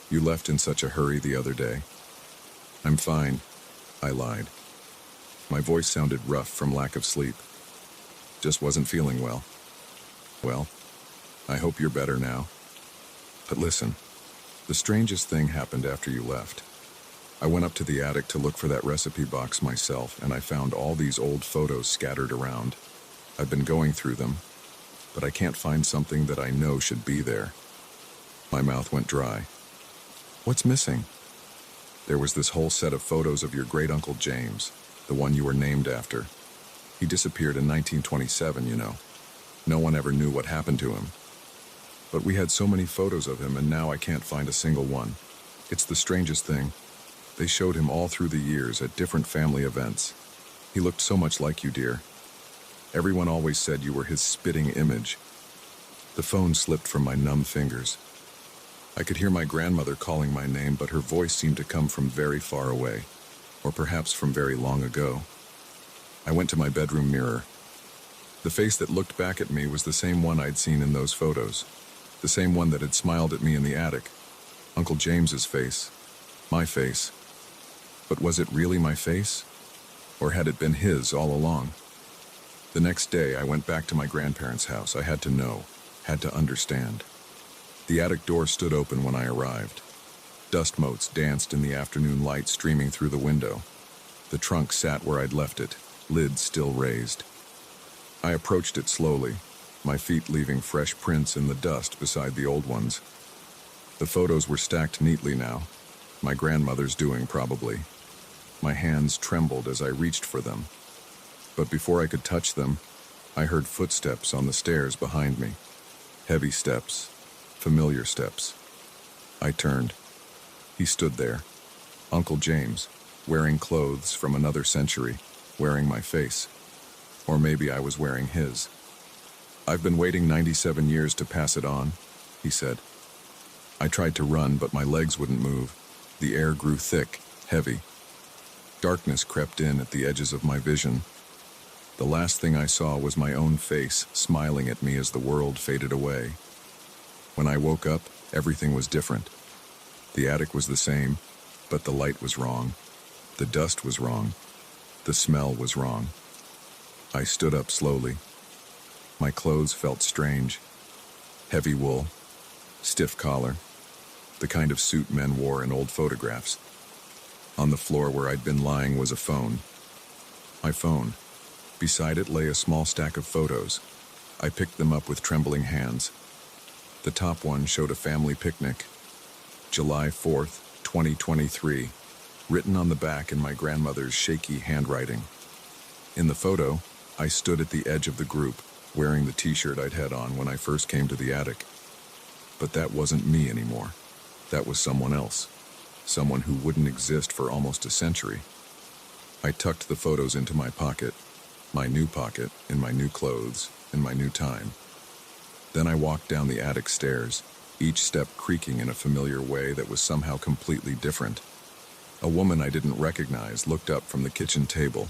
You left in such a hurry the other day." "I'm fine," I lied. My voice sounded rough from lack of sleep. "Just wasn't feeling well." "Well, I hope you're better now. But listen, the strangest thing happened after you left. I went up to the attic to look for that recipe box myself, and I found all these old photos scattered around. I've been going through them, but I can't find something that I know should be there. My mouth went dry. What's missing? There was this whole set of photos of your great-uncle James, the one you were named after. He disappeared in 1927, you know. No one ever knew what happened to him. But we had so many photos of him, and now I can't find a single one. It's the strangest thing. They showed him all through the years at different family events. He looked so much like you, dear. Everyone always said you were his spitting image. The phone slipped from my numb fingers. I could hear my grandmother calling my name, but her voice seemed to come from very far away, or perhaps from very long ago. I went to my bedroom mirror. The face that looked back at me was the same one I'd seen in those photos, the same one that had smiled at me in the attic. Uncle James's face, my face. But was it really my face? Or had it been his all along? The next day, I went back to my grandparents' house. I had to know, had to understand. The attic door stood open when I arrived. Dust motes danced in the afternoon light streaming through the window. The trunk sat where I'd left it, lid still raised. I approached it slowly, my feet leaving fresh prints in the dust beside the old ones. The photos were stacked neatly now, my grandmother's doing probably. My hands trembled as I reached for them. But before I could touch them, I heard footsteps on the stairs behind me. Heavy steps, familiar steps. I turned. He stood there, Uncle James, wearing clothes from another century, wearing my face. Or maybe I was wearing his. I've been waiting 97 years to pass it on, he said. I tried to run, but my legs wouldn't move. The air grew thick, heavy. Darkness crept in at the edges of my vision. The last thing I saw was my own face smiling at me as the world faded away. When I woke up, everything was different. The attic was the same, but the light was wrong. The dust was wrong. The smell was wrong. I stood up slowly. My clothes felt strange. Heavy wool, stiff collar, the kind of suit men wore in old photographs. On the floor where I'd been lying was a phone. My phone. Beside it lay a small stack of photos. I picked them up with trembling hands. The top one showed a family picnic. July 4th, 2023, written on the back in my grandmother's shaky handwriting. In the photo, I stood at the edge of the group, wearing the t-shirt I'd had on when I first came to the attic. But that wasn't me anymore. That was someone else. Someone who wouldn't exist for almost a century. I tucked the photos into my pocket, my new pocket, in my new clothes, in my new time. Then I walked down the attic stairs, each step creaking in a familiar way that was somehow completely different. A woman I didn't recognize looked up from the kitchen table.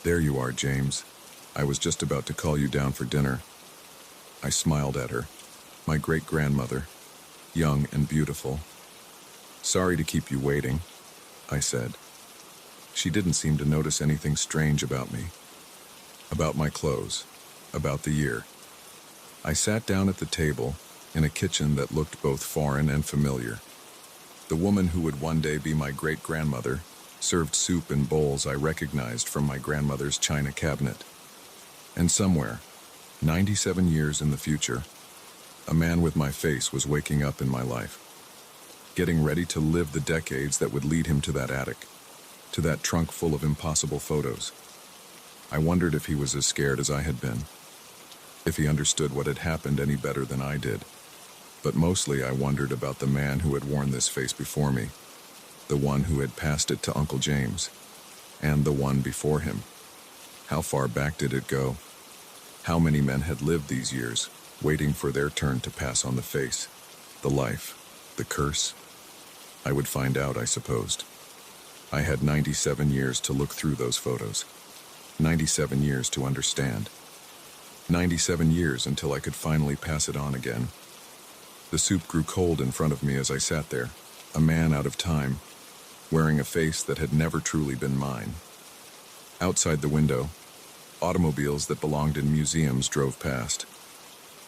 There you are, James. I was just about to call you down for dinner. I smiled at her, my great-grandmother, young and beautiful. Sorry to keep you waiting, I said. She didn't seem to notice anything strange about me, about my clothes, about the year. I sat down at the table in a kitchen that looked both foreign and familiar. The woman who would one day be my great-grandmother served soup in bowls I recognized from my grandmother's china cabinet. And somewhere, 97 years in the future, a man with my face was waking up in my life, getting ready to live the decades that would lead him to that attic, to that trunk full of impossible photos. I wondered if he was as scared as I had been, if he understood what had happened any better than I did. But mostly I wondered about the man who had worn this face before me, the one who had passed it to Uncle James, and the one before him. How far back did it go? How many men had lived these years, waiting for their turn to pass on the face, the life, the curse? I would find out, I supposed. I had 97 years to look through those photos, 97 years to understand, 97 years until I could finally pass it on again. The soup grew cold in front of me as I sat there, a man out of time, wearing a face that had never truly been mine. Outside the window, automobiles that belonged in museums drove past.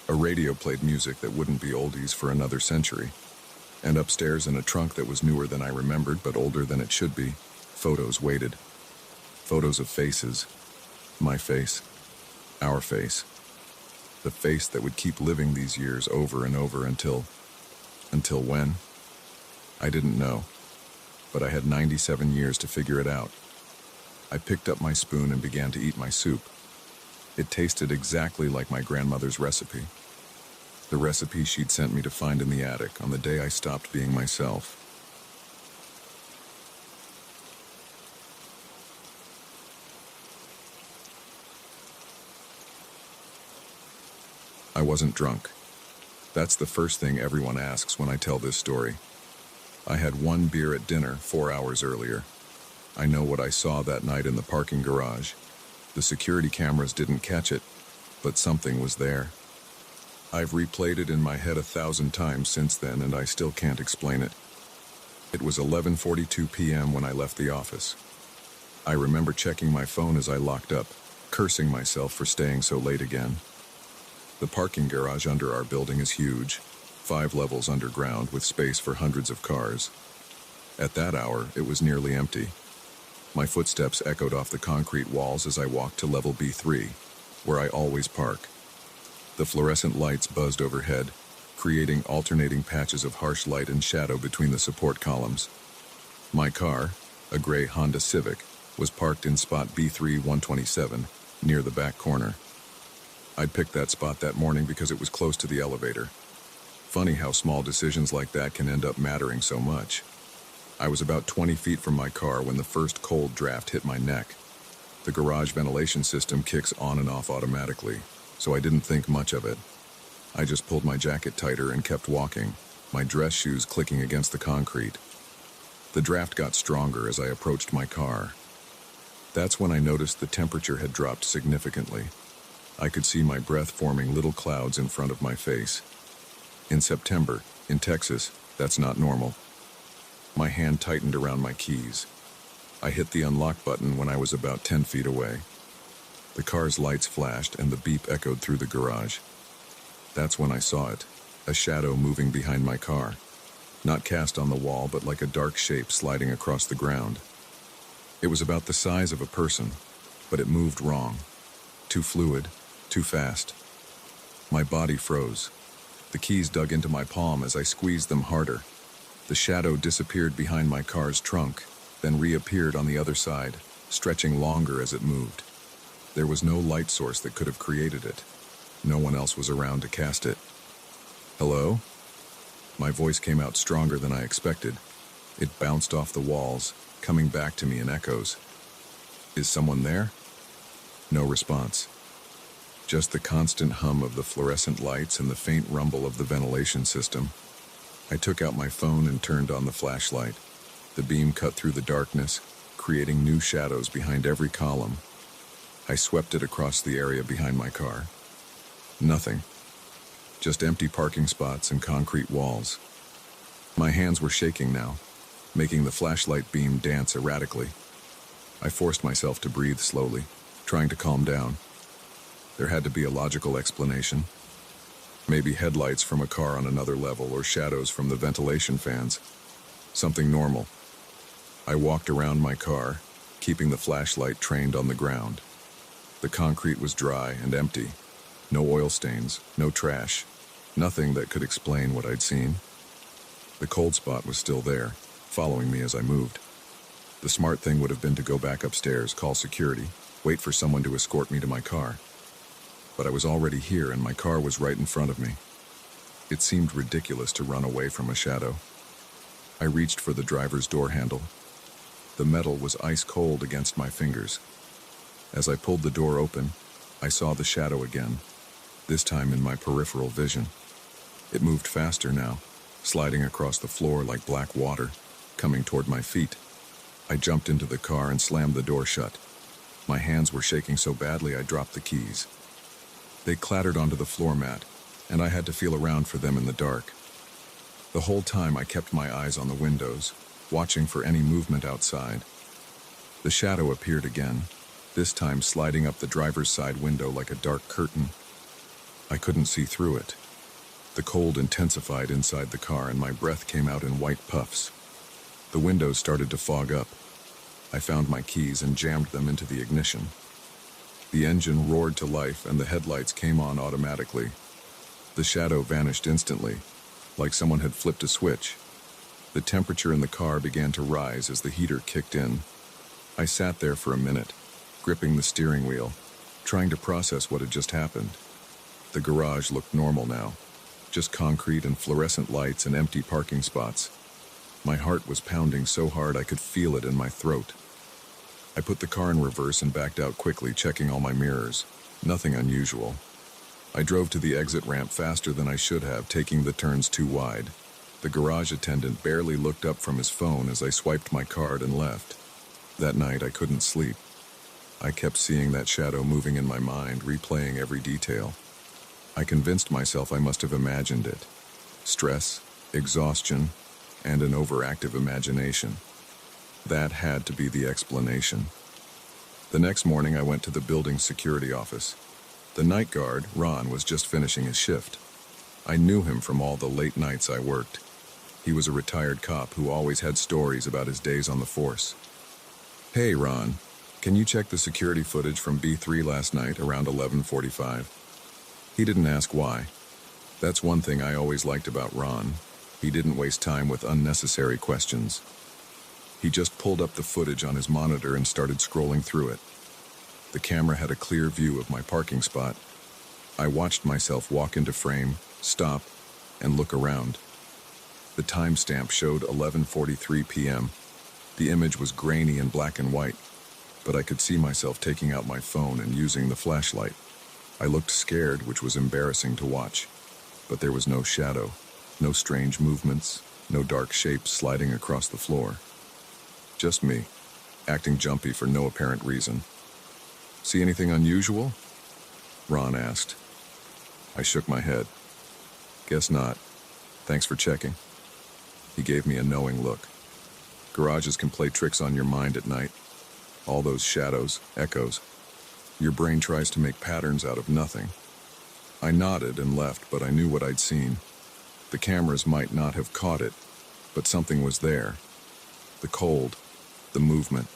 A radio played music that wouldn't be oldies for another century. And upstairs in a trunk that was newer than I remembered but older than it should be, photos waited. Photos of faces. My face. Our face. The face that would keep living these years over and over until when? I didn't know, but I had 97 years to figure it out. I picked up my spoon and began to eat my soup. It tasted exactly like my grandmother's recipe. The recipe she'd sent me to find in the attic on the day I stopped being myself. I wasn't drunk. That's the first thing everyone asks when I tell this story. I had one beer at dinner 4 hours earlier. I know what I saw that night in the parking garage. The security cameras didn't catch it, but something was there. I've replayed it in my head 1,000 times since then, and I still can't explain it. It was 11:42 p.m. when I left the office. I remember checking my phone as I locked up, cursing myself for staying so late again. The parking garage under our building is huge, 5 levels underground with space for hundreds of cars. At that hour, it was nearly empty. My footsteps echoed off the concrete walls as I walked to level B3, where I always park. The fluorescent lights buzzed overhead, creating alternating patches of harsh light and shadow between the support columns. My car, a gray Honda Civic, was parked in spot B3 127, near the back corner. I'd picked that spot that morning because it was close to the elevator. Funny how small decisions like that can end up mattering so much. I was about 20 feet from my car when the first cold draft hit my neck. The garage ventilation system kicks on and off automatically, so I didn't think much of it. I just pulled my jacket tighter and kept walking, my dress shoes clicking against the concrete. The draft got stronger as I approached my car. That's when I noticed the temperature had dropped significantly. I could see my breath forming little clouds in front of my face. In September, in Texas, that's not normal. My hand tightened around my keys. I hit the unlock button when I was about 10 feet away. The car's lights flashed and the beep echoed through the garage. That's when I saw it, a shadow moving behind my car. Not cast on the wall, but like a dark shape sliding across the ground. It was about the size of a person, but it moved wrong. Too fluid, too fast. My body froze. The keys dug into my palm as I squeezed them harder. The shadow disappeared behind my car's trunk, then reappeared on the other side, stretching longer as it moved. There was no light source that could have created it. No one else was around to cast it. Hello? My voice came out stronger than I expected. It bounced off the walls, coming back to me in echoes. Is someone there? No response. Just the constant hum of the fluorescent lights and the faint rumble of the ventilation system. I took out my phone and turned on the flashlight. The beam cut through the darkness, creating new shadows behind every column. I swept it across the area behind my car. Nothing. Just empty parking spots and concrete walls. My hands were shaking now, making the flashlight beam dance erratically. I forced myself to breathe slowly, trying to calm down. There had to be a logical explanation. Maybe headlights from a car on another level or shadows from the ventilation fans. Something normal. I walked around my car, keeping the flashlight trained on the ground. The concrete was dry and empty. No oil stains, no trash. Nothing that could explain what I'd seen. The cold spot was still there, following me as I moved. The smart thing would have been to go back upstairs, call security, wait for someone to escort me to my car. But I was already here and my car was right in front of me. It seemed ridiculous to run away from a shadow. I reached for the driver's door handle. The metal was ice cold against my fingers. As I pulled the door open, I saw the shadow again, this time in my peripheral vision. It moved faster now, sliding across the floor like black water, coming toward my feet. I jumped into the car and slammed the door shut. My hands were shaking so badly I dropped the keys. They clattered onto the floor mat, and I had to feel around for them in the dark. The whole time I kept my eyes on the windows, watching for any movement outside. The shadow appeared again, this time sliding up the driver's side window like a dark curtain. I couldn't see through it. The cold intensified inside the car and my breath came out in white puffs. The windows started to fog up. I found my keys and jammed them into the ignition. The engine roared to life and the headlights came on automatically. The shadow vanished instantly, like someone had flipped a switch. The temperature in the car began to rise as the heater kicked in. I sat there for a minute, gripping the steering wheel, trying to process what had just happened. The garage looked normal now, just concrete and fluorescent lights and empty parking spots. My heart was pounding so hard I could feel it in my throat. I put the car in reverse and backed out quickly, checking all my mirrors. Nothing unusual. I drove to the exit ramp faster than I should have, taking the turns too wide. The garage attendant barely looked up from his phone as I swiped my card and left. That night I couldn't sleep. I kept seeing that shadow moving in my mind, replaying every detail. I convinced myself I must have imagined it. Stress, exhaustion, and an overactive imagination. That had to be the explanation. The next morning I went to the building's security office. The night guard, Ron, was just finishing his shift. I knew him from all the late nights I worked. He was a retired cop who always had stories about his days on the force. "Hey, Ron, can you check the security footage from B3 last night around 11:45? He didn't ask why. That's one thing I always liked about Ron. He didn't waste time with unnecessary questions. He just pulled up the footage on his monitor and started scrolling through it. The camera had a clear view of my parking spot. I watched myself walk into frame, stop, and look around. The timestamp showed 11:43 p.m. The image was grainy and black and white, but I could see myself taking out my phone and using the flashlight. I looked scared, which was embarrassing to watch, but there was no shadow, no strange movements, no dark shapes sliding across the floor. Just me, acting jumpy for no apparent reason. "See anything unusual?" Ron asked. I shook my head. "Guess not. Thanks for checking." He gave me a knowing look. "Garages can play tricks on your mind at night. All those shadows, echoes. Your brain tries to make patterns out of nothing." I nodded and left, but I knew what I'd seen. The cameras might not have caught it, but something was there. The cold, the movement,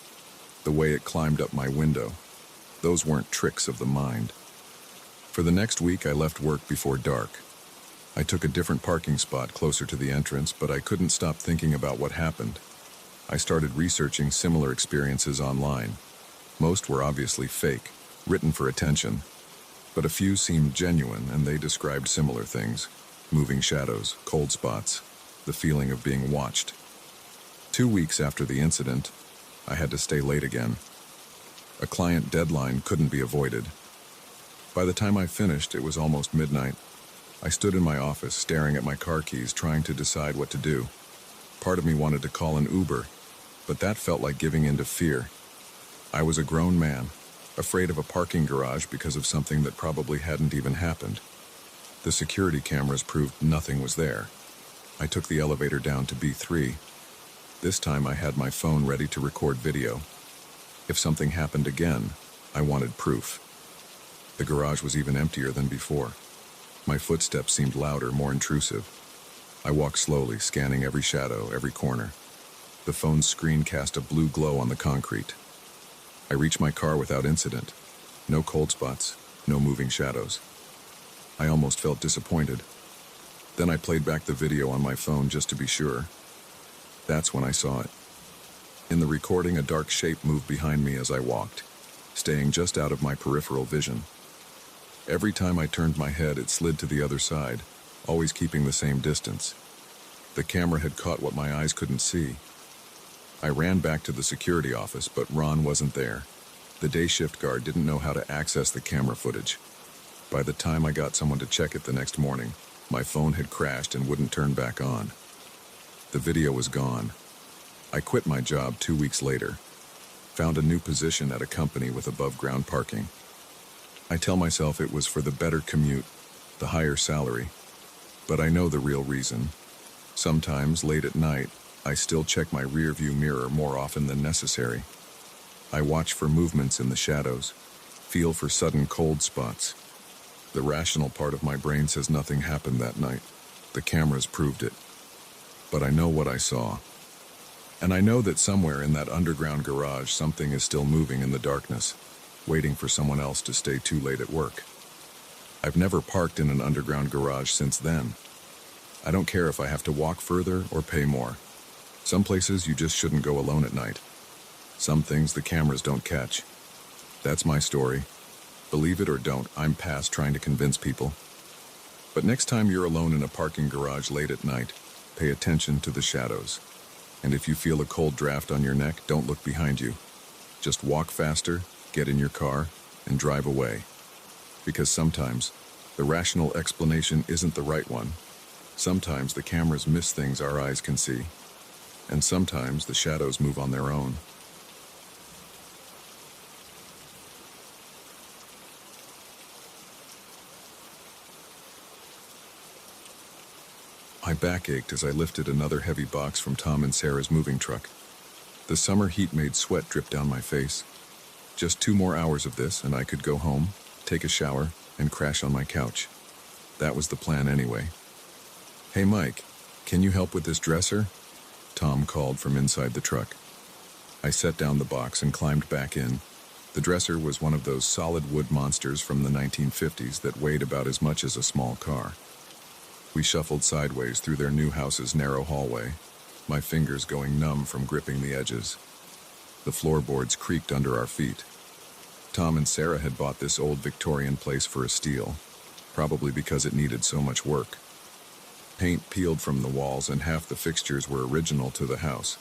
the way it climbed up my window. Those weren't tricks of the mind. For the next week, I left work before dark. I took a different parking spot closer to the entrance, but I couldn't stop thinking about what happened. I started researching similar experiences online. Most were obviously fake, written for attention, but a few seemed genuine, and they described similar things: moving shadows, cold spots, the feeling of being watched. 2 weeks after the incident, I had to stay late again. A client deadline couldn't be avoided. By the time I finished, it was almost midnight. I stood in my office, staring at my car keys, trying to decide what to do. Part of me wanted to call an Uber, but that felt like giving in to fear. I was a grown man, afraid of a parking garage because of something that probably hadn't even happened. The security cameras proved nothing was there. I took the elevator down to B3. This time I had my phone ready to record video. If something happened again, I wanted proof. The garage was even emptier than before. My footsteps seemed louder, more intrusive. I walked slowly, scanning every shadow, every corner. The phone's screen cast a blue glow on the concrete. I reached my car without incident. No cold spots, no moving shadows. I almost felt disappointed. Then I played back the video on my phone just to be sure. That's when I saw it. In the recording, a dark shape moved behind me as I walked, staying just out of my peripheral vision. Every time I turned my head, it slid to the other side, always keeping the same distance. The camera had caught what my eyes couldn't see. I ran back to the security office, but Ron wasn't there. The day shift guard didn't know how to access the camera footage. By the time I got someone to check it the next morning, my phone had crashed and wouldn't turn back on. The video was gone. I quit my job 2 weeks later, found a new position at a company with above-ground parking. I tell myself it was for the better commute, the higher salary, but I know the real reason. Sometimes, late at night, I still check my rearview mirror more often than necessary. I watch for movements in the shadows, feel for sudden cold spots. The rational part of my brain says nothing happened that night. The cameras proved it. But I know what I saw. And I know that somewhere in that underground garage something is still moving in the darkness, waiting for someone else to stay too late at work. I've never parked in an underground garage since then. I don't care if I have to walk further or pay more. Some places you just shouldn't go alone at night. Some things the cameras don't catch. That's my story. Believe it or don't, I'm past trying to convince people. But next time you're alone in a parking garage late at night, pay attention to the shadows. And if you feel a cold draft on your neck, don't look behind you. Just walk faster, get in your car, and drive away. Because sometimes, the rational explanation isn't the right one. Sometimes the cameras miss things our eyes can see. And sometimes the shadows move on their own. My back ached as I lifted another heavy box from Tom and Sarah's moving truck. The summer heat made sweat drip down my face. Just 2 more hours of this and I could go home, take a shower, and crash on my couch. That was the plan anyway. "Hey Mike, can you help with this dresser?" Tom called from inside the truck. I set down the box and climbed back in. The dresser was one of those solid wood monsters from the 1950s that weighed about as much as a small car. We shuffled sideways through their new house's narrow hallway, my fingers going numb from gripping the edges. The floorboards creaked under our feet. Tom and Sarah had bought this old Victorian place for a steal, probably because it needed so much work. Paint peeled from the walls and half the fixtures were original to the house.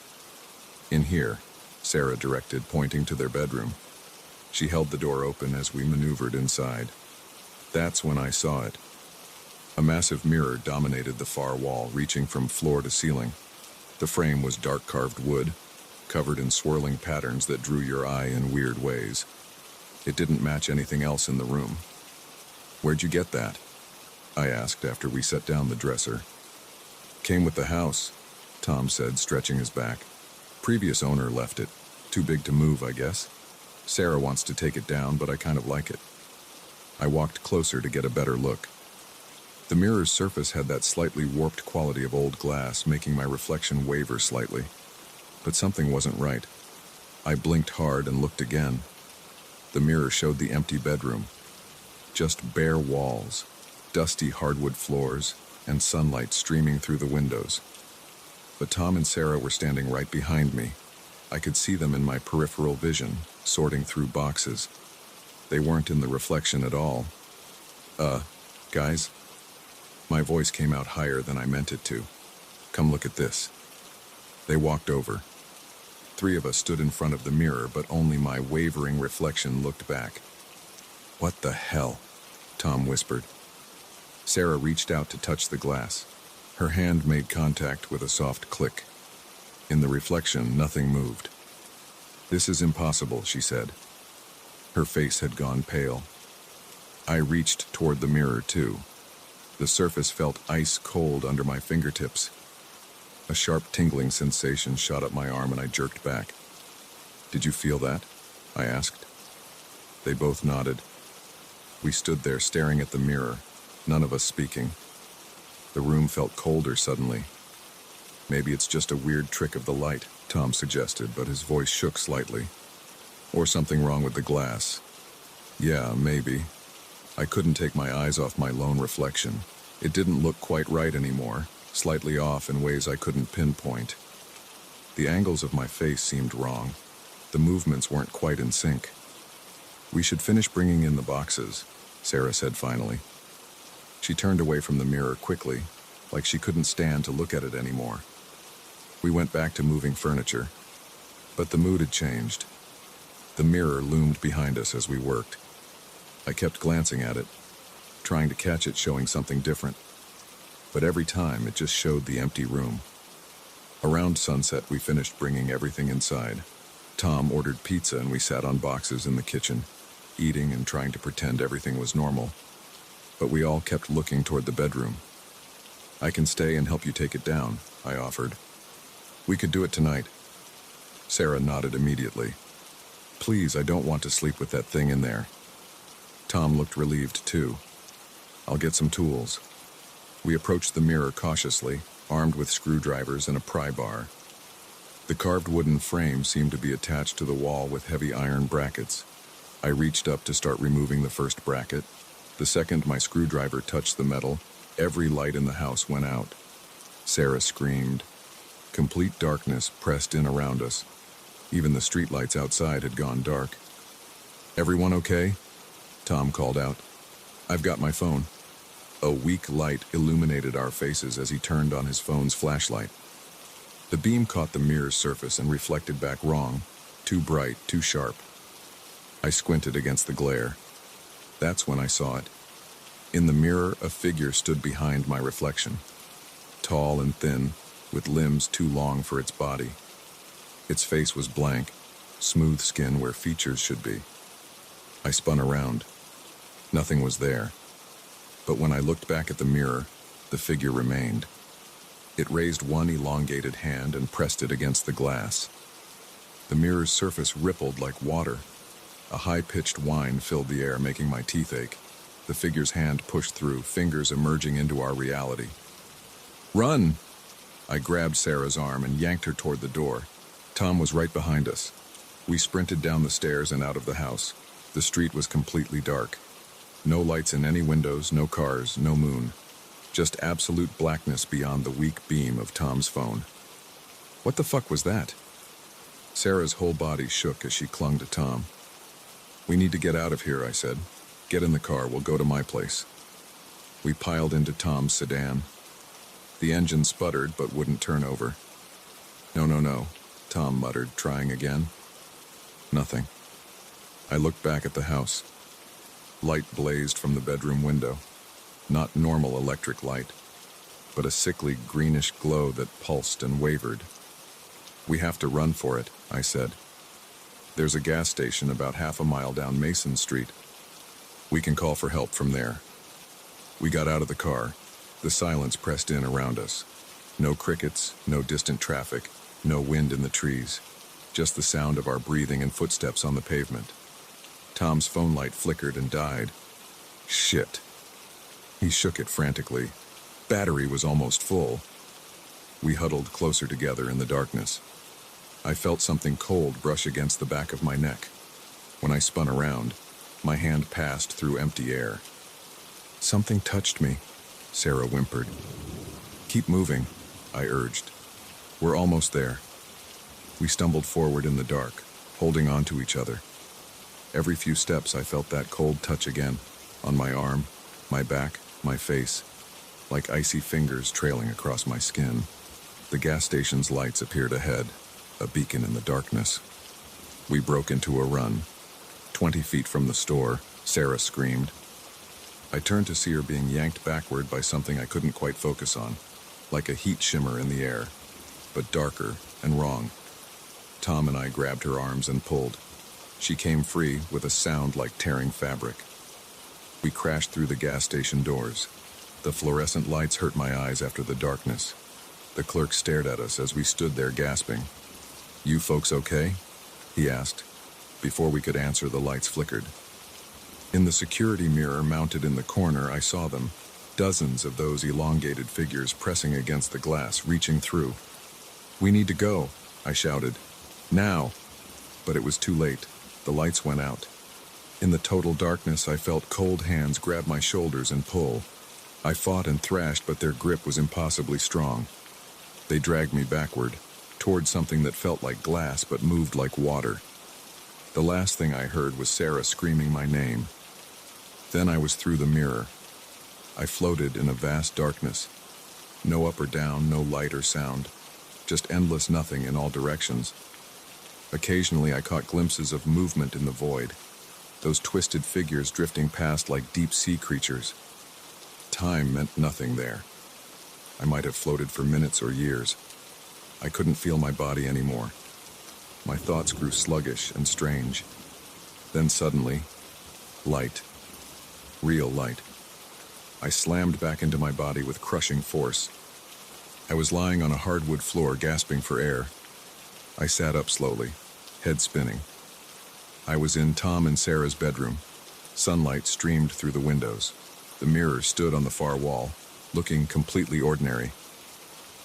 "In here," Sarah directed, pointing to their bedroom. She held the door open as we maneuvered inside. That's when I saw it. A massive mirror dominated the far wall, reaching from floor to ceiling. The frame was dark carved wood, covered in swirling patterns that drew your eye in weird ways. It didn't match anything else in the room. "Where'd you get that?" I asked after we set down the dresser. "Came with the house," Tom said, stretching his back. "Previous owner left it. Too big to move, I guess. Sarah wants to take it down, but I kind of like it." I walked closer to get a better look. The mirror's surface had that slightly warped quality of old glass, making my reflection waver slightly. But something wasn't right. I blinked hard and looked again. The mirror showed the empty bedroom. Just bare walls, dusty hardwood floors, and sunlight streaming through the windows. But Tom and Sarah were standing right behind me. I could see them in my peripheral vision, sorting through boxes. They weren't in the reflection at all. Guys?" My voice came out higher than I meant it to. "Come look at this." They walked over. 3 of us stood in front of the mirror, but only my wavering reflection looked back. "What the hell?" Tom whispered. Sarah reached out to touch the glass. Her hand made contact with a soft click. In the reflection, nothing moved. "This is impossible," she said. Her face had gone pale. I reached toward the mirror, too. The surface felt ice cold under my fingertips. A sharp tingling sensation shot up my arm and I jerked back. "Did you feel that?" I asked. They both nodded. We stood there staring at the mirror, none of us speaking. The room felt colder suddenly. "Maybe it's just a weird trick of the light," Tom suggested, but his voice shook slightly. "Or something wrong with the glass." "Yeah, maybe." I couldn't take my eyes off my lone reflection. It didn't look quite right anymore, slightly off in ways I couldn't pinpoint. The angles of my face seemed wrong. The movements weren't quite in sync. "We should finish bringing in the boxes," Sarah said finally. She turned away from the mirror quickly, like she couldn't stand to look at it anymore. We went back to moving furniture. But the mood had changed. The mirror loomed behind us as we worked. I kept glancing at it, trying to catch it showing something different. But every time, it just showed the empty room. Around sunset, we finished bringing everything inside. Tom ordered pizza and we sat on boxes in the kitchen, eating and trying to pretend everything was normal. But we all kept looking toward the bedroom. "I can stay and help you take it down," I offered. "We could do it tonight." Sarah nodded immediately. "Please, I don't want to sleep with that thing in there." Tom looked relieved too. I'll get some tools. We approached the mirror cautiously, armed with screwdrivers and a pry bar. The carved wooden frame seemed to be attached to the wall with heavy iron brackets. I reached up to start removing the first bracket. The second my screwdriver touched the metal, every light in the house went out. Sarah screamed. Complete darkness pressed in around us. Even the streetlights outside had gone dark. "Everyone okay?" Tom called out. "I've got my phone." A weak light illuminated our faces as he turned on his phone's flashlight. The beam caught the mirror's surface and reflected back wrong, too bright, too sharp. I squinted against the glare. That's when I saw it. In the mirror, a figure stood behind my reflection. Tall and thin, with limbs too long for its body. Its face was blank, smooth skin where features should be. I spun around. Nothing was there. But when I looked back at the mirror, the figure remained. It raised one elongated hand and pressed it against the glass. The mirror's surface rippled like water. A high-pitched whine filled the air, making my teeth ache. The figure's hand pushed through, fingers emerging into our reality. "Run!" I grabbed Sarah's arm and yanked her toward the door. Tom was right behind us. We sprinted down the stairs and out of the house. The street was completely dark. No lights in any windows, no cars, no moon. Just absolute blackness beyond the weak beam of Tom's phone. What the fuck was that? Sarah's whole body shook as she clung to Tom. "We need to get out of here," I said. "Get in the car, we'll go to my place." We piled into Tom's sedan. The engine sputtered but wouldn't turn over. No, Tom muttered, trying again. Nothing. I looked back at the house. Light blazed from the bedroom window. Not normal electric light, but a sickly greenish glow that pulsed and wavered. "We have to run for it," I said. "There's a gas station about half a mile down Mason Street. We can call for help from there." We got out of the car. The silence pressed in around us. No crickets, no distant traffic, no wind in the trees. Just the sound of our breathing and footsteps on the pavement. Tom's phone light flickered and died. Shit. He shook it frantically. Battery was almost full. We huddled closer together in the darkness. I felt something cold brush against the back of my neck. When I spun around, my hand passed through empty air. "Something touched me," Sarah whimpered. "Keep moving," I urged. "We're almost there." We stumbled forward in the dark, holding on to each other. Every few steps I felt that cold touch again, on my arm, my back, my face, like icy fingers trailing across my skin. The gas station's lights appeared ahead, a beacon in the darkness. We broke into a run. 20 feet from the store, Sarah screamed. I turned to see her being yanked backward by something I couldn't quite focus on, like a heat shimmer in the air, but darker and wrong. Tom and I grabbed her arms and pulled. She came free with a sound like tearing fabric. We crashed through the gas station doors. The fluorescent lights hurt my eyes after the darkness. The clerk stared at us as we stood there gasping. "You folks okay?" he asked. Before we could answer, the lights flickered. In the security mirror mounted in the corner, I saw them. Dozens of those elongated figures pressing against the glass, reaching through. "We need to go," I shouted. "Now!" But it was too late. The lights went out. In the total darkness, I felt cold hands grab my shoulders and pull. I fought and thrashed, but their grip was impossibly strong. They dragged me backward, toward something that felt like glass but moved like water. The last thing I heard was Sarah screaming my name. Then I was through the mirror. I floated in a vast darkness. No up or down, no light or sound. Just endless nothing in all directions. Occasionally I caught glimpses of movement in the void. Those twisted figures drifting past like deep-sea creatures. Time meant nothing there. I might have floated for minutes or years. I couldn't feel my body anymore. My thoughts grew sluggish and strange. Then suddenly, light. Real light. I slammed back into my body with crushing force. I was lying on a hardwood floor, gasping for air. I sat up slowly, head spinning. I was in Tom and Sarah's bedroom. Sunlight streamed through the windows. The mirror stood on the far wall, looking completely ordinary.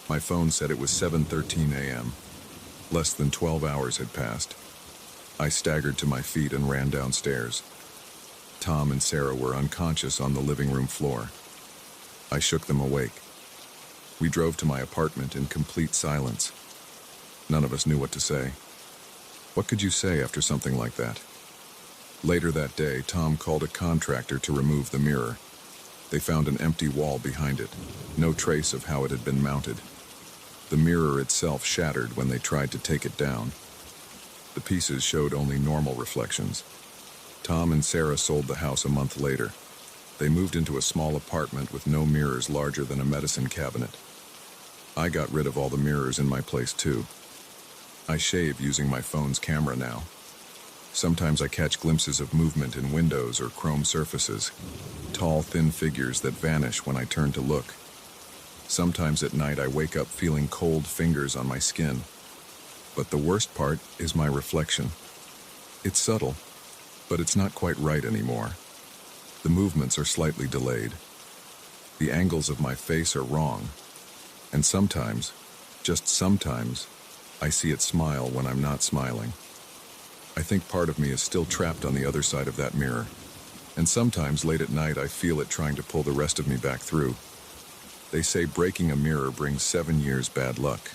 My phone said it was 7:13 a.m. Less than 12 hours had passed. I staggered to my feet and ran downstairs. Tom and Sarah were unconscious on the living room floor. I shook them awake. We drove to my apartment in complete silence. None of us knew what to say. What could you say after something like that? Later that day, Tom called a contractor to remove the mirror. They found an empty wall behind it, no trace of how it had been mounted. The mirror itself shattered when they tried to take it down. The pieces showed only normal reflections. Tom and Sarah sold the house a month later. They moved into a small apartment with no mirrors larger than a medicine cabinet. I got rid of all the mirrors in my place too. I shave using my phone's camera now. Sometimes I catch glimpses of movement in windows or chrome surfaces, tall, thin figures that vanish when I turn to look. Sometimes at night I wake up feeling cold fingers on my skin. But the worst part is my reflection. It's subtle, but it's not quite right anymore. The movements are slightly delayed. The angles of my face are wrong. And sometimes, just sometimes, I see it smile when I'm not smiling. I think part of me is still trapped on the other side of that mirror. And sometimes late at night I feel it trying to pull the rest of me back through. They say breaking a mirror brings 7 years bad luck.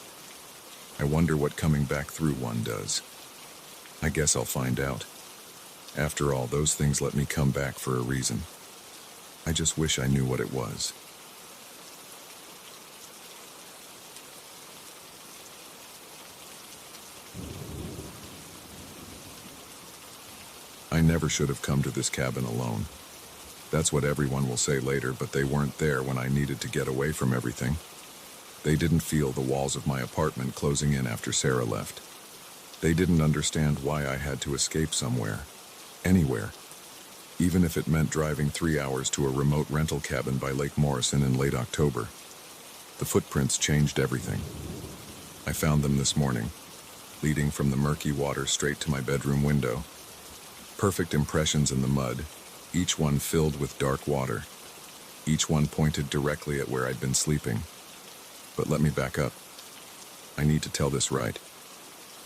I wonder what coming back through one does. I guess I'll find out. After all, those things let me come back for a reason. I just wish I knew what it was. I never should have come to this cabin alone. That's what everyone will say later, but they weren't there when I needed to get away from everything. They didn't feel the walls of my apartment closing in after Sarah left. They didn't understand why I had to escape somewhere. Anywhere. Even if it meant driving 3 hours to a remote rental cabin by Lake Morrison in late October. The footprints changed everything. I found them this morning, leading from the murky water straight to my bedroom window. Perfect impressions in the mud, each one filled with dark water. Each one pointed directly at where I'd been sleeping. But let me back up. I need to tell this right.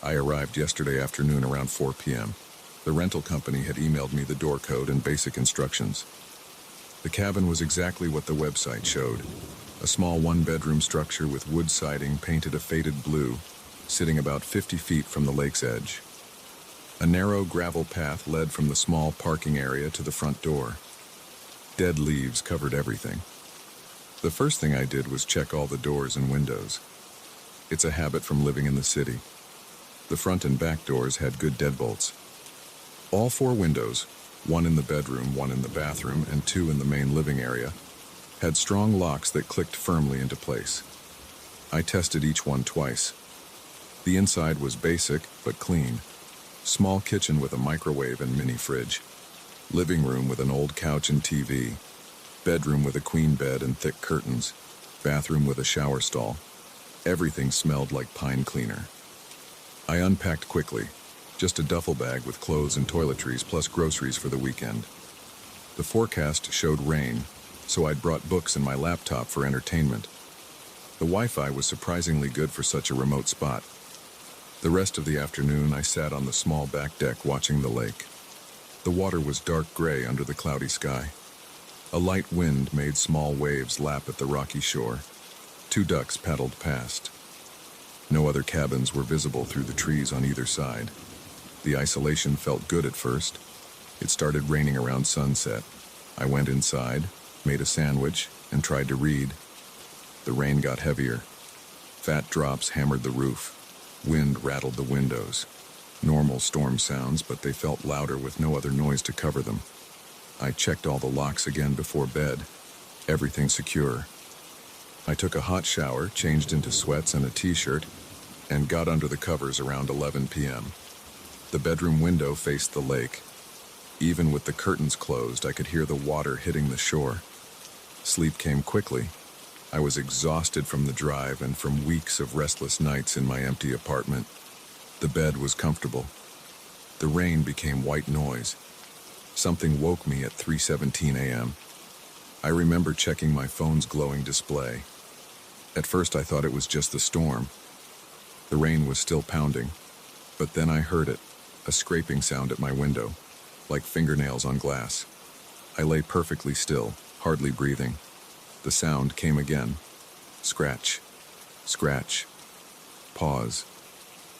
I arrived yesterday afternoon around 4 p.m. The rental company had emailed me the door code and basic instructions. The cabin was exactly what the website showed. A small one-bedroom structure with wood siding painted a faded blue, sitting about 50 feet from the lake's edge. A narrow gravel path led from the small parking area to the front door. Dead leaves covered everything. The first thing I did was check all the doors and windows. It's a habit from living in the city. The front and back doors had good deadbolts. All 4 windows, one in the bedroom, one in the bathroom, and 2 in the main living area, had strong locks that clicked firmly into place. I tested each one twice. The inside was basic, but clean. Small kitchen with a microwave and mini fridge. Living room with an old couch and TV. Bedroom with a queen bed and thick curtains. Bathroom with a shower stall. Everything smelled like pine cleaner. I unpacked quickly. Just a duffel bag with clothes and toiletries plus groceries for the weekend. The forecast showed rain, so I'd brought books and my laptop for entertainment. The Wi-Fi was surprisingly good for such a remote spot. The rest of the afternoon I sat on the small back deck watching the lake. The water was dark gray under the cloudy sky. A light wind made small waves lap at the rocky shore. 2 ducks paddled past. No other cabins were visible through the trees on either side. The isolation felt good at first. It started raining around sunset. I went inside, made a sandwich, and tried to read. The rain got heavier. Fat drops hammered the roof. Wind rattled the windows. Normal storm sounds, but they felt louder with no other noise to cover them. I checked all the locks again before bed. Everything secure. I took a hot shower, changed into sweats and a t-shirt, and got under the covers around 11 p.m. The bedroom window faced the lake. Even with the curtains closed, I could hear the water hitting the shore. Sleep came quickly. I was exhausted from the drive and from weeks of restless nights in my empty apartment. The bed was comfortable. The rain became white noise. Something woke me at 3:17 a.m. I remember checking my phone's glowing display. At first I thought it was just the storm. The rain was still pounding, but then I heard it, a scraping sound at my window, like fingernails on glass. I lay perfectly still, hardly breathing. The sound came again. Scratch, scratch, pause,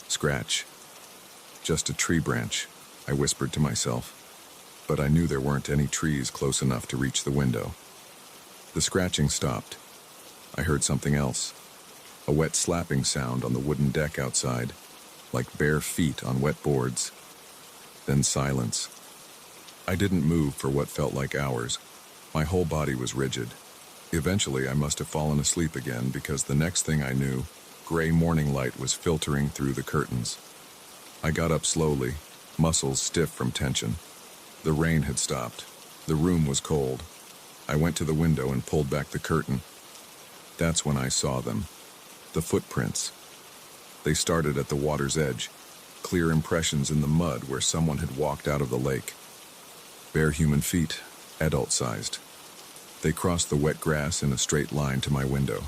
scratch. Just a tree branch, I whispered to myself, but I knew there weren't any trees close enough to reach the window. The scratching stopped. I heard something else, a wet slapping sound on the wooden deck outside, like bare feet on wet boards. Then silence. I didn't move for what felt like hours. My whole body was rigid. Eventually, I must have fallen asleep again because the next thing I knew, gray morning light was filtering through the curtains. I got up slowly, muscles stiff from tension. The rain had stopped. The room was cold. I went to the window and pulled back the curtain. That's when I saw them. The footprints. They started at the water's edge, clear impressions in the mud where someone had walked out of the lake. Bare human feet, adult-sized. They crossed the wet grass in a straight line to my window.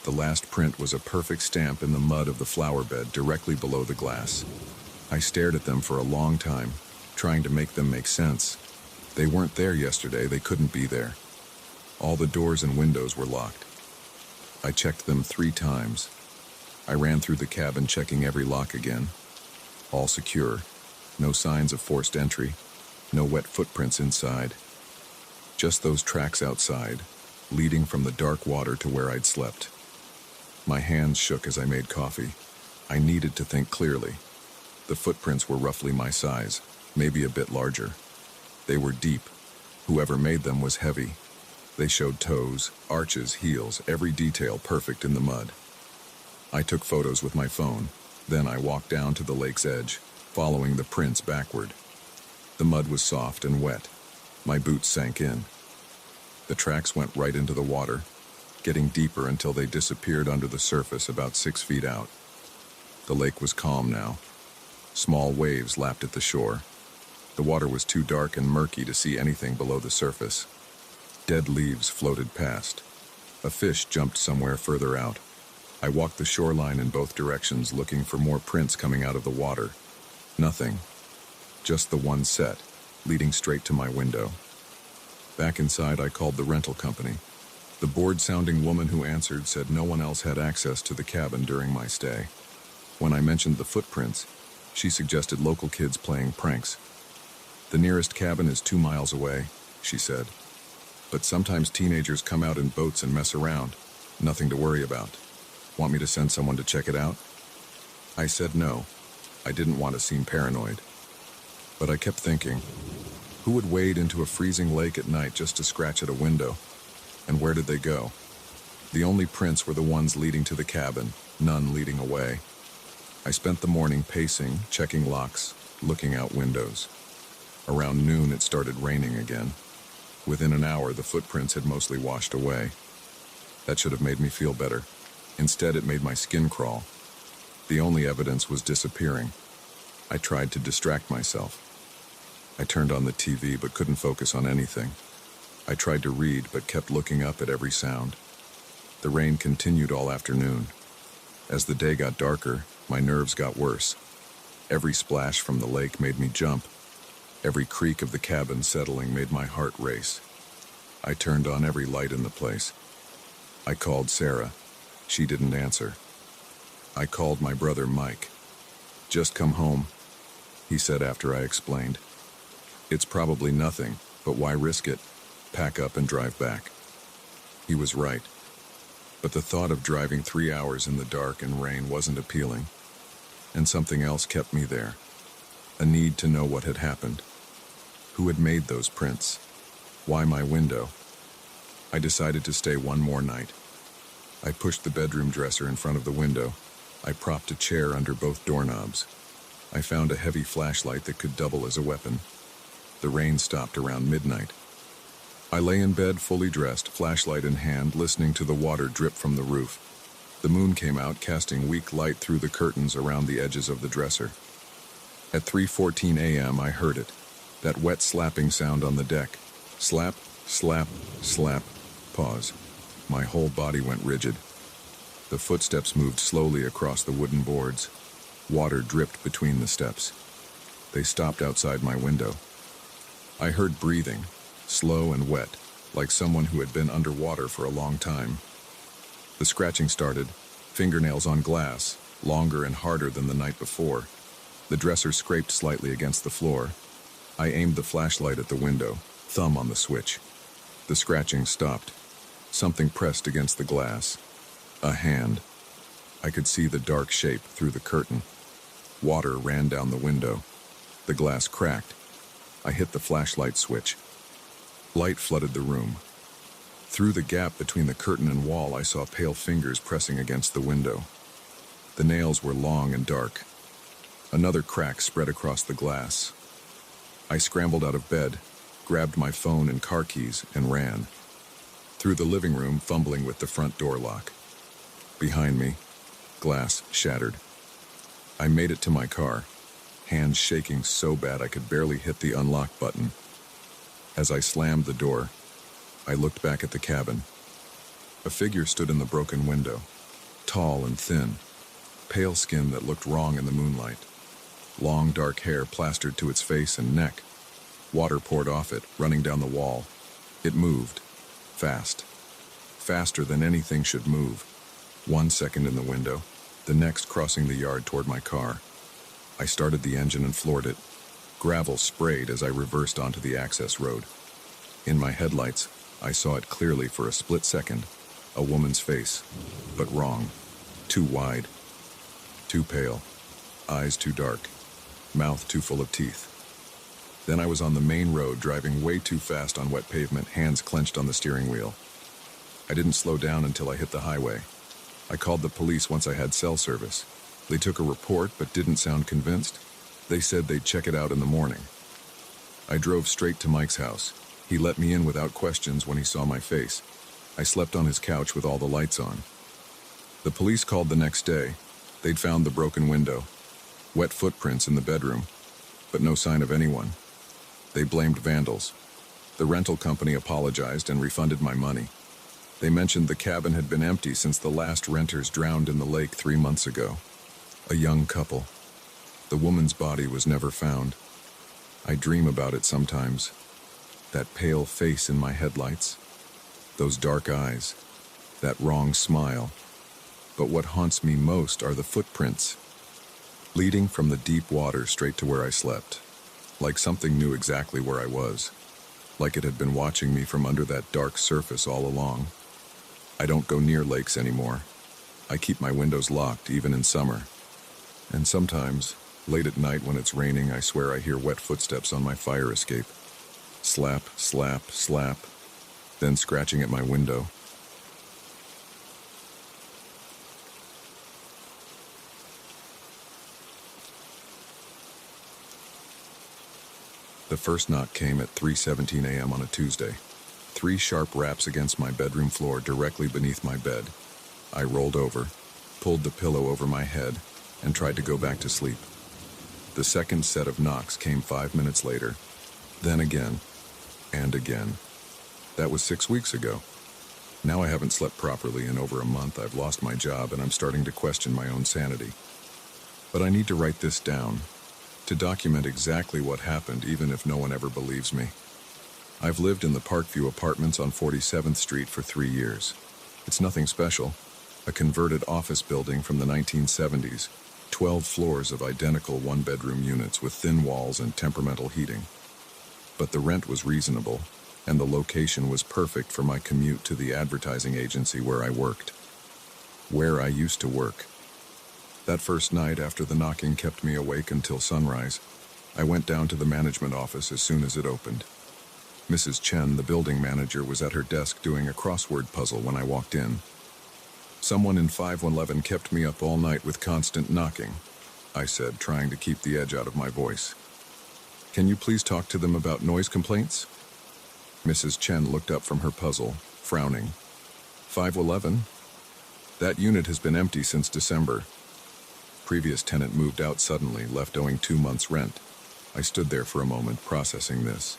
The last print was a perfect stamp in the mud of the flower bed directly below the glass. I stared at them for a long time, trying to make them make sense. They weren't there yesterday, they couldn't be there. All the doors and windows were locked. I checked them 3 times. I ran through the cabin checking every lock again. All secure. No signs of forced entry. No wet footprints inside. Just those tracks outside, leading from the dark water to where I'd slept. My hands shook as I made coffee. I needed to think clearly. The footprints were roughly my size, maybe a bit larger. They were deep. Whoever made them was heavy. They showed toes, arches, heels, every detail perfect in the mud. I took photos with my phone. Then I walked down to the lake's edge, following the prints backward. The mud was soft and wet. My boots sank in. The tracks went right into the water, getting deeper until they disappeared under the surface about 6 feet out. The lake was calm now. Small waves lapped at the shore. The water was too dark and murky to see anything below the surface. Dead leaves floated past. A fish jumped somewhere further out. I walked the shoreline in both directions looking for more prints coming out of the water. Nothing. Just the one set, leading straight to my window. Back inside, I called the rental company. The bored-sounding woman who answered said no one else had access to the cabin during my stay. When I mentioned the footprints, she suggested local kids playing pranks. The nearest cabin is 2 miles away, she said. But sometimes teenagers come out in boats and mess around. Nothing to worry about. Want me to send someone to check it out? I said no. I didn't want to seem paranoid. But I kept thinking, who would wade into a freezing lake at night just to scratch at a window? And where did they go? The only prints were the ones leading to the cabin, none leading away. I spent the morning pacing, checking locks, looking out windows. Around noon it started raining again. Within an hour the footprints had mostly washed away. That should have made me feel better. Instead it made my skin crawl. The only evidence was disappearing. I tried to distract myself. I turned on the TV but couldn't focus on anything. I tried to read but kept looking up at every sound. The rain continued all afternoon. As the day got darker, my nerves got worse. Every splash from the lake made me jump. Every creak of the cabin settling made my heart race. I turned on every light in the place. I called Sarah. She didn't answer. I called my brother Mike. "Just come home," he said after I explained. "It's probably nothing, but why risk it? Pack up and drive back." He was right. But the thought of driving 3 hours in the dark and rain wasn't appealing. And something else kept me there. A need to know what had happened. Who had made those prints? Why my window? I decided to stay one more night. I pushed the bedroom dresser in front of the window. I propped a chair under both doorknobs. I found a heavy flashlight that could double as a weapon. The rain stopped around midnight. I lay in bed fully dressed, flashlight in hand, listening to the water drip from the roof. The moon came out, casting weak light through the curtains around the edges of the dresser. At 3:14 a.m. I heard it, that wet slapping sound on the deck. Slap, Slap, slap, pause. My whole body went rigid. The footsteps moved slowly across the wooden boards. Water dripped between the steps. They stopped outside my window. I heard breathing, slow and wet, like someone who had been underwater for a long time. The scratching started, fingernails on glass, longer and harder than the night before. The dresser scraped slightly against the floor. I aimed the flashlight at the window, thumb on the switch. The scratching stopped. Something pressed against the glass. A hand. I could see the dark shape through the curtain. Water ran down the window. The glass cracked. I hit the flashlight switch. Light flooded the room. Through the gap between the curtain and wall, I saw pale fingers pressing against the window. The nails were long and dark. Another crack spread across the glass. I scrambled out of bed, grabbed my phone and car keys, and ran. Through the living room, fumbling with the front door lock. Behind me, glass shattered. I made it to my car, hands shaking so bad I could barely hit the unlock button. As I slammed the door, I looked back at the cabin. A figure stood in the broken window, tall and thin, pale skin that looked wrong in the moonlight. Long dark hair plastered to its face and neck. Water poured off it, running down the wall. It moved. Fast. Faster than anything should move. 1 second in the window, the next crossing the yard toward my car. I started the engine and floored it. Gravel sprayed as I reversed onto the access road. In my headlights, I saw it clearly for a split second. A woman's face, but wrong. Too wide. Too pale. Eyes too dark. Mouth too full of teeth. Then I was on the main road, driving way too fast on wet pavement, hands clenched on the steering wheel. I didn't slow down until I hit the highway. I called the police once I had cell service. They took a report but didn't sound convinced. They said they'd check it out in the morning. I drove straight to Mike's house. He let me in without questions when he saw my face. I slept on his couch with all the lights on. The police called the next day. They'd found the broken window, wet footprints in the bedroom, but no sign of anyone. They blamed vandals. The rental company apologized and refunded my money. They mentioned the cabin had been empty since the last renters drowned in the lake 3 months ago. A young couple. The woman's body was never found. I dream about it sometimes. That pale face in my headlights. Those dark eyes. That wrong smile. But what haunts me most are the footprints, leading from the deep water straight to where I slept. Like something knew exactly where I was. Like it had been watching me from under that dark surface all along. I don't go near lakes anymore. I keep my windows locked, even in summer. And sometimes, late at night when it's raining, I swear I hear wet footsteps on my fire escape. Slap, slap, slap, then scratching at my window. The first knock came at 3:17 a.m. on a Tuesday. 3 sharp raps against my bedroom floor directly beneath my bed. I rolled over, pulled the pillow over my head, and tried to go back to sleep. The second set of knocks came 5 minutes later, then again, and again. That was 6 weeks ago. Now I haven't slept properly in over a month. I've lost my job and I'm starting to question my own sanity. But I need to write this down, to document exactly what happened, even if no one ever believes me. I've lived in the Parkview Apartments on 47th Street for 3 years. It's nothing special. A converted office building from the 1970s, 12 floors of identical one-bedroom units with thin walls and temperamental heating. But the rent was reasonable, and the location was perfect for my commute to the advertising agency where I worked. Where I used to work. That first night after the knocking kept me awake until sunrise. I went down to the management office as soon as it opened. Mrs. Chen, the building manager, was at her desk doing a crossword puzzle when I walked in. Someone in 5111 kept me up all night with constant knocking, I said, trying to keep the edge out of my voice. Can you please talk to them about noise complaints? Mrs. Chen looked up from her puzzle, frowning. 511? That unit has been empty since December. Previous tenant moved out suddenly, left owing 2 months' rent. 2 months' rent. I stood there for a moment, processing this.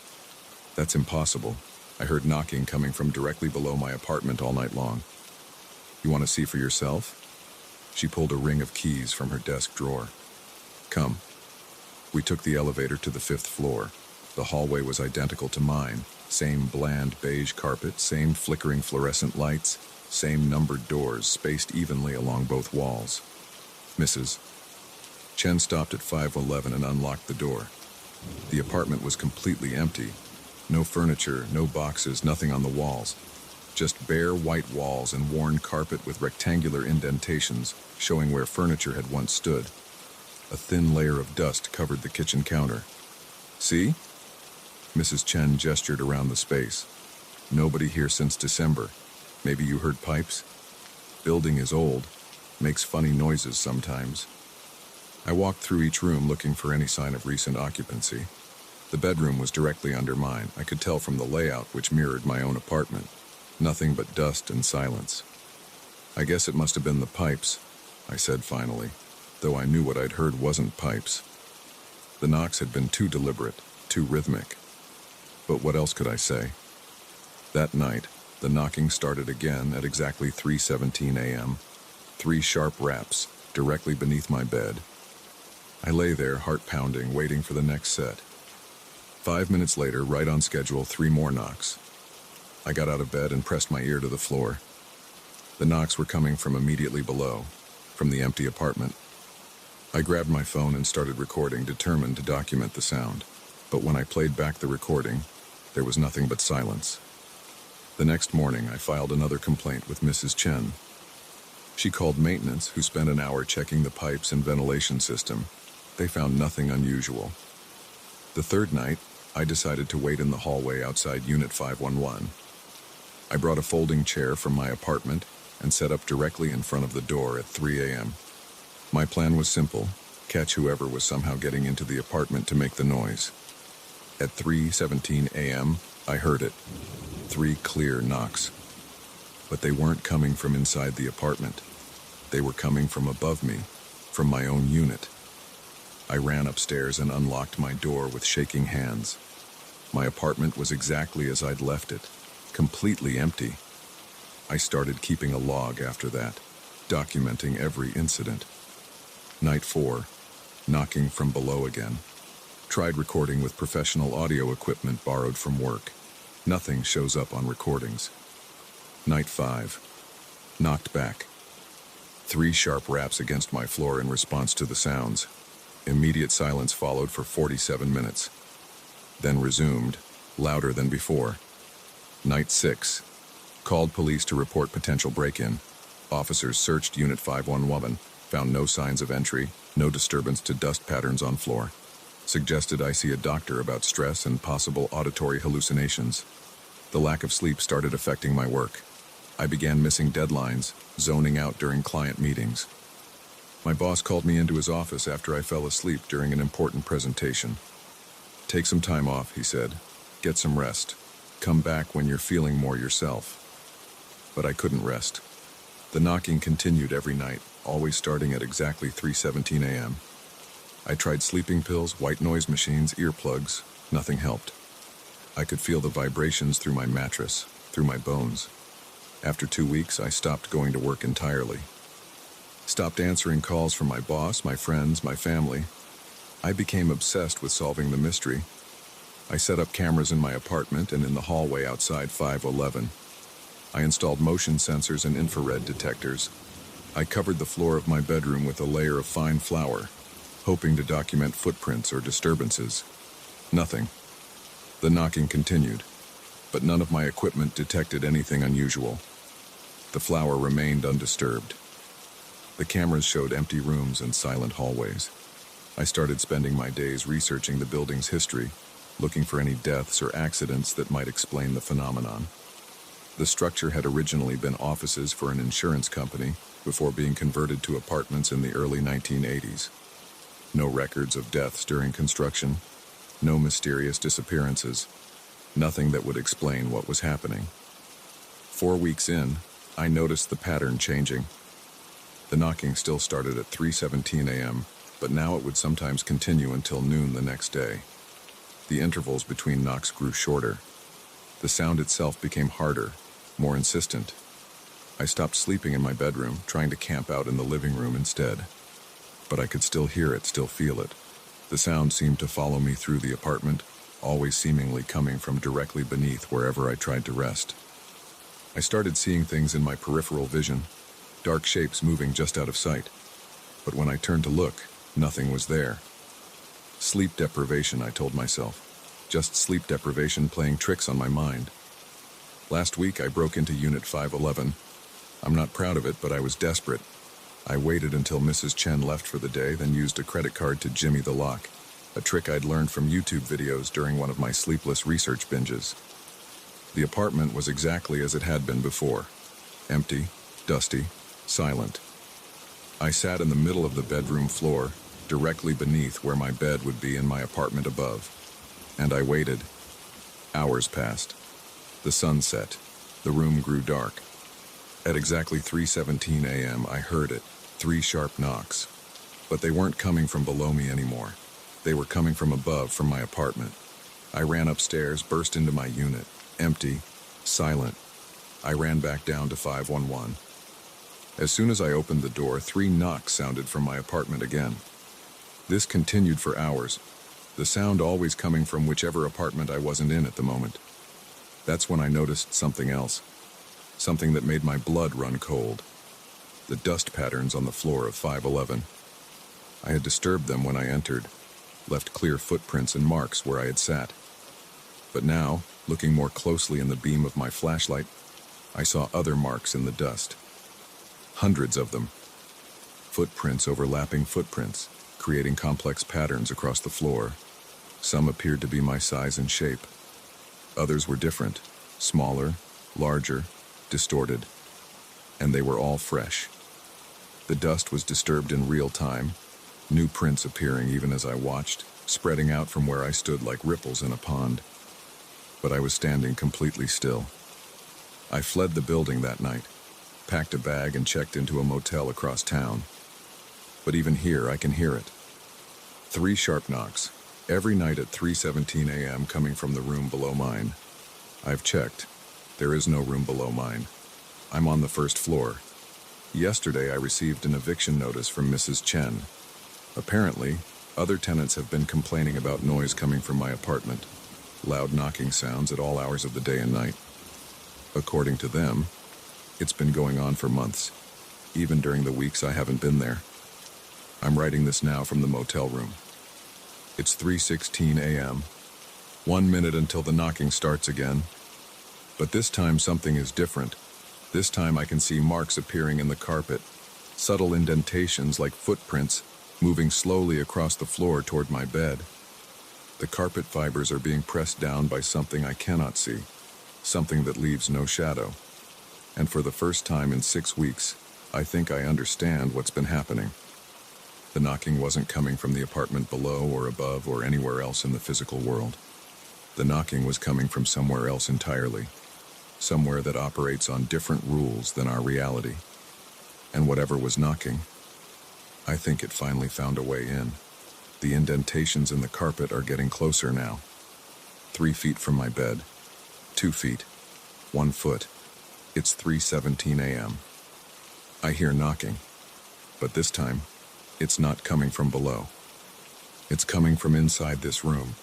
That's impossible. I heard knocking coming from directly below my apartment all night long. You want to see for yourself? She pulled a ring of keys from her desk drawer. Come. We took the elevator to the 5th floor. The hallway was identical to mine. Same bland beige carpet, same flickering fluorescent lights, same numbered doors spaced evenly along both walls. Mrs. Chen stopped at 511 and unlocked the door. The apartment was completely empty. No furniture, no boxes, nothing on the walls. Just bare white walls and worn carpet with rectangular indentations showing where furniture had once stood. A thin layer of dust covered the kitchen counter. See? Mrs. Chen gestured around the space. Nobody here since December. Maybe you heard pipes? Building is old. Makes funny noises sometimes. I walked through each room looking for any sign of recent occupancy. The bedroom was directly under mine. I could tell from the layout, which mirrored my own apartment. Nothing but dust and silence. I guess it must have been the pipes, I said finally, though I knew what I'd heard wasn't pipes. The knocks had been too deliberate, too rhythmic. But what else could I say? That night, the knocking started again at exactly 3:17 a.m. 3 sharp raps, directly beneath my bed. I lay there, heart pounding, waiting for the next set. 5 minutes later, right on schedule, 3 more knocks. I got out of bed and pressed my ear to the floor. The knocks were coming from immediately below, from the empty apartment. I grabbed my phone and started recording, determined to document the sound. But when I played back the recording, there was nothing but silence. The next morning, I filed another complaint with Mrs. Chen. She called maintenance, who spent an hour checking the pipes and ventilation system. They found nothing unusual. The third night, I decided to wait in the hallway outside Unit 511. I brought a folding chair from my apartment and set up directly in front of the door at 3 a.m. My plan was simple: catch whoever was somehow getting into the apartment to make the noise. At 3:17 a.m., I heard it. 3 clear knocks. But they weren't coming from inside the apartment. They were coming from above me, from my own unit. I ran upstairs and unlocked my door with shaking hands. My apartment was exactly as I'd left it, completely empty. I started keeping a log after that, documenting every incident. Night 4, knocking from below again. Tried recording with professional audio equipment borrowed from work. Nothing shows up on recordings. Night 5, knocked back. 3 sharp raps against my floor in response to the sounds. Immediate silence followed for 47 minutes. Then resumed, louder than before. Night 6, called police to report potential break-in. Officers searched Unit 511, found no signs of entry, no disturbance to dust patterns on floor. Suggested I see a doctor about stress and possible auditory hallucinations. The lack of sleep started affecting my work. I began missing deadlines, zoning out during client meetings. My boss called me into his office after I fell asleep during an important presentation. "Take some time off," he said. "Get some rest. Come back when you're feeling more yourself." But I couldn't rest. The knocking continued every night, always starting at exactly 3:17 a.m. I tried sleeping pills, white noise machines, earplugs. Nothing helped. I could feel the vibrations through my mattress, through my bones. After 2 weeks, I stopped going to work entirely. Stopped answering calls from my boss, my friends, my family. I became obsessed with solving the mystery. I set up cameras in my apartment and in the hallway outside 511. I installed motion sensors and infrared detectors. I covered the floor of my bedroom with a layer of fine flour, hoping to document footprints or disturbances. Nothing. The knocking continued, but none of my equipment detected anything unusual. The flour remained undisturbed. The cameras showed empty rooms and silent hallways. I started spending my days researching the building's history, looking for any deaths or accidents that might explain the phenomenon. The structure had originally been offices for an insurance company before being converted to apartments in the early 1980s. No records of deaths during construction, no mysterious disappearances, nothing that would explain what was happening. 4 weeks in, I noticed the pattern changing. The knocking still started at 3:17 a.m., but now it would sometimes continue until noon the next day. The intervals between knocks grew shorter. The sound itself became harder, more insistent. I stopped sleeping in my bedroom, trying to camp out in the living room instead. But I could still hear it, still feel it. The sound seemed to follow me through the apartment, always seemingly coming from directly beneath wherever I tried to rest. I started seeing things in my peripheral vision, dark shapes moving just out of sight. But when I turned to look, nothing was there. Sleep deprivation, I told myself. Just sleep deprivation playing tricks on my mind. Last week I broke into Unit 511. I'm not proud of it, but I was desperate. I waited until Mrs. Chen left for the day, then used a credit card to jimmy the lock, a trick I'd learned from YouTube videos during one of my sleepless research binges. The apartment was exactly as it had been before. Empty, dusty, silent. I sat in the middle of the bedroom floor, directly beneath where my bed would be in my apartment above. And I waited. Hours passed. The sun set. The room grew dark. At exactly 3:17 a.m., I heard it. 3 sharp knocks. But they weren't coming from below me anymore. They were coming from above, from my apartment. I ran upstairs, burst into my unit. Empty. Silent. I ran back down to 511. As soon as I opened the door, 3 knocks sounded from my apartment again. This continued for hours, the sound always coming from whichever apartment I wasn't in at the moment. That's when I noticed something else, something that made my blood run cold. The dust patterns on the floor of 511. I had disturbed them when I entered, left clear footprints and marks where I had sat. But now, looking more closely in the beam of my flashlight, I saw other marks in the dust. Hundreds of them. Footprints overlapping footprints, creating complex patterns across the floor. Some appeared to be my size and shape. Others were different, smaller, larger, distorted. And they were all fresh. The dust was disturbed in real time, new prints appearing even as I watched, spreading out from where I stood like ripples in a pond. But I was standing completely still. I fled the building that night, packed a bag and checked into a motel across town. But even here, I can hear it. 3 sharp knocks, every night at 3:17 a.m. coming from the room below mine. I've checked. There is no room below mine. I'm on the first floor. Yesterday, I received an eviction notice from Mrs. Chen. Apparently, other tenants have been complaining about noise coming from my apartment, loud knocking sounds at all hours of the day and night. According to them, it's been going on for months, even during the weeks I haven't been there. I'm writing this now from the motel room. It's 3:16 a.m., 1 minute until the knocking starts again. But this time something is different. This time I can see marks appearing in the carpet, subtle indentations like footprints moving slowly across the floor toward my bed. The carpet fibers are being pressed down by something I cannot see, something that leaves no shadow. And for the first time in 6 weeks, I think I understand what's been happening. The knocking wasn't coming from the apartment below or above or anywhere else in the physical world. The knocking was coming from somewhere else entirely, somewhere that operates on different rules than our reality. And whatever was knocking, I think it finally found a way in. The indentations in the carpet are getting closer now. 3 feet from my bed, 2 feet, 1 foot. It's 3:17 a.m. I hear knocking, but this time, it's not coming from below. It's coming from inside this room.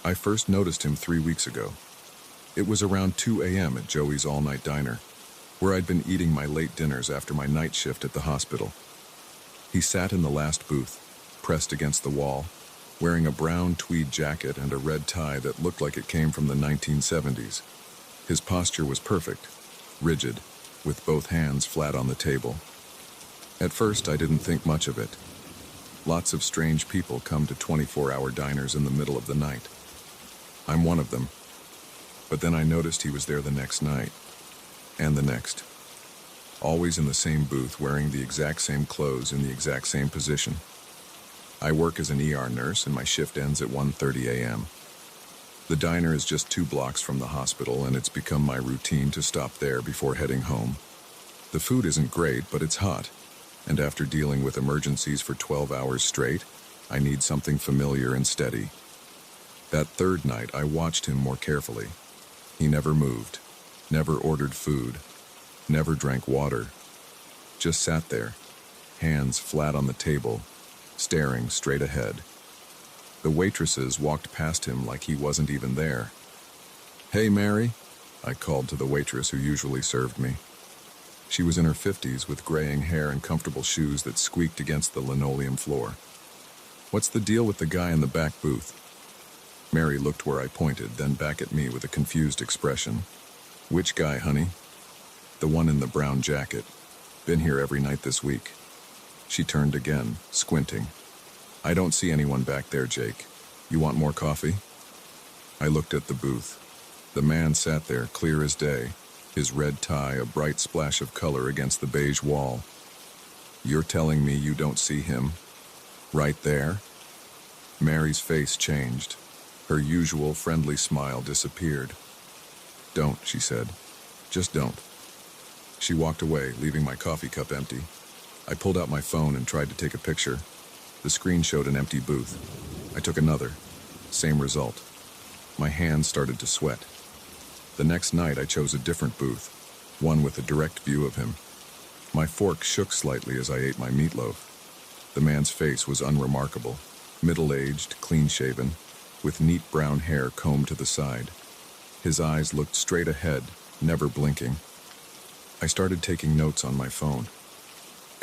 I first noticed him 3 weeks ago. It was around 2 a.m. at Joey's all-night diner, where I'd been eating my late dinners after my night shift at the hospital. He sat in the last booth, pressed against the wall, wearing a brown tweed jacket and a red tie that looked like it came from the 1970s. His posture was perfect, rigid, with both hands flat on the table. At first, I didn't think much of it. Lots of strange people come to 24-hour diners in the middle of the night. I'm one of them. But then I noticed he was there the next night, and the next. Always in the same booth, wearing the exact same clothes in the exact same position. I work as an ER nurse, and my shift ends at 1:30 a.m. The diner is just 2 blocks from the hospital, and it's become my routine to stop there before heading home. The food isn't great, but it's hot. And after dealing with emergencies for 12 hours straight, I need something familiar and steady. That third night, I watched him more carefully. He never moved, never ordered food, never drank water. Just sat there, hands flat on the table, staring straight ahead. The waitresses walked past him like he wasn't even there. "Hey, Mary," I called to the waitress who usually served me. She was in her 50s with graying hair and comfortable shoes that squeaked against the linoleum floor. "What's the deal with the guy in the back booth?" Mary looked where I pointed, then back at me with a confused expression. "Which guy, honey?" "The one in the brown jacket. Been here every night this week." She turned again, squinting. "I don't see anyone back there, Jake. You want more coffee?" I looked at the booth. The man sat there, clear as day, his red tie a bright splash of color against the beige wall. "You're telling me you don't see him? Right there?" Mary's face changed. Her usual friendly smile disappeared. "Don't," she said. "Just don't." She walked away, leaving my coffee cup empty. I pulled out my phone and tried to take a picture. The screen showed an empty booth. I took another. Same result. My hands started to sweat. The next night I chose a different booth, one with a direct view of him. My fork shook slightly as I ate my meatloaf. The man's face was unremarkable, middle-aged, clean-shaven, with neat brown hair combed to the side. His eyes looked straight ahead, never blinking. I started taking notes on my phone.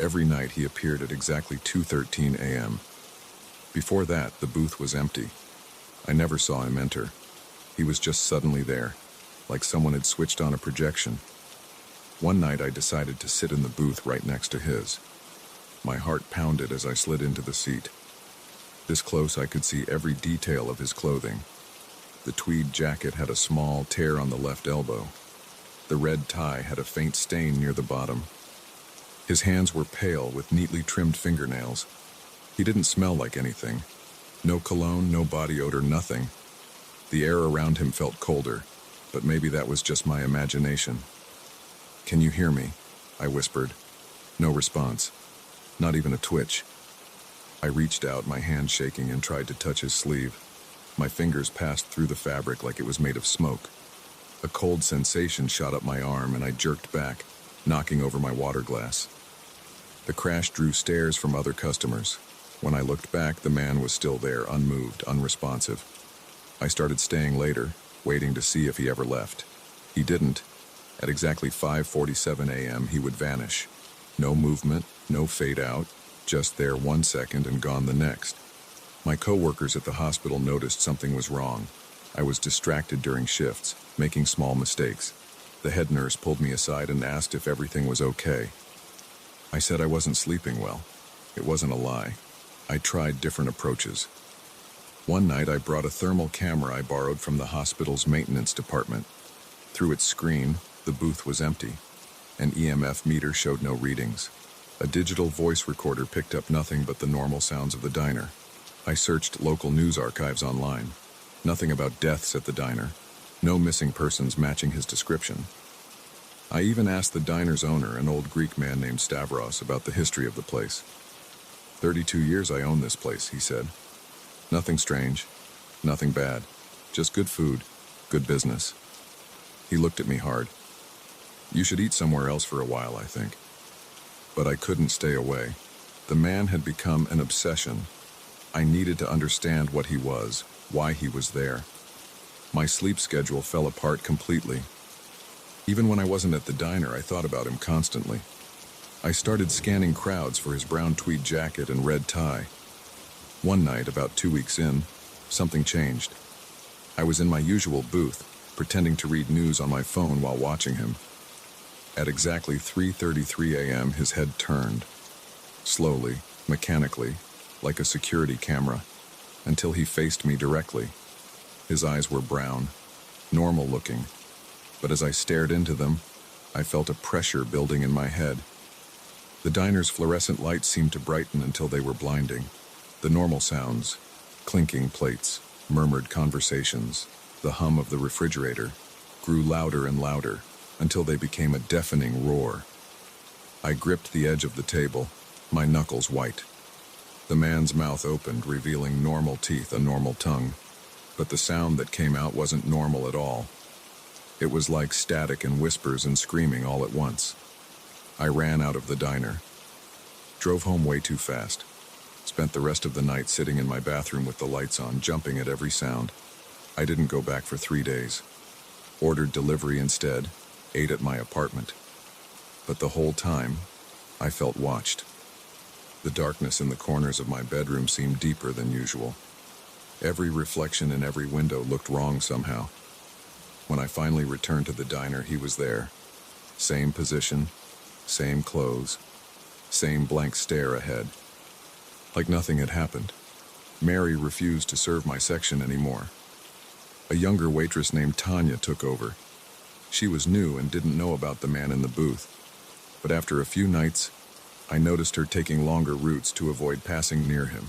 Every night he appeared at exactly 2:13 a.m. Before that, the booth was empty. I never saw him enter. He was just suddenly there, like someone had switched on a projection. One night I decided to sit in the booth right next to his. My heart pounded as I slid into the seat. This close I could see every detail of his clothing. The tweed jacket had a small tear on the left elbow. The red tie had a faint stain near the bottom. His hands were pale with neatly trimmed fingernails. He didn't smell like anything. No cologne, no body odor, nothing. The air around him felt colder, but maybe that was just my imagination. "Can you hear me?" I whispered. No response. Not even a twitch. I reached out, my hand shaking, and tried to touch his sleeve. My fingers passed through the fabric like it was made of smoke. A cold sensation shot up my arm, and I jerked back, knocking over my water glass. The crash drew stares from other customers. When I looked back, the man was still there, unmoved, unresponsive. I started staying later, waiting to see if he ever left. He didn't. At exactly 5:47 a.m., he would vanish. No movement, no fade out, just there 1 second and gone the next. My co-workers at the hospital noticed something was wrong. I was distracted during shifts, making small mistakes. The head nurse pulled me aside and asked if everything was okay. I said I wasn't sleeping well. It wasn't a lie. I tried different approaches. One night I brought a thermal camera I borrowed from the hospital's maintenance department. Through its screen, the booth was empty. An EMF meter showed no readings. A digital voice recorder picked up nothing but the normal sounds of the diner. I searched local news archives online. Nothing about deaths at the diner. No missing persons matching his description. I even asked the diner's owner, an old Greek man named Stavros, about the history of the place. 32 years I own this place, he said. Nothing strange, nothing bad, just good food, good business. He looked at me hard. You should eat somewhere else for a while, I think. But I couldn't stay away. The man had become an obsession. I needed to understand what he was, why he was there. My sleep schedule fell apart completely. Even when I wasn't at the diner, I thought about him constantly. I started scanning crowds for his brown tweed jacket and red tie. One night, about 2 weeks in, something changed. I was in my usual booth, pretending to read news on my phone while watching him. At exactly 3:33 a.m., his head turned. Slowly, mechanically, like a security camera, until he faced me directly. His eyes were brown, normal looking, but as I stared into them, I felt a pressure building in my head. The diner's fluorescent lights seemed to brighten until they were blinding. The normal sounds, clinking plates, murmured conversations, the hum of the refrigerator, grew louder and louder until they became a deafening roar. I gripped the edge of the table, my knuckles white. The man's mouth opened, revealing normal teeth, a normal tongue, but the sound that came out wasn't normal at all. It was like static and whispers and screaming all at once. I ran out of the diner. Drove home way too fast. Spent the rest of the night sitting in my bathroom with the lights on, jumping at every sound. I didn't go back for 3 days. Ordered delivery instead, ate at my apartment. But the whole time, I felt watched. The darkness in the corners of my bedroom seemed deeper than usual. Every reflection in every window looked wrong somehow. When I finally returned to the diner, he was there. Same position, same clothes, same blank stare ahead. Like nothing had happened. Mary refused to serve my section anymore. A younger waitress named Tanya took over. She was new and didn't know about the man in the booth. But after a few nights, I noticed her taking longer routes to avoid passing near him.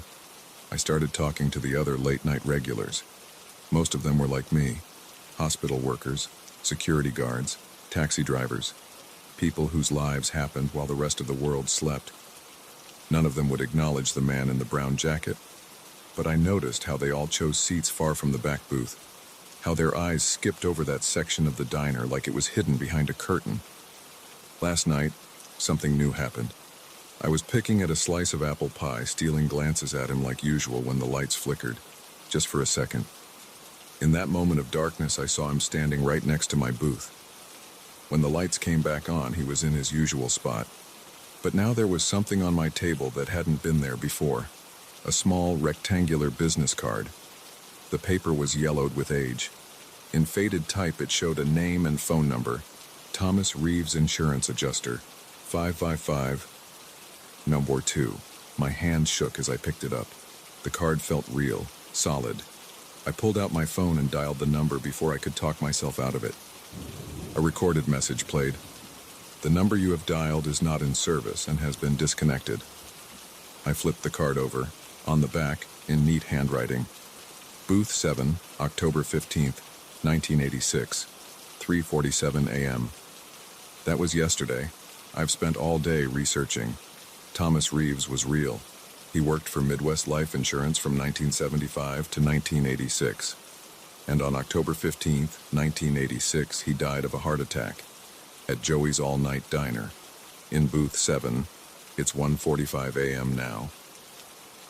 I started talking to the other late-night regulars. Most of them were like me, hospital workers, security guards, taxi drivers, people whose lives happened while the rest of the world slept. None of them would acknowledge the man in the brown jacket, but I noticed how they all chose seats far from the back booth, how their eyes skipped over that section of the diner like it was hidden behind a curtain. Last night, something new happened. I was picking at a slice of apple pie, stealing glances at him like usual when the lights flickered, just for a second. In that moment of darkness, I saw him standing right next to my booth. When the lights came back on, he was in his usual spot. But now there was something on my table that hadn't been there before. A small, rectangular business card. The paper was yellowed with age. In faded type, it showed a name and phone number. Thomas Reeves Insurance Adjuster, 555, number 2. My hand shook as I picked it up. The card felt real, solid. I pulled out my phone and dialed the number before I could talk myself out of it. A recorded message played. The number you have dialed is not in service and has been disconnected. I flipped the card over. On the back, in neat handwriting, Booth 7, October 15th, 1986, 3:47 a.m. That was yesterday. I've spent all day researching. Thomas Reeves was real. He worked for Midwest Life Insurance from 1975 to 1986. And on October 15th, 1986, he died of a heart attack at Joey's All-Night Diner. In Booth 7, it's 1:45 a.m. now.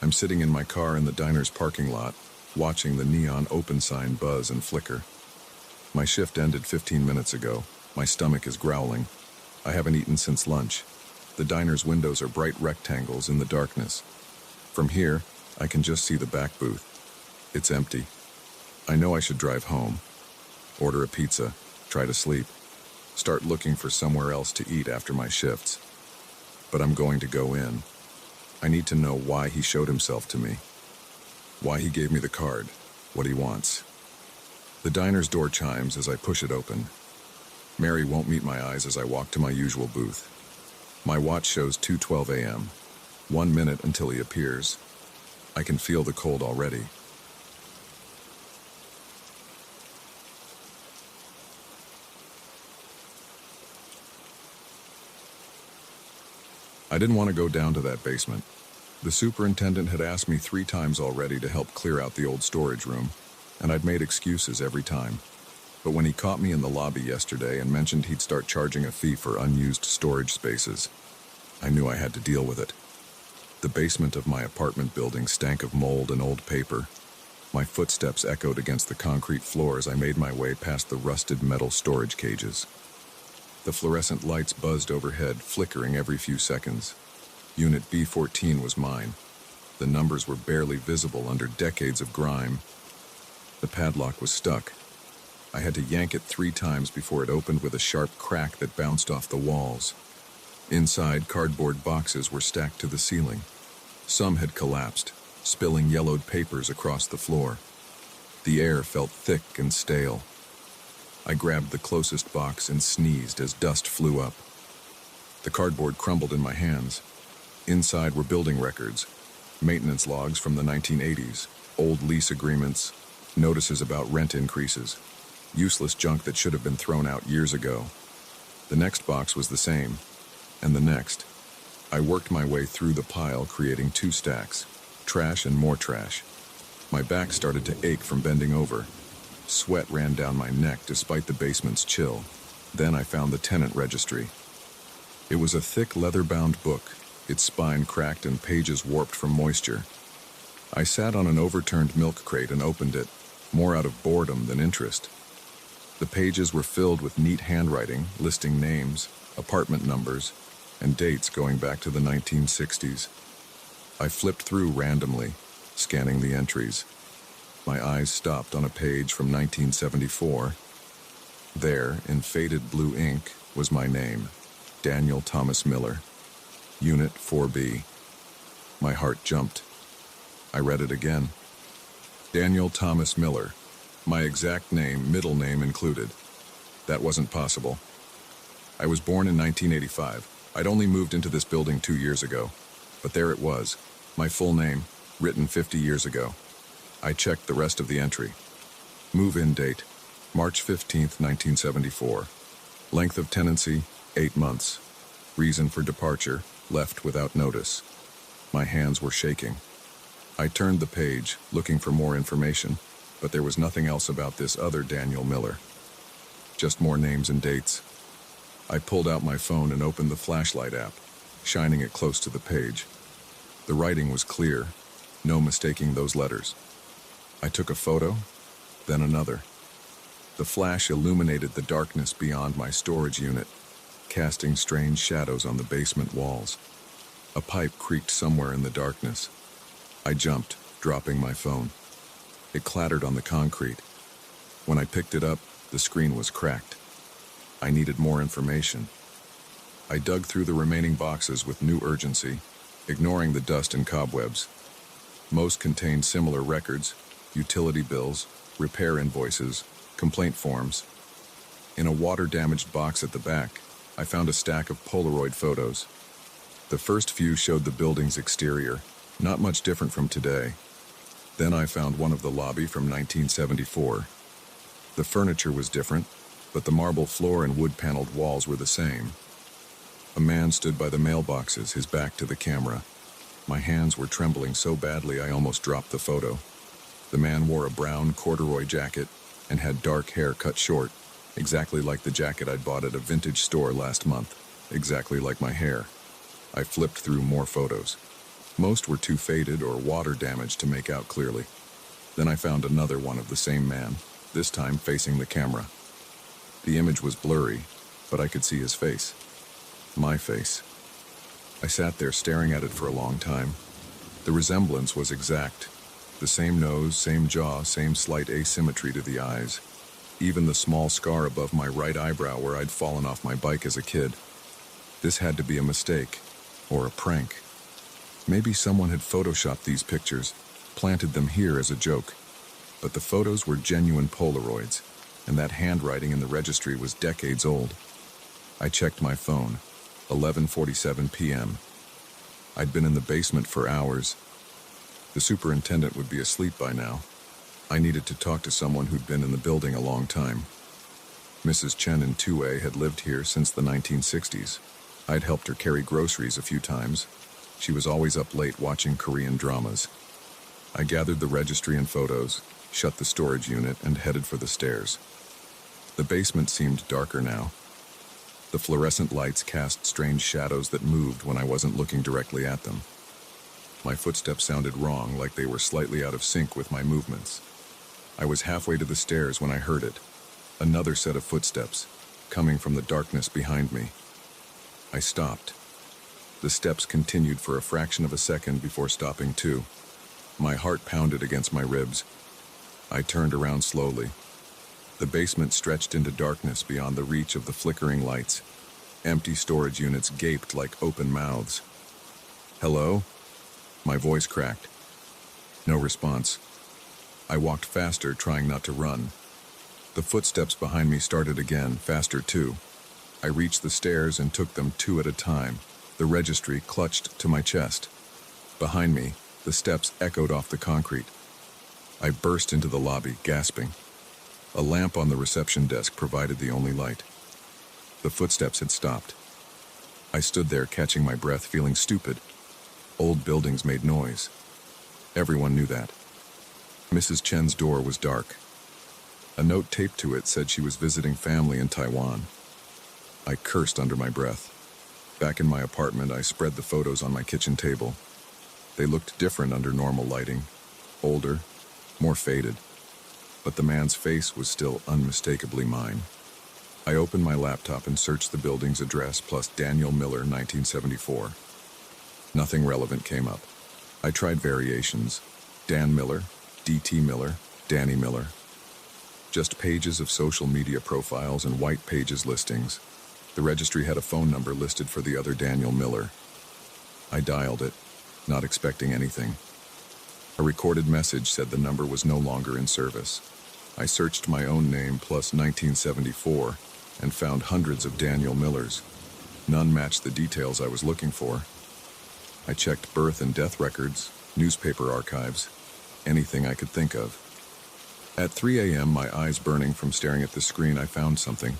I'm sitting in my car in the diner's parking lot, watching the neon open sign buzz and flicker. My shift ended 15 minutes ago. My stomach is growling. I haven't eaten since lunch. The diner's windows are bright rectangles in the darkness. From here, I can just see the back booth. It's empty. I know I should drive home, order a pizza, try to sleep, start looking for somewhere else to eat after my shifts. But I'm going to go in. I need to know why he showed himself to me, why he gave me the card, what he wants. The diner's door chimes as I push it open. Mary won't meet my eyes as I walk to my usual booth. My watch shows 2:12 a.m., 1 minute until he appears. I can feel the cold already. I didn't want to go down to that basement. The superintendent had asked me 3 times already to help clear out the old storage room, and I'd made excuses every time. But when he caught me in the lobby yesterday and mentioned he'd start charging a fee for unused storage spaces, I knew I had to deal with it. The basement of my apartment building stank of mold and old paper. My footsteps echoed against the concrete floor as I made my way past the rusted metal storage cages. The fluorescent lights buzzed overhead, flickering every few seconds. Unit B14 was mine. The numbers were barely visible under decades of grime. The padlock was stuck. I had to yank it 3 times before it opened with a sharp crack that bounced off the walls. Inside, cardboard boxes were stacked to the ceiling. Some had collapsed, spilling yellowed papers across the floor. The air felt thick and stale. I grabbed the closest box and sneezed as dust flew up. The cardboard crumbled in my hands. Inside were building records, maintenance logs from the 1980s, old lease agreements, notices about rent increases, useless junk that should have been thrown out years ago. The next box was the same, and the next. I worked my way through the pile, creating 2 stacks. Trash and more trash. My back started to ache from bending over. Sweat ran down my neck despite the basement's chill. Then I found the tenant registry. It was a thick leather-bound book, its spine cracked and pages warped from moisture. I sat on an overturned milk crate and opened it, more out of boredom than interest. The pages were filled with neat handwriting, listing names, apartment numbers, and dates going back to the 1960s. I flipped through randomly, scanning the entries. My eyes stopped on a page from 1974. There, in faded blue ink, was my name, Daniel Thomas Miller, Unit 4B. My heart jumped. I read it again. Daniel Thomas Miller, my exact name, middle name included. That wasn't possible. I was born in 1985. I'd only moved into this building 2 years ago. But there it was, my full name, written 50 years ago. I checked the rest of the entry. Move-in date, March 15th, 1974. Length of tenancy, 8 months. Reason for departure, left without notice. My hands were shaking. I turned the page, looking for more information, but there was nothing else about this other Daniel Miller. Just more names and dates. I pulled out my phone and opened the flashlight app, shining it close to the page. The writing was clear, no mistaking those letters. I took a photo, then another. The flash illuminated the darkness beyond my storage unit, casting strange shadows on the basement walls. A pipe creaked somewhere in the darkness. I jumped, dropping my phone. It clattered on the concrete. When I picked it up, the screen was cracked. I needed more information. I dug through the remaining boxes with new urgency, ignoring the dust and cobwebs. Most contained similar records, utility bills, repair invoices, complaint forms. In a water-damaged box at the back, I found a stack of Polaroid photos. The first few showed the building's exterior, not much different from today. Then I found one of the lobby from 1974. The furniture was different, but the marble floor and wood-paneled walls were the same. A man stood by the mailboxes, his back to the camera. My hands were trembling so badly I almost dropped the photo. The man wore a brown corduroy jacket and had dark hair cut short, exactly like the jacket I'd bought at a vintage store last month, exactly like my hair. I flipped through more photos. Most were too faded or water damaged to make out clearly. Then I found another one of the same man, this time facing the camera. The image was blurry, but I could see his face. My face. I sat there staring at it for a long time. The resemblance was exact. The same nose, same jaw, same slight asymmetry to the eyes. Even the small scar above my right eyebrow where I'd fallen off my bike as a kid. This had to be a mistake, or a prank. Maybe someone had photoshopped these pictures, planted them here as a joke. But the photos were genuine Polaroids, and that handwriting in the registry was decades old. I checked my phone, 11:47 p.m. I'd been in the basement for hours. The superintendent would be asleep by now. I needed to talk to someone who'd been in the building a long time. Mrs. Chen in 2A had lived here since the 1960s. I'd helped her carry groceries a few times. She was always up late watching Korean dramas. I gathered the registry and photos, shut the storage unit, and headed for the stairs. The basement seemed darker now. The fluorescent lights cast strange shadows that moved when I wasn't looking directly at them. My footsteps sounded wrong, like they were slightly out of sync with my movements. I was halfway to the stairs when I heard it. Another set of footsteps, coming from the darkness behind me. I stopped. The steps continued for a fraction of a second before stopping too. My heart pounded against my ribs. I turned around slowly. The basement stretched into darkness beyond the reach of the flickering lights. Empty storage units gaped like open mouths. "Hello?" My voice cracked. No response. I walked faster, trying not to run. The footsteps behind me started again, faster too. I reached the stairs and took them 2 at a time. The registry clutched to my chest. Behind me, the steps echoed off the concrete. I burst into the lobby, gasping. A lamp on the reception desk provided the only light. The footsteps had stopped. I stood there catching my breath, feeling stupid. Old buildings made noise. Everyone knew that. Mrs. Chen's door was dark. A note taped to it said she was visiting family in Taiwan. I cursed under my breath. Back in my apartment, I spread the photos on my kitchen table. They looked different under normal lighting. Older, more faded. But the man's face was still unmistakably mine. I opened my laptop and searched the building's address plus Daniel Miller, 1974. Nothing relevant came up. I tried variations. Dan Miller, D.T. Miller, Danny Miller. Just pages of social media profiles and white pages listings. The registry had a phone number listed for the other Daniel Miller. I dialed it, not expecting anything. A recorded message said the number was no longer in service. I searched my own name plus 1974 and found hundreds of Daniel Millers. None matched the details I was looking for. I checked birth and death records, newspaper archives, anything I could think of. At 3 a.m., my eyes burning from staring at the screen, I found something.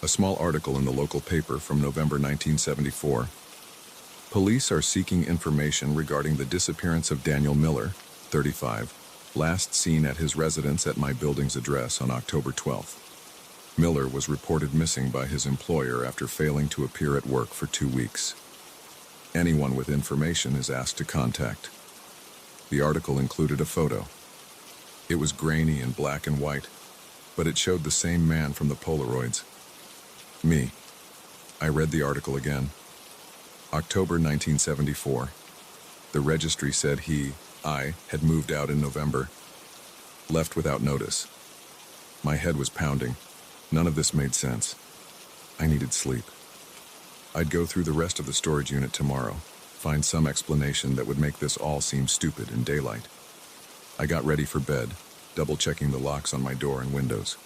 A small article in the local paper from November 1974. Police are seeking information regarding the disappearance of Daniel Miller, 35, last seen at his residence at my building's address on October 12th. Miller was reported missing by his employer after failing to appear at work for 2 weeks. Anyone with information is asked to contact. The article included a photo. It was grainy and black and white, but it showed the same man from the Polaroids. Me. I read the article again. October 1974. The registry said I, had moved out in November. Left without notice. My head was pounding. None of this made sense. I needed sleep. I'd go through the rest of the storage unit tomorrow, find some explanation that would make this all seem stupid in daylight. I got ready for bed, double-checking the locks on my door and windows.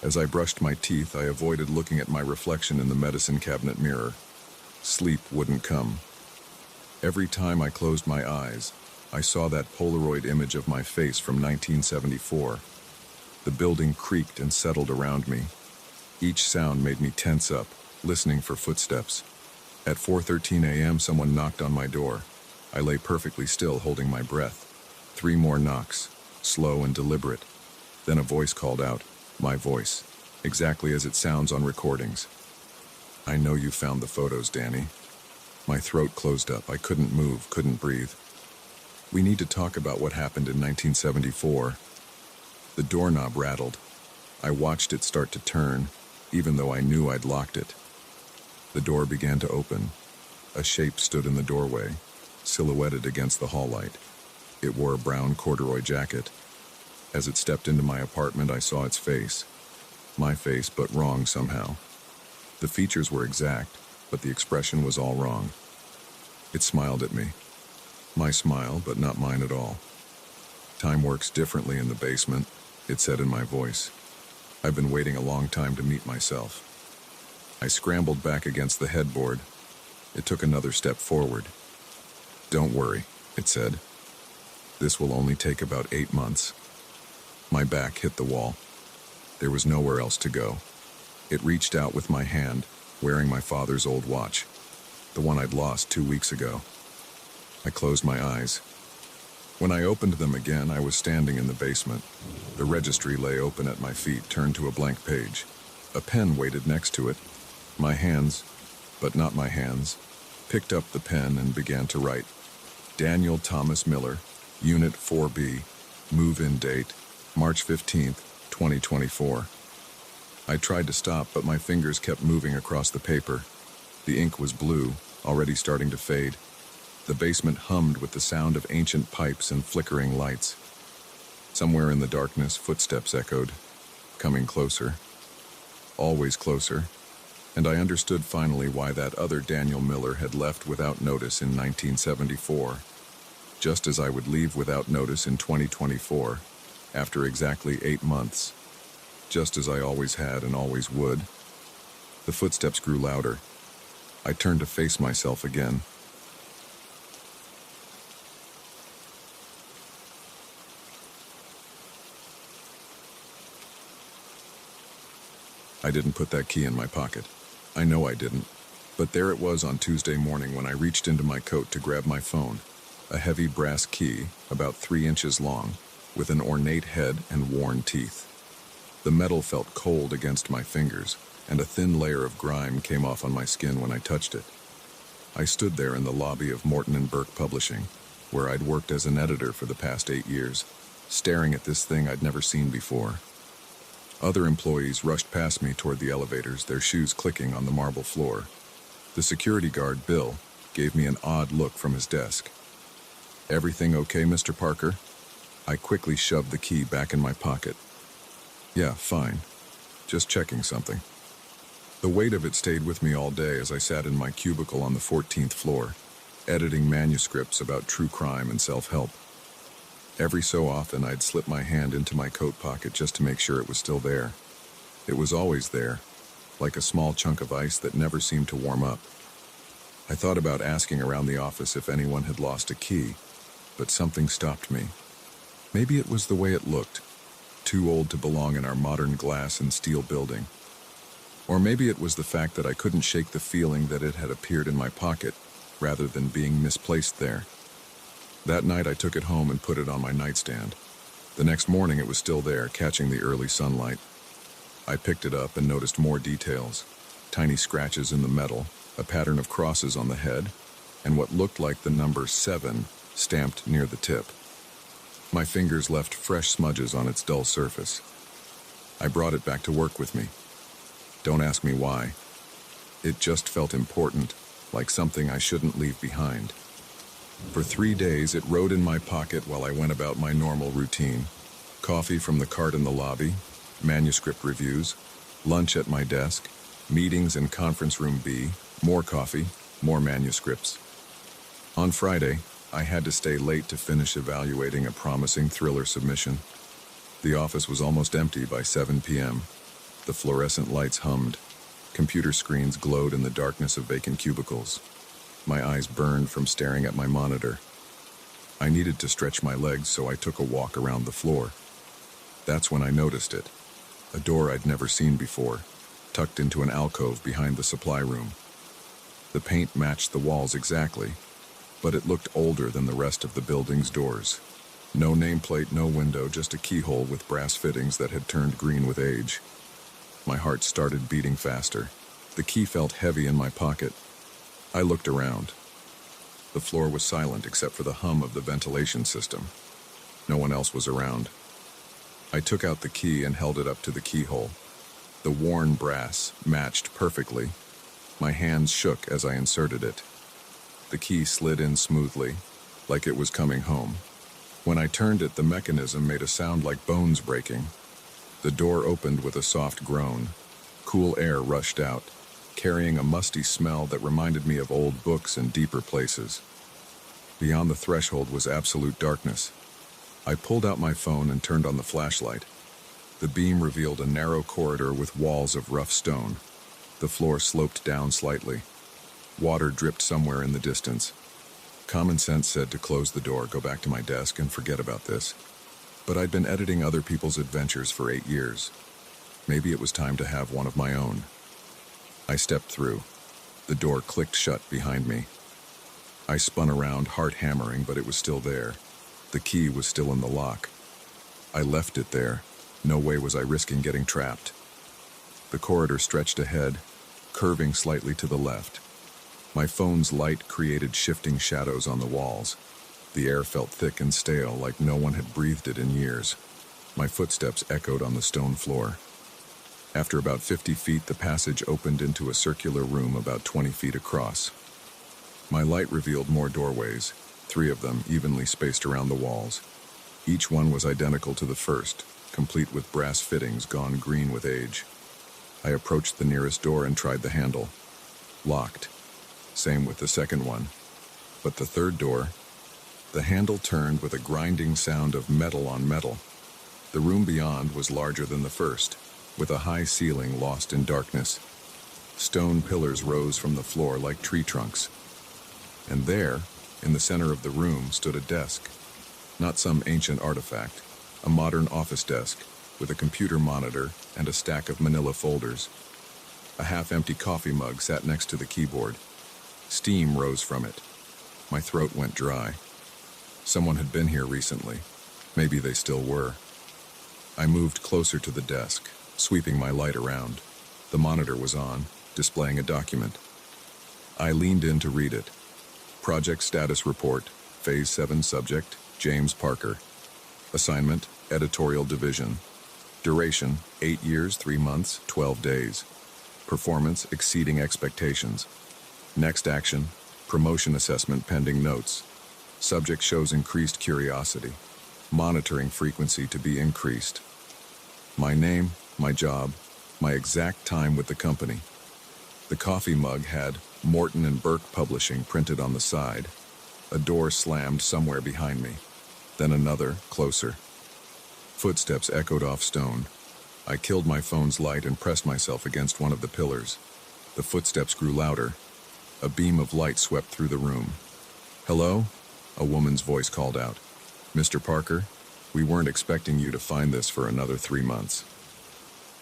As I brushed my teeth, I avoided looking at my reflection in the medicine cabinet mirror. Sleep wouldn't come. Every time I closed my eyes, I saw that Polaroid image of my face from 1974. The building creaked and settled around me. Each sound made me tense up, listening for footsteps. At 4:13 a.m., someone knocked on my door. I lay perfectly still, holding my breath. 3 more knocks, slow and deliberate. Then a voice called out, my voice, exactly as it sounds on recordings. I know you found the photos, Danny. My throat closed up. I couldn't move, couldn't breathe. We need to talk about what happened in 1974. The doorknob rattled. I watched it start to turn, even though I knew I'd locked it. The door began to open. A shape stood in the doorway, silhouetted against the hall light. It wore a brown corduroy jacket. As it stepped into my apartment, I saw its face. My face, but wrong somehow. The features were exact, but the expression was all wrong. It smiled at me. My smile, but not mine at all. Time works differently in the basement, it said in my voice. I've been waiting a long time to meet myself. I scrambled back against the headboard. It took another step forward. Don't worry, it said. This will only take about 8 months. My back hit the wall. There was nowhere else to go. It reached out with my hand, wearing my father's old watch, the one I'd lost 2 weeks ago. I closed my eyes. When I opened them again, I was standing in the basement. The registry lay open at my feet, turned to a blank page. A pen waited next to it. My hands, but not my hands, picked up the pen and began to write. Daniel Thomas Miller, Unit 4B, move-in date, March 15th, 2024. I tried to stop, but my fingers kept moving across the paper. The ink was blue, already starting to fade. The basement hummed with the sound of ancient pipes and flickering lights. Somewhere in the darkness, footsteps echoed, coming closer. Always closer. And I understood finally why that other Daniel Miller had left without notice in 1974, just as I would leave without notice in 2024, after exactly 8 months, just as I always had and always would. The footsteps grew louder. I turned to face myself again. I didn't put that key in my pocket. I know I didn't. But there it was on Tuesday morning when I reached into my coat to grab my phone, a heavy brass key, about 3 inches long, with an ornate head and worn teeth. The metal felt cold against my fingers, and a thin layer of grime came off on my skin when I touched it. I stood there in the lobby of Morton & Burke Publishing, where I'd worked as an editor for the past 8 years, staring at this thing I'd never seen before. Other employees rushed past me toward the elevators, their shoes clicking on the marble floor. The security guard, Bill, gave me an odd look from his desk. "Everything okay, Mr. Parker?" I quickly shoved the key back in my pocket. "Yeah, fine. Just checking something." The weight of it stayed with me all day as I sat in my cubicle on the 14th floor, editing manuscripts about true crime and self-help. Every so often, I'd slip my hand into my coat pocket just to make sure it was still there. It was always there, like a small chunk of ice that never seemed to warm up. I thought about asking around the office if anyone had lost a key, but something stopped me. Maybe it was the way it looked, too old to belong in our modern glass and steel building. Or maybe it was the fact that I couldn't shake the feeling that it had appeared in my pocket, rather than being misplaced there. That night I took it home and put it on my nightstand. The next morning it was still there, catching the early sunlight. I picked it up and noticed more details. Tiny scratches in the metal, a pattern of crosses on the head, and what looked like the number 7 stamped near the tip. My fingers left fresh smudges on its dull surface. I brought it back to work with me. Don't ask me why. It just felt important, like something I shouldn't leave behind. For 3 days, it rode in my pocket while I went about my normal routine. Coffee from the cart in the lobby, manuscript reviews, lunch at my desk, meetings in conference room B, more coffee, more manuscripts. On Friday, I had to stay late to finish evaluating a promising thriller submission. The office was almost empty by 7 p.m. The fluorescent lights hummed. Computer screens glowed in the darkness of vacant cubicles. My eyes burned from staring at my monitor. I needed to stretch my legs, so I took a walk around the floor. That's when I noticed it. A door I'd never seen before, tucked into an alcove behind the supply room. The paint matched the walls exactly, but it looked older than the rest of the building's doors. No nameplate, no window, just a keyhole with brass fittings that had turned green with age. My heart started beating faster. The key felt heavy in my pocket. I looked around. The floor was silent except for the hum of the ventilation system. No one else was around. I took out the key and held it up to the keyhole. The worn brass matched perfectly. My hands shook as I inserted it. The key slid in smoothly, like it was coming home. When I turned it, the mechanism made a sound like bones breaking. The door opened with a soft groan. Cool air rushed out, carrying a musty smell that reminded me of old books and deeper places. Beyond the threshold was absolute darkness. I pulled out my phone and turned on the flashlight. The beam revealed a narrow corridor with walls of rough stone. The floor sloped down slightly. Water dripped somewhere in the distance. Common sense said to close the door, go back to my desk, and forget about this. But I'd been editing other people's adventures for 8 years. Maybe it was time to have one of my own. I stepped through. The door clicked shut behind me. I spun around, heart hammering, but it was still there. The key was still in the lock. I left it there. No way was I risking getting trapped. The corridor stretched ahead, curving slightly to the left. My phone's light created shifting shadows on the walls. The air felt thick and stale, like no one had breathed it in years. My footsteps echoed on the stone floor. After about 50 feet, the passage opened into a circular room about 20 feet across. My light revealed more doorways, 3 of them evenly spaced around the walls. Each one was identical to the first, complete with brass fittings gone green with age. I approached the nearest door and tried the handle. Locked. Same with the second one. But the third door, the handle turned with a grinding sound of metal on metal. The room beyond was larger than the first, with a high ceiling lost in darkness. Stone pillars rose from the floor like tree trunks. And there, in the center of the room, stood a desk. Not some ancient artifact, a modern office desk with a computer monitor and a stack of manila folders. A half-empty coffee mug sat next to the keyboard. Steam rose from it. My throat went dry. Someone had been here recently. Maybe they still were. I moved closer to the desk, sweeping my light around. The monitor was on, displaying a document. I leaned in to read it. Project Status Report, Phase 7 Subject, James Parker. Assignment, Editorial Division. Duration, 8 years, 3 months, 12 days. Performance exceeding expectations. Next action, promotion assessment pending notes. Subject shows increased curiosity. Monitoring frequency to be increased. My name, my job, my exact time with the company. The coffee mug had Morton and Burke Publishing printed on the side. A door slammed somewhere behind me. Then another, closer. Footsteps echoed off stone. I killed my phone's light and pressed myself against one of the pillars. The footsteps grew louder. A beam of light swept through the room. "Hello?" A woman's voice called out. "Mr. Parker, we weren't expecting you to find this for another 3 months."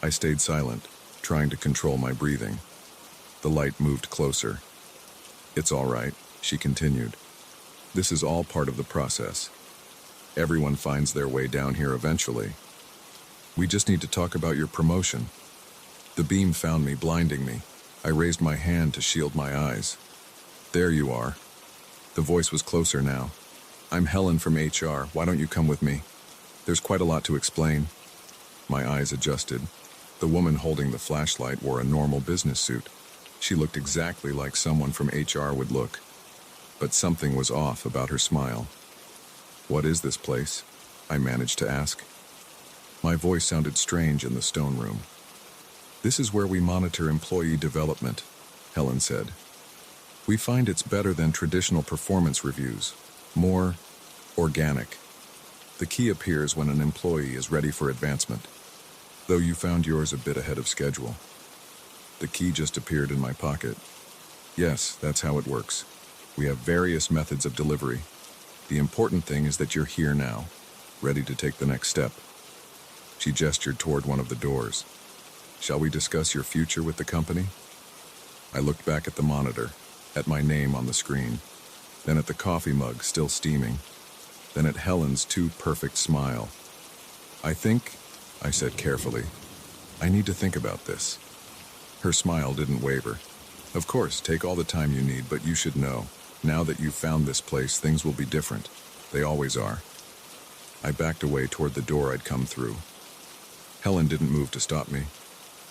I stayed silent, trying to control my breathing. The light moved closer. "It's all right," she continued. "This is all part of the process. Everyone finds their way down here eventually. We just need to talk about your promotion." The beam found me, blinding me. I raised my hand to shield my eyes. "There you are." The voice was closer now. "I'm Helen from HR. Why don't you come with me? There's quite a lot to explain." My eyes adjusted. The woman holding the flashlight wore a normal business suit. She looked exactly like someone from HR would look. But something was off about her smile. "What is this place?" I managed to ask. My voice sounded strange in the stone room. "This is where we monitor employee development," Helen said. "We find it's better than traditional performance reviews, more organic. The key appears when an employee is ready for advancement, though you found yours a bit ahead of schedule." The key just appeared in my pocket. "Yes, that's how it works. We have various methods of delivery. The important thing is that you're here now, ready to take the next step." She gestured toward one of the doors. "Shall we discuss your future with the company?" I looked back at the monitor, at my name on the screen, then at the coffee mug still steaming, then at Helen's too perfect smile. "I think," I said carefully, "I need to think about this." Her smile didn't waver. "Of course, take all the time you need, but you should know, now that you've found this place, things will be different. They always are." I backed away toward the door I'd come through. Helen didn't move to stop me.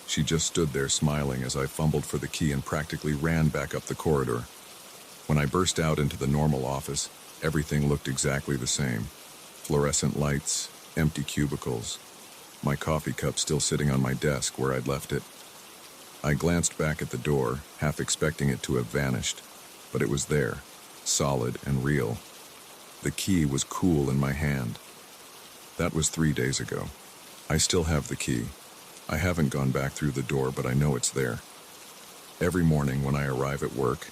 She just stood there smiling as I fumbled for the key and practically ran back up the corridor. When I burst out into the normal office, everything looked exactly the same. Fluorescent lights, empty cubicles, my coffee cup still sitting on my desk where I'd left it. I glanced back at the door, half expecting it to have vanished, but it was there, solid and real. The key was cool in my hand. That was 3 days ago. I still have the key. I haven't gone back through the door, but I know it's there. Every morning when I arrive at work,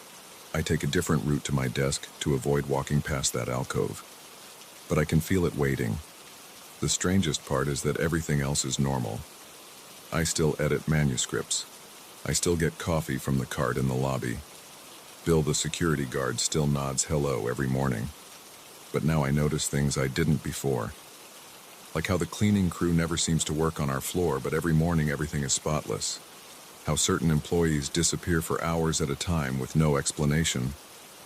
I take a different route to my desk to avoid walking past that alcove. But I can feel it waiting. The strangest part is that everything else is normal. I still edit manuscripts. I still get coffee from the cart in the lobby. Bill, the security guard, still nods hello every morning. But now I notice things I didn't before. Like how the cleaning crew never seems to work on our floor, but every morning everything is spotless. How certain employees disappear for hours at a time with no explanation.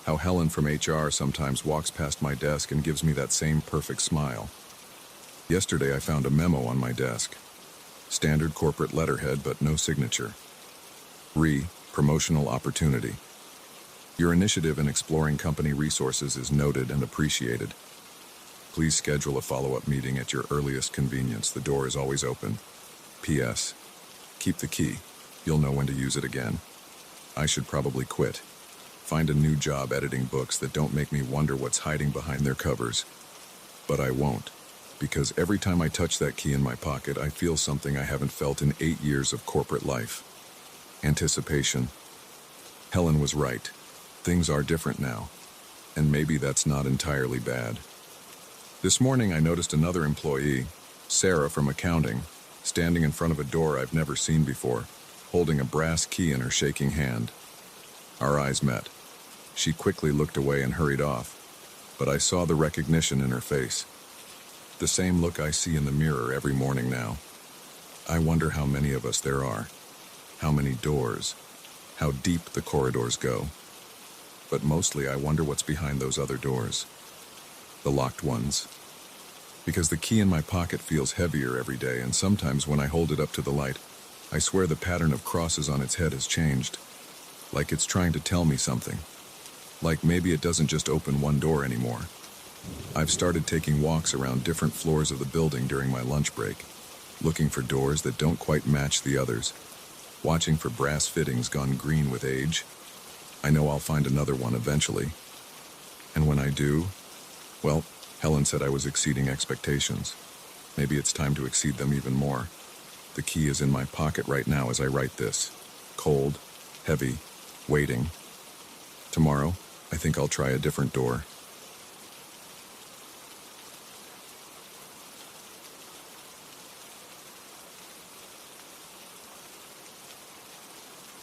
How Helen from HR sometimes walks past my desk and gives me that same perfect smile. Yesterday I found a memo on my desk. Standard corporate letterhead, but no signature. Promotional opportunity. Your initiative in exploring company resources is noted and appreciated. Please schedule a follow-up meeting at your earliest convenience. The door is always open. P.S. Keep the key. You'll know when to use it again. I should probably quit. Find a new job editing books that don't make me wonder what's hiding behind their covers. But I won't, because every time I touch that key in my pocket, I feel something I haven't felt in 8 years of corporate life. Anticipation. Helen was right. Things are different now. And maybe that's not entirely bad. This morning I noticed another employee, Sarah from accounting, standing in front of a door I've never seen before, holding a brass key in her shaking hand. Our eyes met. She quickly looked away and hurried off, but I saw the recognition in her face. The same look I see in the mirror every morning now. I wonder how many of us there are, how many doors, how deep the corridors go. But mostly I wonder what's behind those other doors, the locked ones. Because the key in my pocket feels heavier every day, and sometimes when I hold it up to the light, I swear the pattern of crosses on its head has changed. Like it's trying to tell me something. Like maybe it doesn't just open one door anymore. I've started taking walks around different floors of the building during my lunch break, looking for doors that don't quite match the others, watching for brass fittings gone green with age. I know I'll find another one eventually. And when I do, well, Helen said I was exceeding expectations. Maybe it's time to exceed them even more. The key is in my pocket right now as I write this. Cold, heavy, waiting. Tomorrow, I think I'll try a different door.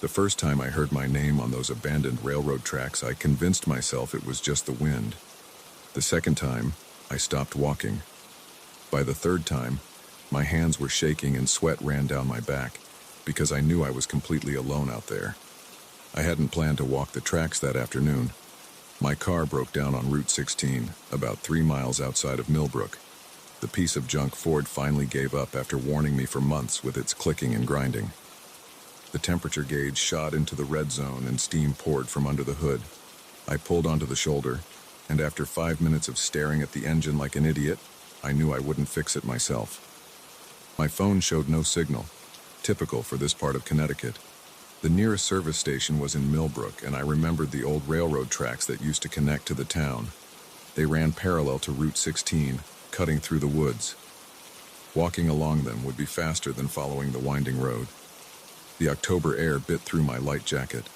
The first time I heard my name on those abandoned railroad tracks, I convinced myself it was just the wind. The second time, I stopped walking. By the third time, my hands were shaking and sweat ran down my back because I knew I was completely alone out there. I hadn't planned to walk the tracks that afternoon. My car broke down on Route 16, about 3 miles outside of Millbrook. The piece of junk Ford finally gave up after warning me for months with its clicking and grinding. The temperature gauge shot into the red zone and steam poured from under the hood. I pulled onto the shoulder, and after 5 minutes of staring at the engine like an idiot, I knew I wouldn't fix it myself. My phone showed no signal, typical for this part of Connecticut. The nearest service station was in Millbrook, and I remembered the old railroad tracks that used to connect to the town. They ran parallel to Route 16, cutting through the woods. Walking along them would be faster than following the winding road. The October air bit through my light jacket.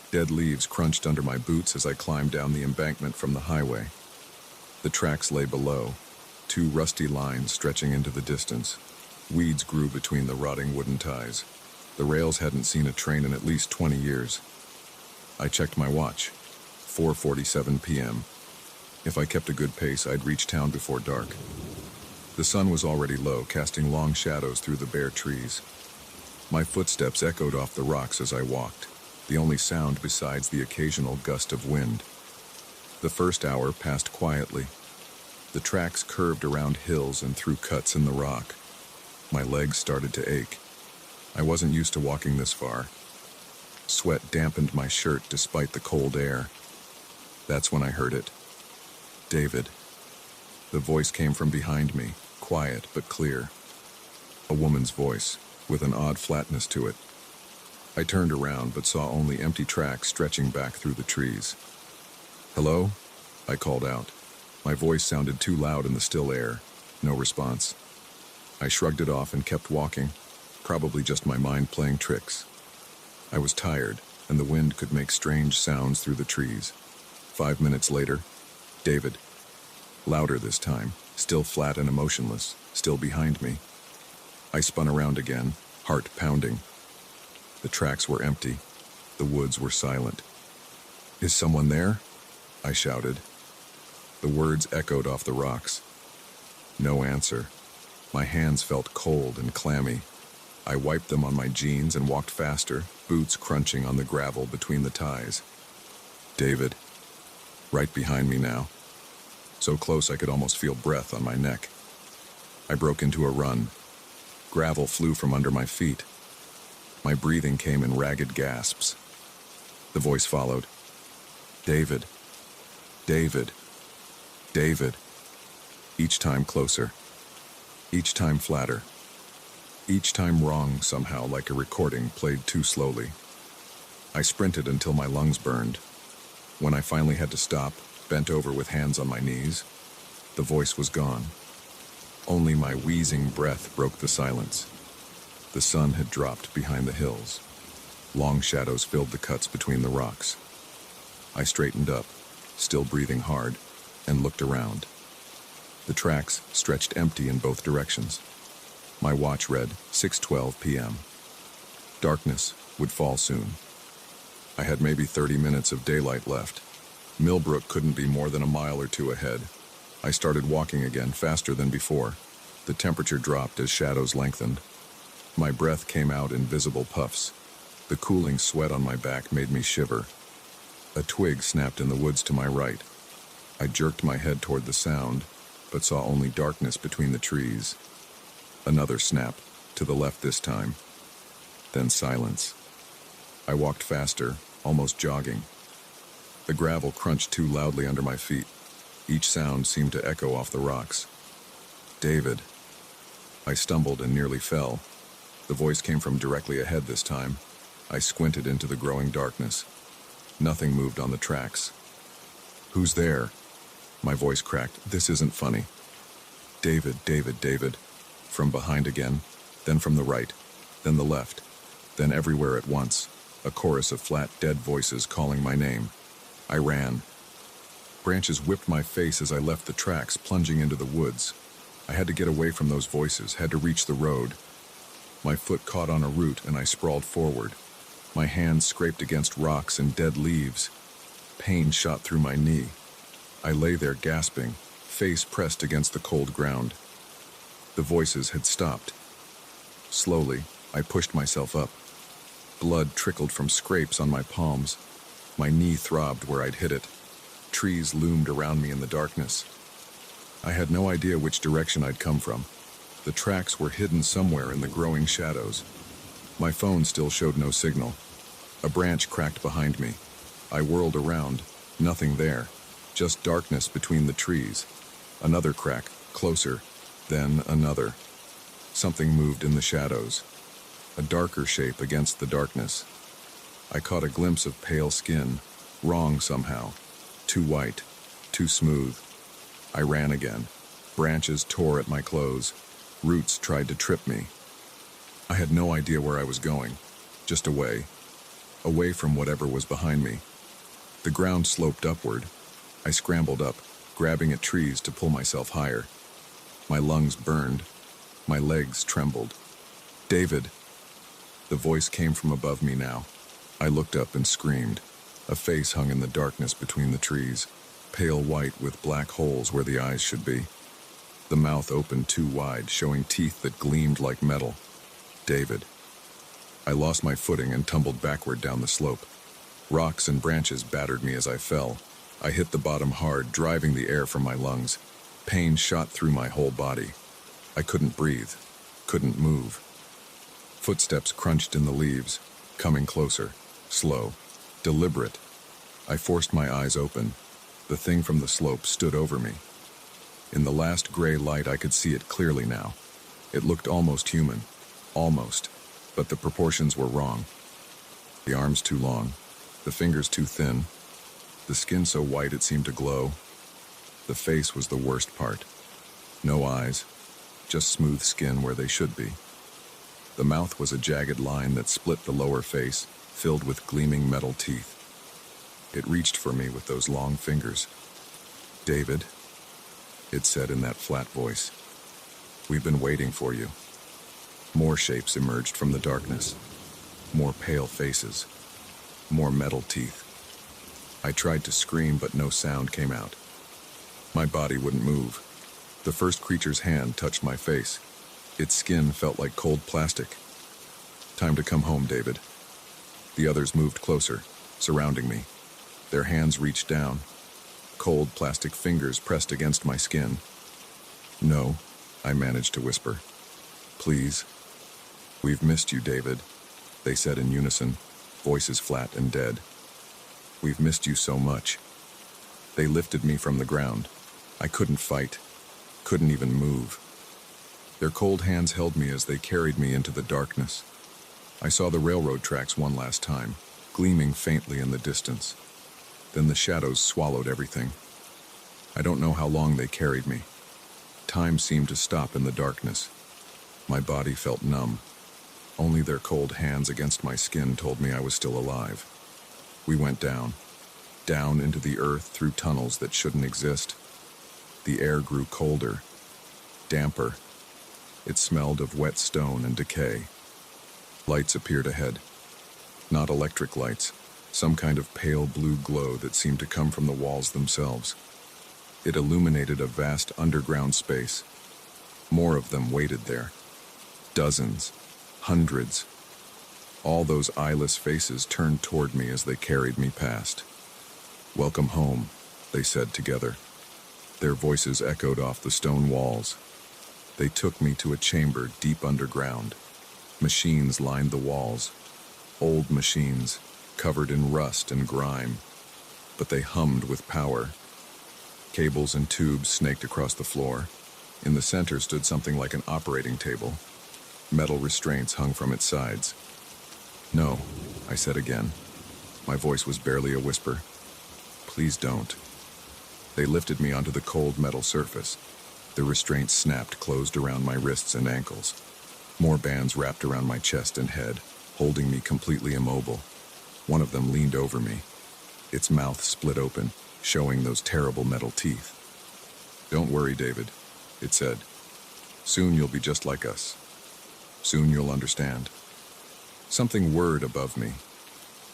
Dead leaves crunched under my boots as I climbed down the embankment from the highway. The tracks lay below, 2 rusty lines stretching into the distance. Weeds grew between the rotting wooden ties. The rails hadn't seen a train in at least 20 years. I checked my watch. 4:47 p.m. If I kept a good pace, I'd reach town before dark. The sun was already low, casting long shadows through the bare trees. My footsteps echoed off the rocks as I walked, the only sound besides the occasional gust of wind. The first hour passed quietly. The tracks curved around hills and through cuts in the rock. My legs started to ache. I wasn't used to walking this far. Sweat dampened my shirt despite the cold air. That's when I heard it. David. The voice came from behind me, quiet but clear. A woman's voice, with an odd flatness to it. I turned around but saw only empty tracks stretching back through the trees. "Hello?" I called out. My voice sounded too loud in the still air. No response. I shrugged it off and kept walking, probably just my mind playing tricks. I was tired, and the wind could make strange sounds through the trees. 5 minutes later, David. Louder this time, still flat and emotionless, still behind me. I spun around again, heart pounding. The tracks were empty. The woods were silent. "Is someone there?" I shouted. The words echoed off the rocks. No answer. My hands felt cold and clammy. I wiped them on my jeans and walked faster, boots crunching on the gravel between the ties. David. Right behind me now. So close I could almost feel breath on my neck. I broke into a run. Gravel flew from under my feet. My breathing came in ragged gasps. The voice followed. "David. David. David." Each time closer. Each time flatter. Each time wrong somehow, like a recording played too slowly. I sprinted until my lungs burned. When I finally had to stop, bent over with hands on my knees, the voice was gone. Only my wheezing breath broke the silence. The sun had dropped behind the hills. Long shadows filled the cuts between the rocks. I straightened up, still breathing hard, and looked around. The tracks stretched empty in both directions. My watch read 6:12 p.m. Darkness would fall soon. I had maybe 30 minutes of daylight left. Millbrook couldn't be more than a mile or two ahead. I started walking again, faster than before. The temperature dropped as shadows lengthened. My breath came out in visible puffs. The cooling sweat on my back made me shiver. A twig snapped in the woods to my right. I jerked my head toward the sound, but saw only darkness between the trees. Another snap, to the left this time. Then silence. I walked faster, almost jogging. The gravel crunched too loudly under my feet. Each sound seemed to echo off the rocks. David. I stumbled and nearly fell. The voice came from directly ahead this time. I squinted into the growing darkness. Nothing moved on the tracks. Who's there? My voice cracked. This isn't funny. David, David, David. From behind again, then from the right, then the left, then everywhere at once. A chorus of flat, dead voices calling my name. I ran. Branches whipped my face as I left the tracks, plunging into the woods. I had to get away from those voices, had to reach the road. My foot caught on a root and I sprawled forward. My hands scraped against rocks and dead leaves. Pain shot through my knee. I lay there gasping, face pressed against the cold ground. The voices had stopped. Slowly, I pushed myself up. Blood trickled from scrapes on my palms. My knee throbbed where I'd hit it. Trees loomed around me in the darkness. I had no idea which direction I'd come from. The tracks were hidden somewhere in the growing shadows. My phone still showed no signal. A branch cracked behind me. I whirled around. Nothing there. Just darkness between the trees. Another crack, closer. Then another. Something moved in the shadows. A darker shape against the darkness. I caught a glimpse of pale skin. Wrong somehow. Too white. Too smooth. I ran again. Branches tore at my clothes. Roots tried to trip me. I had no idea where I was going. Just away. Away from whatever was behind me. The ground sloped upward. I scrambled up, grabbing at trees to pull myself higher. My lungs burned. My legs trembled. David! The voice came from above me now. I looked up and screamed. A face hung in the darkness between the trees, pale white with black holes where the eyes should be. The mouth opened too wide, showing teeth that gleamed like metal. David. I lost my footing and tumbled backward down the slope. Rocks and branches battered me as I fell. I hit the bottom hard, driving the air from my lungs. Pain shot through my whole body. I couldn't breathe, couldn't move. Footsteps crunched in the leaves, coming closer, slow, deliberate. I forced my eyes open. The thing from the slope stood over me. In the last gray light, I could see it clearly now. It looked almost human, almost, but the proportions were wrong. The arms too long, the fingers too thin, the skin so white it seemed to glow. The face was the worst part. No eyes, just smooth skin where they should be. The mouth was a jagged line that split the lower face, filled with gleaming metal teeth. It reached for me with those long fingers. David, it said in that flat voice, we've been waiting for you. More shapes emerged from the darkness. More pale faces. More metal teeth. I tried to scream, but no sound came out. My body wouldn't move. The first creature's hand touched my face. Its skin felt like cold plastic. Time to come home, David. The others moved closer, surrounding me. Their hands reached down. Cold plastic fingers pressed against my skin. No, I managed to whisper. Please. We've missed you, David, they said in unison, voices flat and dead. We've missed you so much. They lifted me from the ground. I couldn't fight, couldn't even move. Their cold hands held me as they carried me into the darkness. I saw the railroad tracks one last time, gleaming faintly in the distance. Then the shadows swallowed everything. I don't know how long they carried me. Time seemed to stop in the darkness. My body felt numb. Only their cold hands against my skin told me I was still alive. We went down into the earth through tunnels that shouldn't exist. The air grew colder, damper. It smelled of wet stone and decay. Lights appeared ahead. Not electric lights, some kind of pale blue glow that seemed to come from the walls themselves. It illuminated a vast underground space. More of them waited there. Dozens, hundreds. All those eyeless faces turned toward me as they carried me past. "Welcome home," they said together. Their voices echoed off the stone walls. They took me to a chamber deep underground. Machines lined the walls. Old machines, covered in rust and grime. But they hummed with power. Cables and tubes snaked across the floor. In the center stood something like an operating table. Metal restraints hung from its sides. "No," I said again. My voice was barely a whisper. "Please don't." They lifted me onto the cold metal surface. The restraints snapped closed around my wrists and ankles. More bands wrapped around my chest and head, holding me completely immobile. One of them leaned over me. Its mouth split open, showing those terrible metal teeth. "Don't worry, David," it said. "Soon you'll be just like us. Soon you'll understand." Something whirred above me.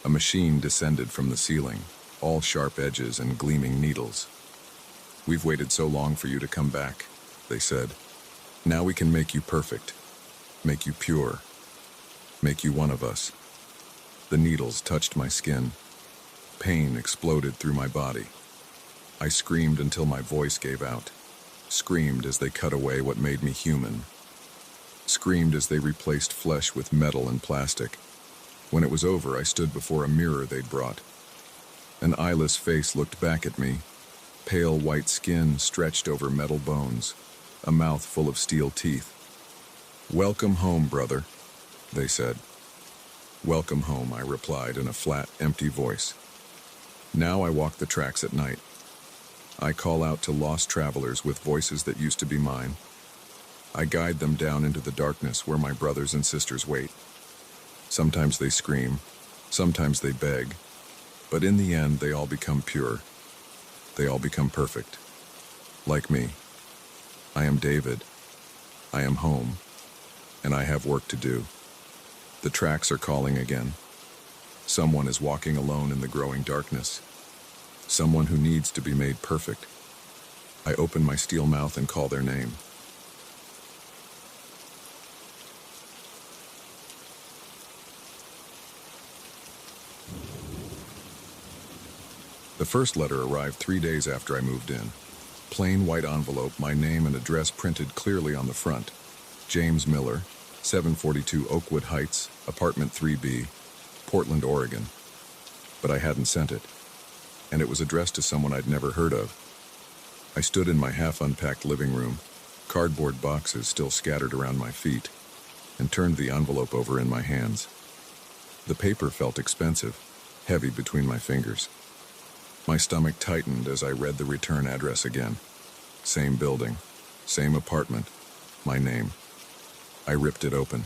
A machine descended from the ceiling, all sharp edges and gleaming needles. "We've waited so long for you to come back," they said. "Now we can make you perfect, make you pure, make you one of us." The needles touched my skin. Pain exploded through my body. I screamed until my voice gave out. Screamed as they cut away what made me human. Screamed as they replaced flesh with metal and plastic. When it was over, I stood before a mirror they'd brought. An eyeless face looked back at me. Pale white skin stretched over metal bones. A mouth full of steel teeth. "Welcome home, brother," they said. "Welcome home," I replied in a flat, empty voice. Now I walk the tracks at night. I call out to lost travelers with voices that used to be mine. I guide them down into the darkness where my brothers and sisters wait. Sometimes they scream, sometimes they beg, but in the end they all become pure. They all become perfect. Like me. I am David. I am home. And I have work to do. The tracks are calling again. Someone is walking alone in the growing darkness. Someone who needs to be made perfect. I open my steel mouth and call their name. The first letter arrived 3 days after I moved in. Plain white envelope, my name and address printed clearly on the front. James Miller, 742 Oakwood Heights, apartment 3B, Portland, Oregon. But I hadn't sent it, and it was addressed to someone I'd never heard of. I stood in my half-unpacked living room, cardboard boxes still scattered around my feet, and turned the envelope over in my hands. The paper felt expensive, heavy between my fingers. My stomach tightened as I read the return address again. Same building, same apartment, my name. I ripped it open.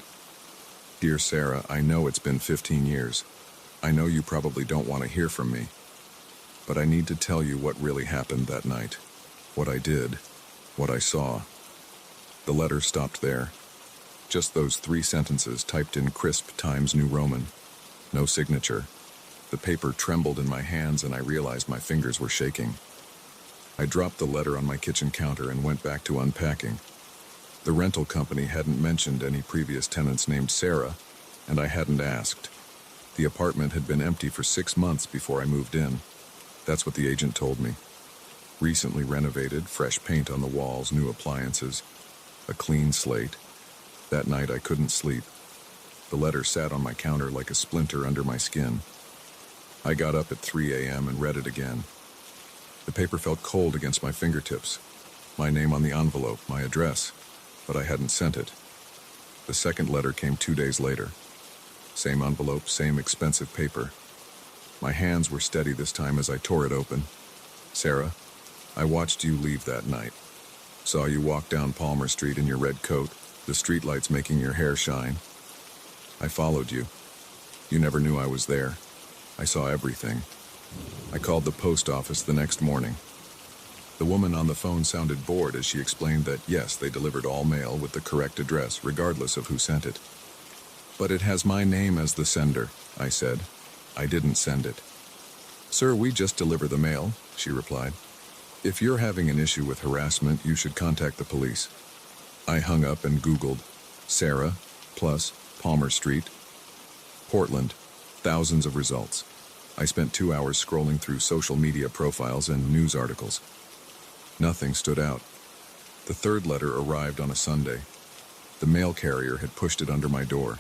"Dear Sarah, I know it's been 15 years. I know you probably don't want to hear from me. But I need to tell you what really happened that night. What I did. What I saw." The letter stopped there. Just those 3 sentences typed in crisp Times New Roman. No signature. The paper trembled in my hands and I realized my fingers were shaking. I dropped the letter on my kitchen counter and went back to unpacking. The rental company hadn't mentioned any previous tenants named Sarah, and I hadn't asked. The apartment had been empty for 6 months before I moved in. That's what the agent told me. Recently renovated, fresh paint on the walls, new appliances, a clean slate. That night I couldn't sleep. The letter sat on my counter like a splinter under my skin. I got up at 3 a.m. and read it again. The paper felt cold against my fingertips. My name on the envelope, my address, but I hadn't sent it. The second letter came 2 days later. Same envelope, same expensive paper. My hands were steady this time as I tore it open. "Sarah, I watched you leave that night. Saw you walk down Palmer Street in your red coat, the streetlights making your hair shine. I followed you. You never knew I was there. I saw everything. I called the post office the next morning. The woman on the phone sounded bored as she explained that, yes, they delivered all mail with the correct address, regardless of who sent it. But it has my name as the sender, I said. I didn't send it. Sir, we just deliver the mail, she replied. If you're having an issue with harassment, you should contact the police. I hung up and Googled Sarah plus Palmer Street, Portland, thousands of results. I spent 2 hours scrolling through social media profiles and news articles. Nothing stood out. The third letter arrived on a Sunday. The mail carrier had pushed it under my door.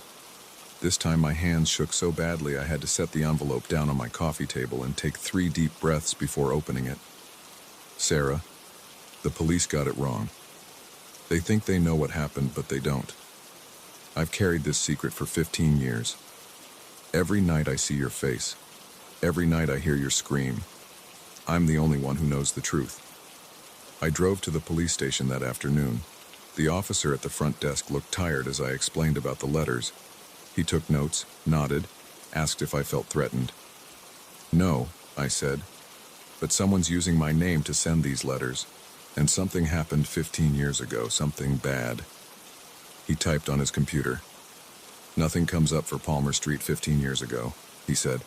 This time my hands shook so badly I had to set the envelope down on my coffee table and take 3 deep breaths before opening it. Sarah, the police got it wrong. They think they know what happened, but they don't. I've carried this secret for 15 years. Every night I see your face. Every night I hear your scream. I'm the only one who knows the truth. I drove to the police station that afternoon. The officer at the front desk looked tired as I explained about the letters. He took notes, nodded, asked if I felt threatened. No, I said, but someone's using my name to send these letters, and something happened 15 years ago, something bad. He typed on his computer. Nothing comes up for Palmer Street 15 years ago, he said.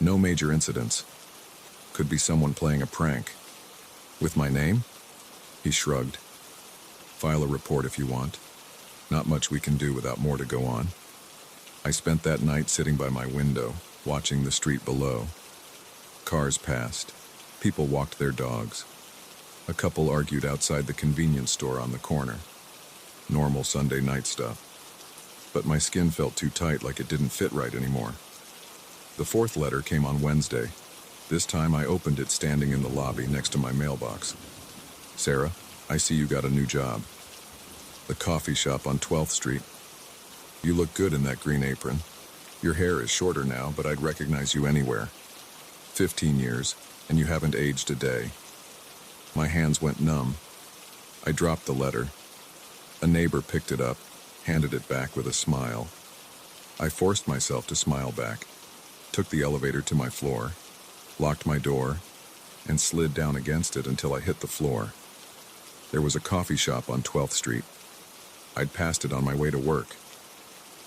No major incidents. Could be someone playing a prank. With my name? He shrugged. File a report if you want. Not much we can do without more to go on. I spent that night sitting by my window, watching the street below. Cars passed. People walked their dogs. A couple argued outside the convenience store on the corner. Normal Sunday night stuff. But my skin felt too tight, like it didn't fit right anymore. The fourth letter came on Wednesday. This time I opened it standing in the lobby next to my mailbox. Sarah, I see you got a new job. The coffee shop on 12th Street. You look good in that green apron. Your hair is shorter now, but I'd recognize you anywhere. 15 years, and you haven't aged a day. My hands went numb. I dropped the letter. A neighbor picked it up, handed it back with a smile. I forced myself to smile back, took the elevator to my floor, locked my door, and slid down against it until I hit the floor. There was a coffee shop on 12th Street. I'd passed it on my way to work.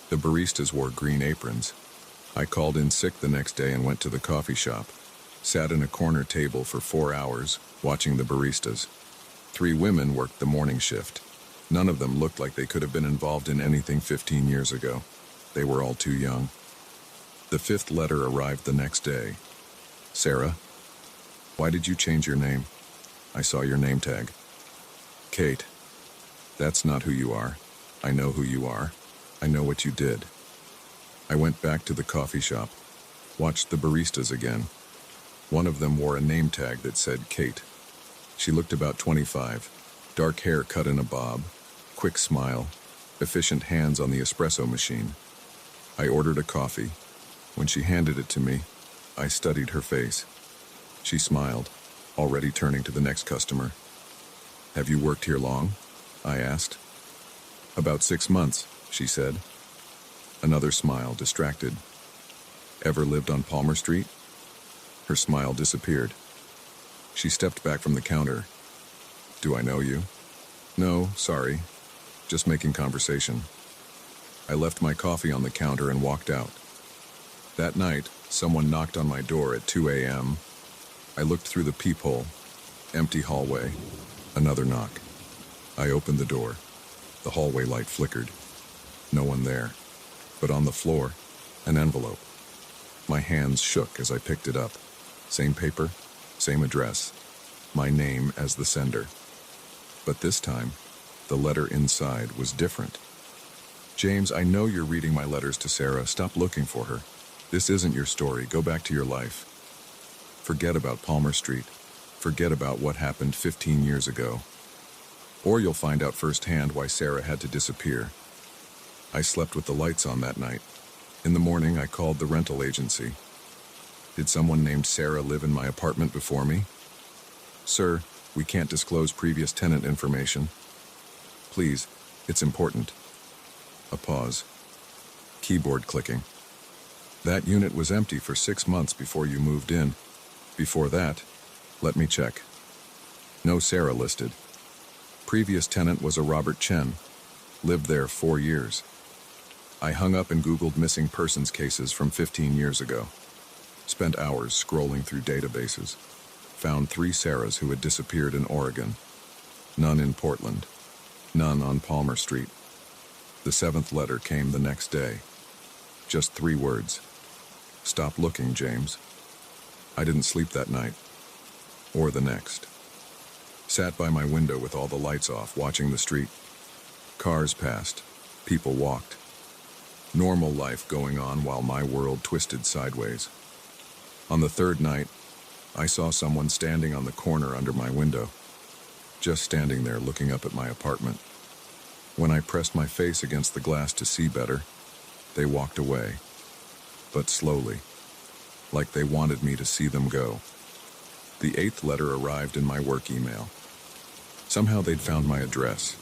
The baristas wore green aprons. I called in sick the next day and went to the coffee shop. Sat in a corner table for 4 hours, watching the baristas. 3 women worked the morning shift. None of them looked like they could have been involved in anything 15 years ago. They were all too young. The 5th letter arrived the next day. Sarah, why did you change your name? I saw your name tag. Kate, that's not who you are. I know who you are. I know what you did. I went back to the coffee shop, watched the baristas again. One of them wore a name tag that said Kate. She looked about 25, dark hair cut in a bob, quick smile, efficient hands on the espresso machine. I ordered a coffee. When she handed it to me, I studied her face. She smiled, already turning to the next customer. Have you worked here long? I asked. About 6 months, she said. Another smile, distracted. Ever lived on Palmer Street? Her smile disappeared. She stepped back from the counter. Do I know you? No, sorry. Just making conversation. I left my coffee on the counter and walked out. That night, someone knocked on my door at 2 a.m. I looked through the peephole. Empty hallway. Another knock. I opened the door. The hallway light flickered. No one there. But on the floor, an envelope. My hands shook as I picked it up. Same paper, same address. My name as the sender. But this time, the letter inside was different. James, I know you're reading my letters to Sarah. Stop looking for her. This isn't your story. Go back to your life. Forget about Palmer Street. Forget about what happened 15 years ago. Or you'll find out firsthand why Sarah had to disappear. I slept with the lights on that night. In the morning, I called the rental agency. Did someone named Sarah live in my apartment before me? Sir, we can't disclose previous tenant information. Please, it's important. A pause. Keyboard clicking. That unit was empty for 6 months before you moved in. Before that, let me check. No Sarah listed. Previous tenant was a Robert Chen. Lived there 4 years. I hung up and Googled missing persons cases from 15 years ago. Spent hours scrolling through databases. Found 3 Sarahs who had disappeared in Oregon. None in Portland. None on Palmer Street. The 7th letter came the next day. Just 3 words. Stop looking, James. I didn't sleep that night. Or the next. Sat by my window with all the lights off, watching the street. Cars passed. People walked. Normal life going on while my world twisted sideways. On the 3rd night, I saw someone standing on the corner under my window. Just standing there looking up at my apartment. When I pressed my face against the glass to see better, they walked away. But slowly, like they wanted me to see them go. The 8th letter arrived in my work email. Somehow they'd found my address.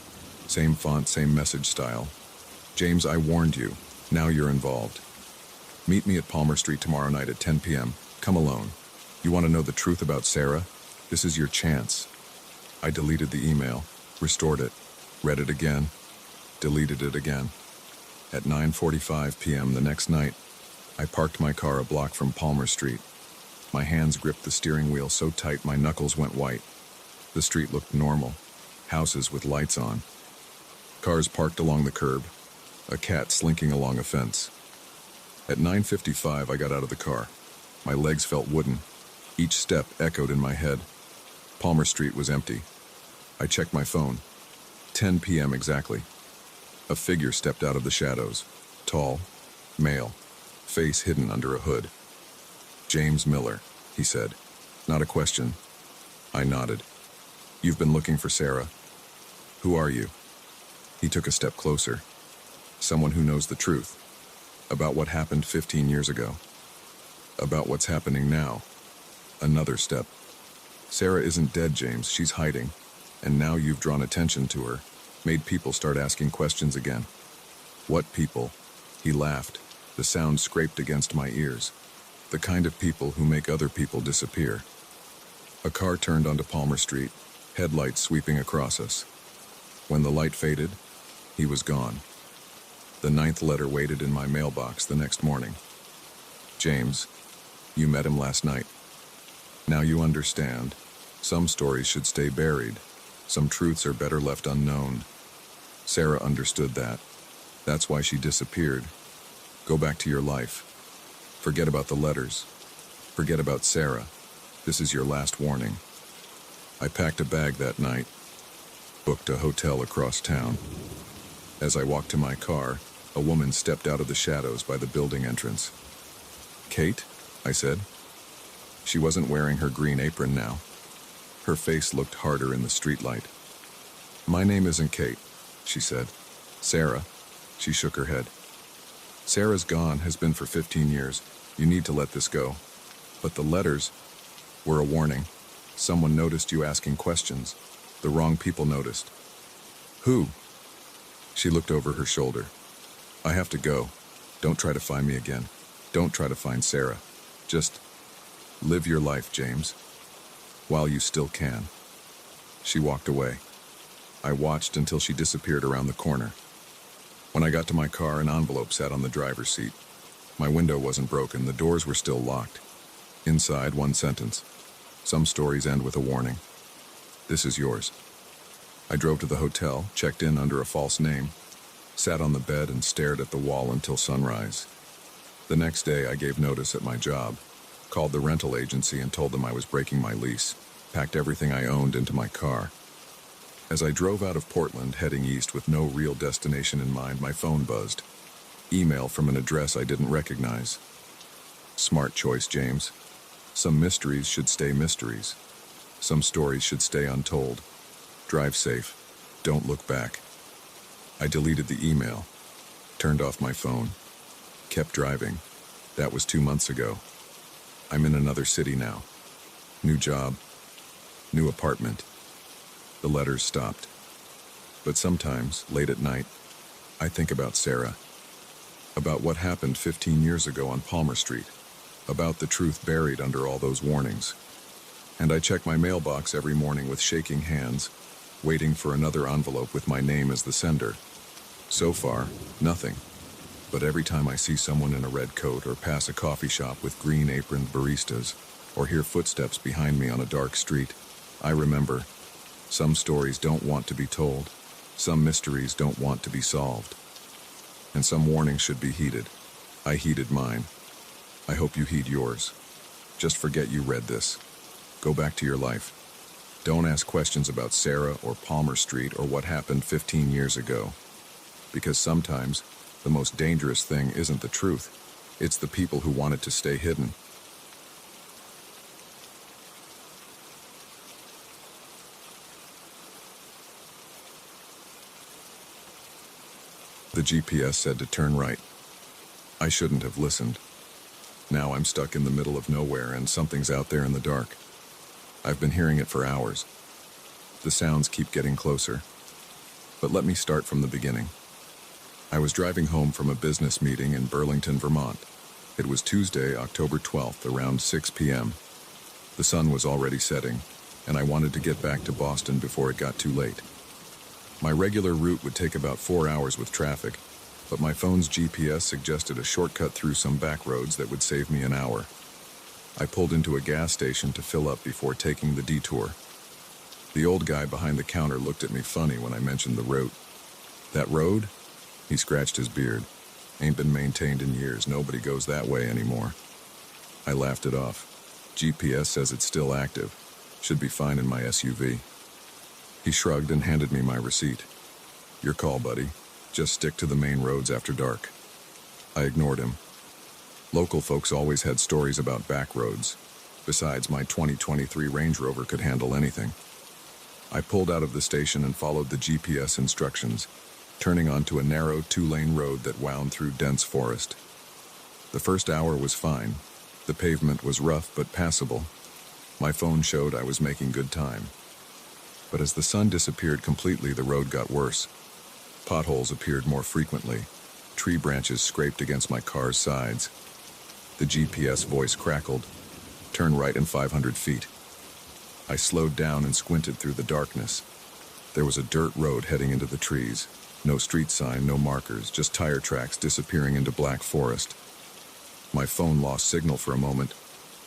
Same font, same message style. James, I warned you. Now you're involved. Meet me at Palmer Street tomorrow night at 10 p.m. Come alone. You want to know the truth about Sarah? This is your chance. I deleted the email, restored it, read it again, deleted it again. At 9:45 p.m. the next night, I parked my car a block from Palmer Street. My hands gripped the steering wheel so tight my knuckles went white. The street looked normal. Houses with lights on. Cars parked along the curb. A cat slinking along a fence. At 9:55, I got out of the car. My legs felt wooden. Each step echoed in my head. Palmer Street was empty. I checked my phone. 10 p.m. exactly. A figure stepped out of the shadows. Tall, male, face hidden under a hood. James Miller, he said. Not a question. I nodded. You've been looking for Sarah. Who are you? He took a step closer. Someone who knows the truth. About what happened 15 years ago. About what's happening now. Another step. Sarah isn't dead, James. She's hiding. And now you've drawn attention to her. Made people start asking questions again. What people? He laughed. The sound scraped against my ears. The kind of people who make other people disappear. A car turned onto Palmer Street, headlights sweeping across us. When the light faded, he was gone. The 9th letter waited in my mailbox the next morning. James, you met him last night. Now you understand. Some stories should stay buried. Some truths are better left unknown. Sarah understood that. That's why she disappeared. Go back to your life. Forget about the letters. Forget about Sarah. This is your last warning. I packed a bag that night. Booked a hotel across town. As I walked to my car, a woman stepped out of the shadows by the building entrance. Kate? I said. She wasn't wearing her green apron now. Her face looked harder in the streetlight. My name isn't Kate, she said. Sarah. She shook her head. Sarah's gone, has been for 15 years. You need to let this go. But the letters were a warning. Someone noticed you asking questions. The wrong people noticed. Who? She looked over her shoulder. I have to go. Don't try to find me again. Don't try to find Sarah. Just live your life, James. While you still can. She walked away. I watched until she disappeared around the corner. When I got to my car, an envelope sat on the driver's seat. My window wasn't broken, the doors were still locked. Inside, one sentence. Some stories end with a warning. This is yours. I drove to the hotel, checked in under a false name, sat on the bed and stared at the wall until sunrise. The next day, I gave notice at my job, called the rental agency and told them I was breaking my lease, packed everything I owned into my car. As I drove out of Portland, heading east with no real destination in mind, my phone buzzed. Email from an address I didn't recognize. Smart choice, James. Some mysteries should stay mysteries. Some stories should stay untold. Drive safe. Don't look back. I deleted the email, turned off my phone, kept driving. That was 2 months ago. I'm in another city now. New job, new apartment. The letters stopped. But sometimes, late at night, I think about Sarah. About what happened 15 years ago on Palmer Street. About the truth buried under all those warnings. And I check my mailbox every morning with shaking hands, waiting for another envelope with my name as the sender. So far, nothing. But every time I see someone in a red coat or pass a coffee shop with green-aproned baristas, or hear footsteps behind me on a dark street, I remember, some stories don't want to be told, some mysteries don't want to be solved, and some warnings should be heeded. I heeded mine. I hope you heed yours. Just forget you read this. Go back to your life. Don't ask questions about Sarah or Palmer Street or what happened 15 years ago. Because sometimes, the most dangerous thing isn't the truth. It's the people who want it to stay hidden. The GPS said to turn right. I shouldn't have listened. Now I'm stuck in the middle of nowhere and something's out there in the dark. I've been hearing it for hours. The sounds keep getting closer. But let me start from the beginning. I was driving home from a business meeting in Burlington, Vermont. It was Tuesday, October 12th, around 6 p.m. The sun was already setting, and I wanted to get back to Boston before it got too late. My regular route would take about 4 hours with traffic, but my phone's GPS suggested a shortcut through some back roads that would save me an hour. I pulled into a gas station to fill up before taking the detour. The old guy behind the counter looked at me funny when I mentioned the route. That road? He scratched his beard. Ain't been maintained in years. Nobody goes that way anymore. I laughed it off. GPS says it's still active. Should be fine in my SUV. He shrugged and handed me my receipt. Your call, buddy. Just stick to the main roads after dark. I ignored him. Local folks always had stories about back roads. Besides, my 2023 Range Rover could handle anything. I pulled out of the station and followed the GPS instructions, turning onto a narrow 2-lane road that wound through dense forest. The first hour was fine. The pavement was rough but passable. My phone showed I was making good time. But as the sun disappeared completely, the road got worse. Potholes appeared more frequently. Tree branches scraped against my car's sides. The GPS voice crackled. Turn right in 500 feet. I slowed down and squinted through the darkness. There was a dirt road heading into the trees. No street sign, no markers, just tire tracks disappearing into black forest. My phone lost signal for a moment,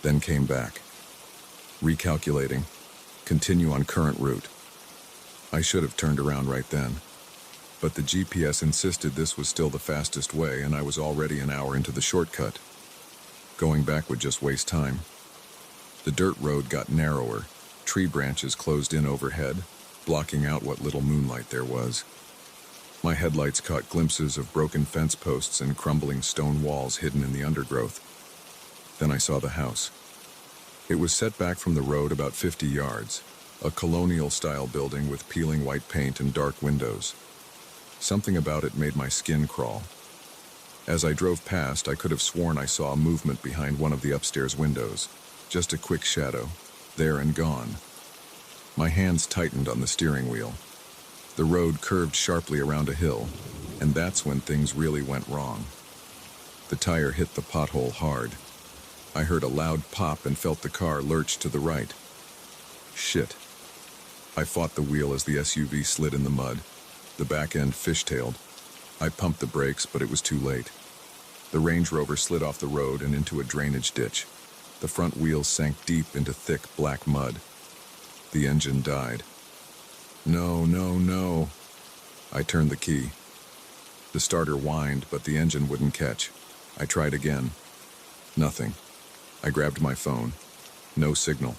then came back. Recalculating. Continue on current route. I should have turned around right then. But the GPS insisted this was still the fastest way, and I was already an hour into the shortcut. Going back would just waste time. The dirt road got narrower. Tree branches closed in overhead, blocking out what little moonlight there was. My headlights caught glimpses of broken fence posts and crumbling stone walls hidden in the undergrowth. Then I saw the house. It was set back from the road about 50 yards, a colonial-style building with peeling white paint and dark windows. Something about it made my skin crawl. As I drove past, I could have sworn I saw a movement behind one of the upstairs windows. Just a quick shadow, there and gone. My hands tightened on the steering wheel. The road curved sharply around a hill, and that's when things really went wrong. The tire hit the pothole hard. I heard a loud pop and felt the car lurch to the right. Shit. I fought the wheel as the SUV slid in the mud. The back end fishtailed. I pumped the brakes, but it was too late. The Range Rover slid off the road and into a drainage ditch. The front wheels sank deep into thick black mud. The engine died. No, no, no. I turned the key. The starter whined, but the engine wouldn't catch. I tried again. Nothing. I grabbed my phone. No signal.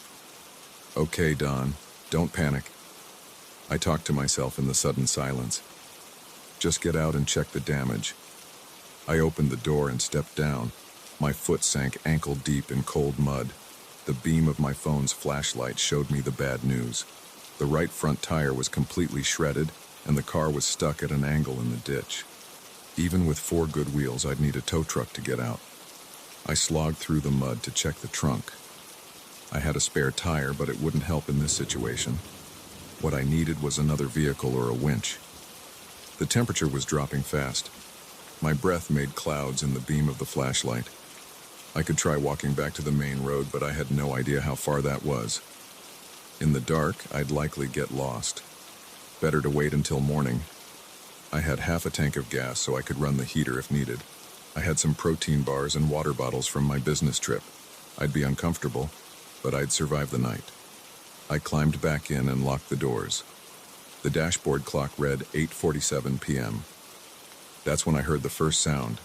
Okay, Don, don't panic. I talked to myself in the sudden silence. Just get out and check the damage. I opened the door and stepped down. My foot sank ankle deep in cold mud. The beam of my phone's flashlight showed me the bad news. The right front tire was completely shredded, and the car was stuck at an angle in the ditch. Even with 4 good wheels, I'd need a tow truck to get out. I slogged through the mud to check the trunk. I had a spare tire, but it wouldn't help in this situation. What I needed was another vehicle or a winch. The temperature was dropping fast. My breath made clouds in the beam of the flashlight. I could try walking back to the main road, but I had no idea how far that was. In the dark, I'd likely get lost. Better to wait until morning. I had half a tank of gas, so I could run the heater if needed. I had some protein bars and water bottles from my business trip. I'd be uncomfortable, but I'd survive the night. I climbed back in and locked the doors. The dashboard clock read 8:47 p.m. That's when I heard the first sound.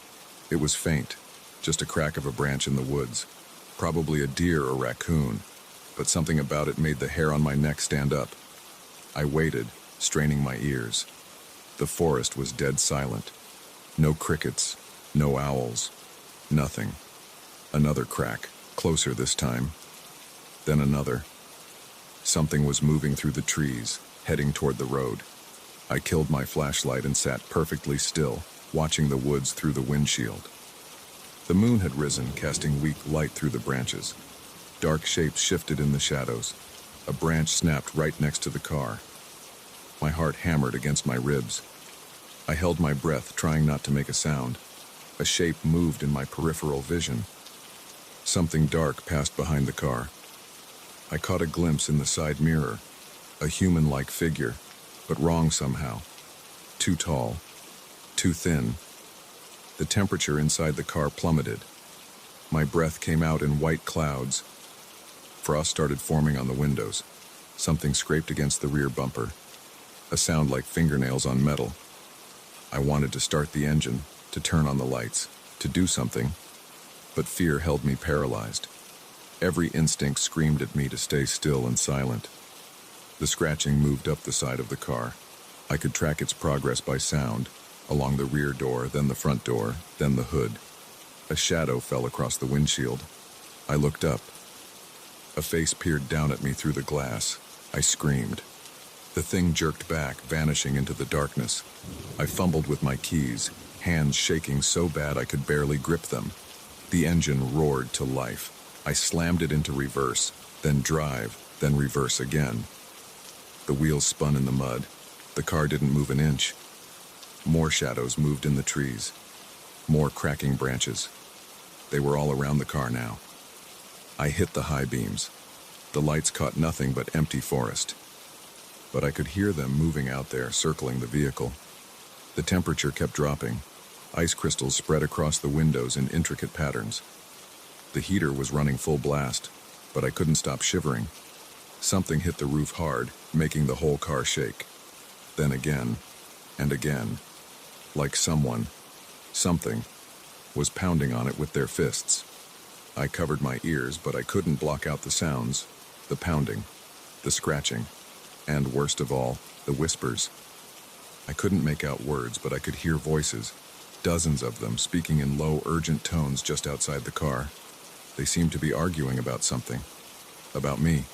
It was faint, just a crack of a branch in the woods. Probably a deer or raccoon, but something about it made the hair on my neck stand up. I waited, straining my ears. The forest was dead silent. No crickets, no owls, nothing. Another crack, closer this time. Then another. Something was moving through the trees, heading toward the road. I killed my flashlight and sat perfectly still, watching the woods through the windshield. The moon had risen, casting weak light through the branches. Dark shapes shifted in the shadows. A branch snapped right next to the car. My heart hammered against my ribs. I held my breath, trying not to make a sound. A shape moved in my peripheral vision. Something dark passed behind the car. I caught a glimpse in the side mirror. A human-like figure, but wrong somehow. Too tall. Too thin. The temperature inside the car plummeted. My breath came out in white clouds. Frost started forming on the windows. Something scraped against the rear bumper. A sound like fingernails on metal. I wanted to start the engine, to turn on the lights, to do something, but fear held me paralyzed. Every instinct screamed at me to stay still and silent. The scratching moved up the side of the car. I could track its progress by sound, along the rear door, then the front door, then the hood. A shadow fell across the windshield. I looked up. A face peered down at me through the glass. I screamed. The thing jerked back, vanishing into the darkness. I fumbled with my keys, hands shaking so bad I could barely grip them. The engine roared to life. I slammed it into reverse, then drive, then reverse again. The wheels spun in the mud. The car didn't move an inch. More shadows moved in the trees. More cracking branches. They were all around the car now. I hit the high beams. The lights caught nothing but empty forest. But I could hear them moving out there, circling the vehicle. The temperature kept dropping. Ice crystals spread across the windows in intricate patterns. The heater was running full blast, but I couldn't stop shivering. Something hit the roof hard, making the whole car shake. Then again, and again, like something, was pounding on it with their fists. I covered my ears, but I couldn't block out the sounds, the pounding, the scratching, and worst of all, the whispers. I couldn't make out words, but I could hear voices, dozens of them speaking in low, urgent tones just outside the car. They seemed to be arguing about something, about me.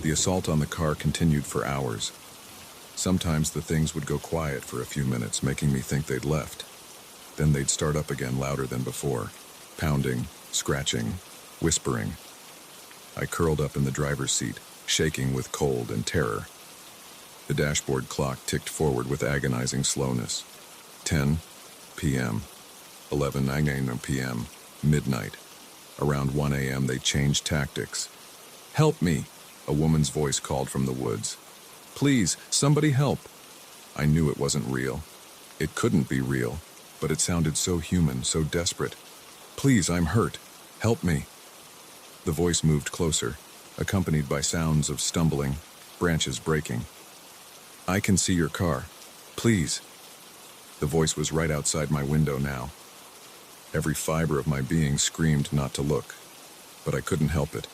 The assault on the car continued for hours. Sometimes the things would go quiet for a few minutes, making me think they'd left. Then they'd start up again louder than before, pounding, scratching, whispering. I curled up in the driver's seat, shaking with cold and terror. The dashboard clock ticked forward with agonizing slowness. 10 p.m., 11:09 p.m., midnight. Around 1 a.m. they changed tactics. "Help me!" a woman's voice called from the woods. "Please, somebody help!" I knew it wasn't real. It couldn't be real, but it sounded so human, so desperate. "Please, I'm hurt. Help me!" The voice moved closer, accompanied by sounds of stumbling, branches breaking. "I can see your car. Please." The voice was right outside my window now. Every fiber of my being screamed not to look, but I couldn't help it.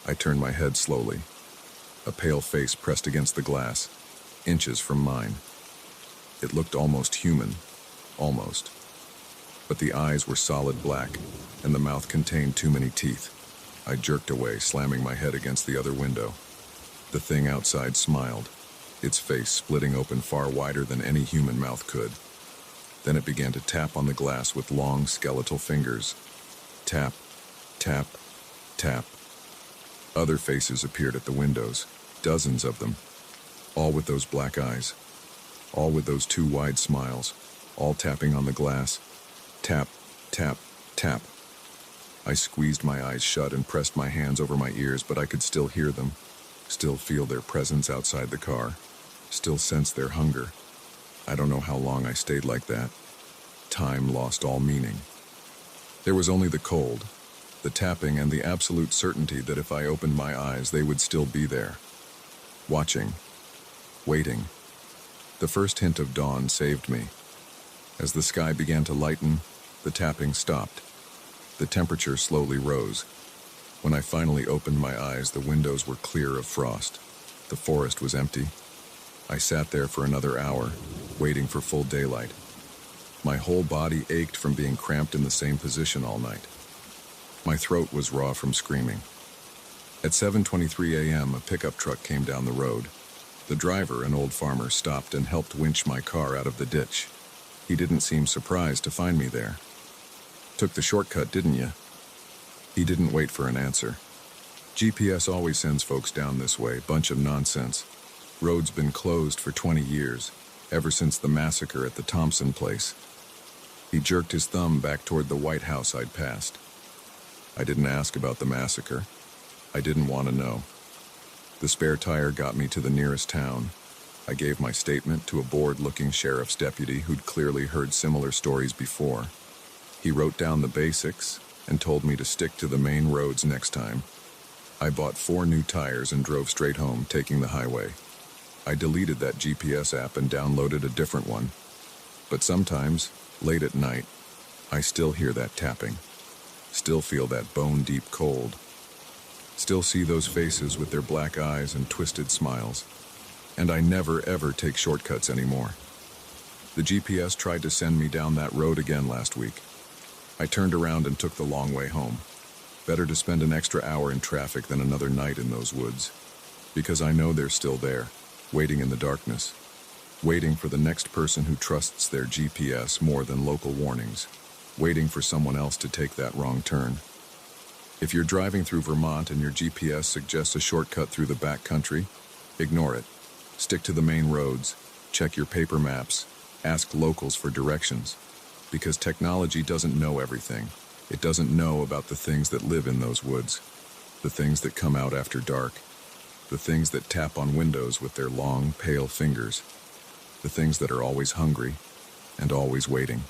I turned my head slowly. A pale face pressed against the glass, inches from mine. It looked almost human, almost. But the eyes were solid black, and the mouth contained too many teeth. I jerked away, slamming my head against the other window. The thing outside smiled, its face splitting open far wider than any human mouth could. Then it began to tap on the glass with long, skeletal fingers. Tap, tap, tap. Other faces appeared at the windows, dozens of them, all with those black eyes, all with those two wide smiles, all tapping on the glass. Tap, tap, tap. I squeezed my eyes shut and pressed my hands over my ears, but I could still hear them, still feel their presence outside the car, still sense their hunger. I don't know how long I stayed like that. time lost all meaning. There was only the cold, the tapping, and the absolute certainty that if I opened my eyes, they would still be there. Watching. Waiting. The first hint of dawn saved me. As the sky began to lighten, the tapping stopped. The temperature slowly rose. When I finally opened my eyes, the windows were clear of frost. The forest was empty. I sat there for another hour, waiting for full daylight. My whole body ached from being cramped in the same position all night. My throat was raw from screaming. At 7:23 a.m., a pickup truck came down the road. The driver, an old farmer, stopped and helped winch my car out of the ditch. He didn't seem surprised to find me there. "Took the shortcut, didn't you?" He didn't wait for an answer. "GPS always sends folks down this way, bunch of nonsense. Road's been closed for 20 years, ever since the massacre at the Thompson place." He jerked his thumb back toward the White House I'd passed. I didn't ask about the massacre. I didn't want to know. The spare tire got me to the nearest town. I gave my statement to a bored-looking sheriff's deputy who'd clearly heard similar stories before. He wrote down the basics and told me to stick to the main roads next time. I bought 4 new tires and drove straight home, taking the highway. I deleted that GPS app and downloaded a different one. But sometimes, late at night, I still hear that tapping. Still feel that bone-deep cold. Still see those faces with their black eyes and twisted smiles. And I never, ever take shortcuts anymore. The GPS tried to send me down that road again last week. I turned around and took the long way home. Better to spend an extra hour in traffic than another night in those woods. Because I know they're still there, waiting in the darkness. Waiting for the next person who trusts their GPS more than local warnings. Waiting for someone else to take that wrong turn. If you're driving through Vermont and your GPS suggests a shortcut through the back country, ignore it. Stick to the main roads, check your paper maps, ask locals for directions. Because technology doesn't know everything. It doesn't know about the things that live in those woods. The things that come out after dark. The things that tap on windows with their long, pale fingers. The things that are always hungry and always waiting.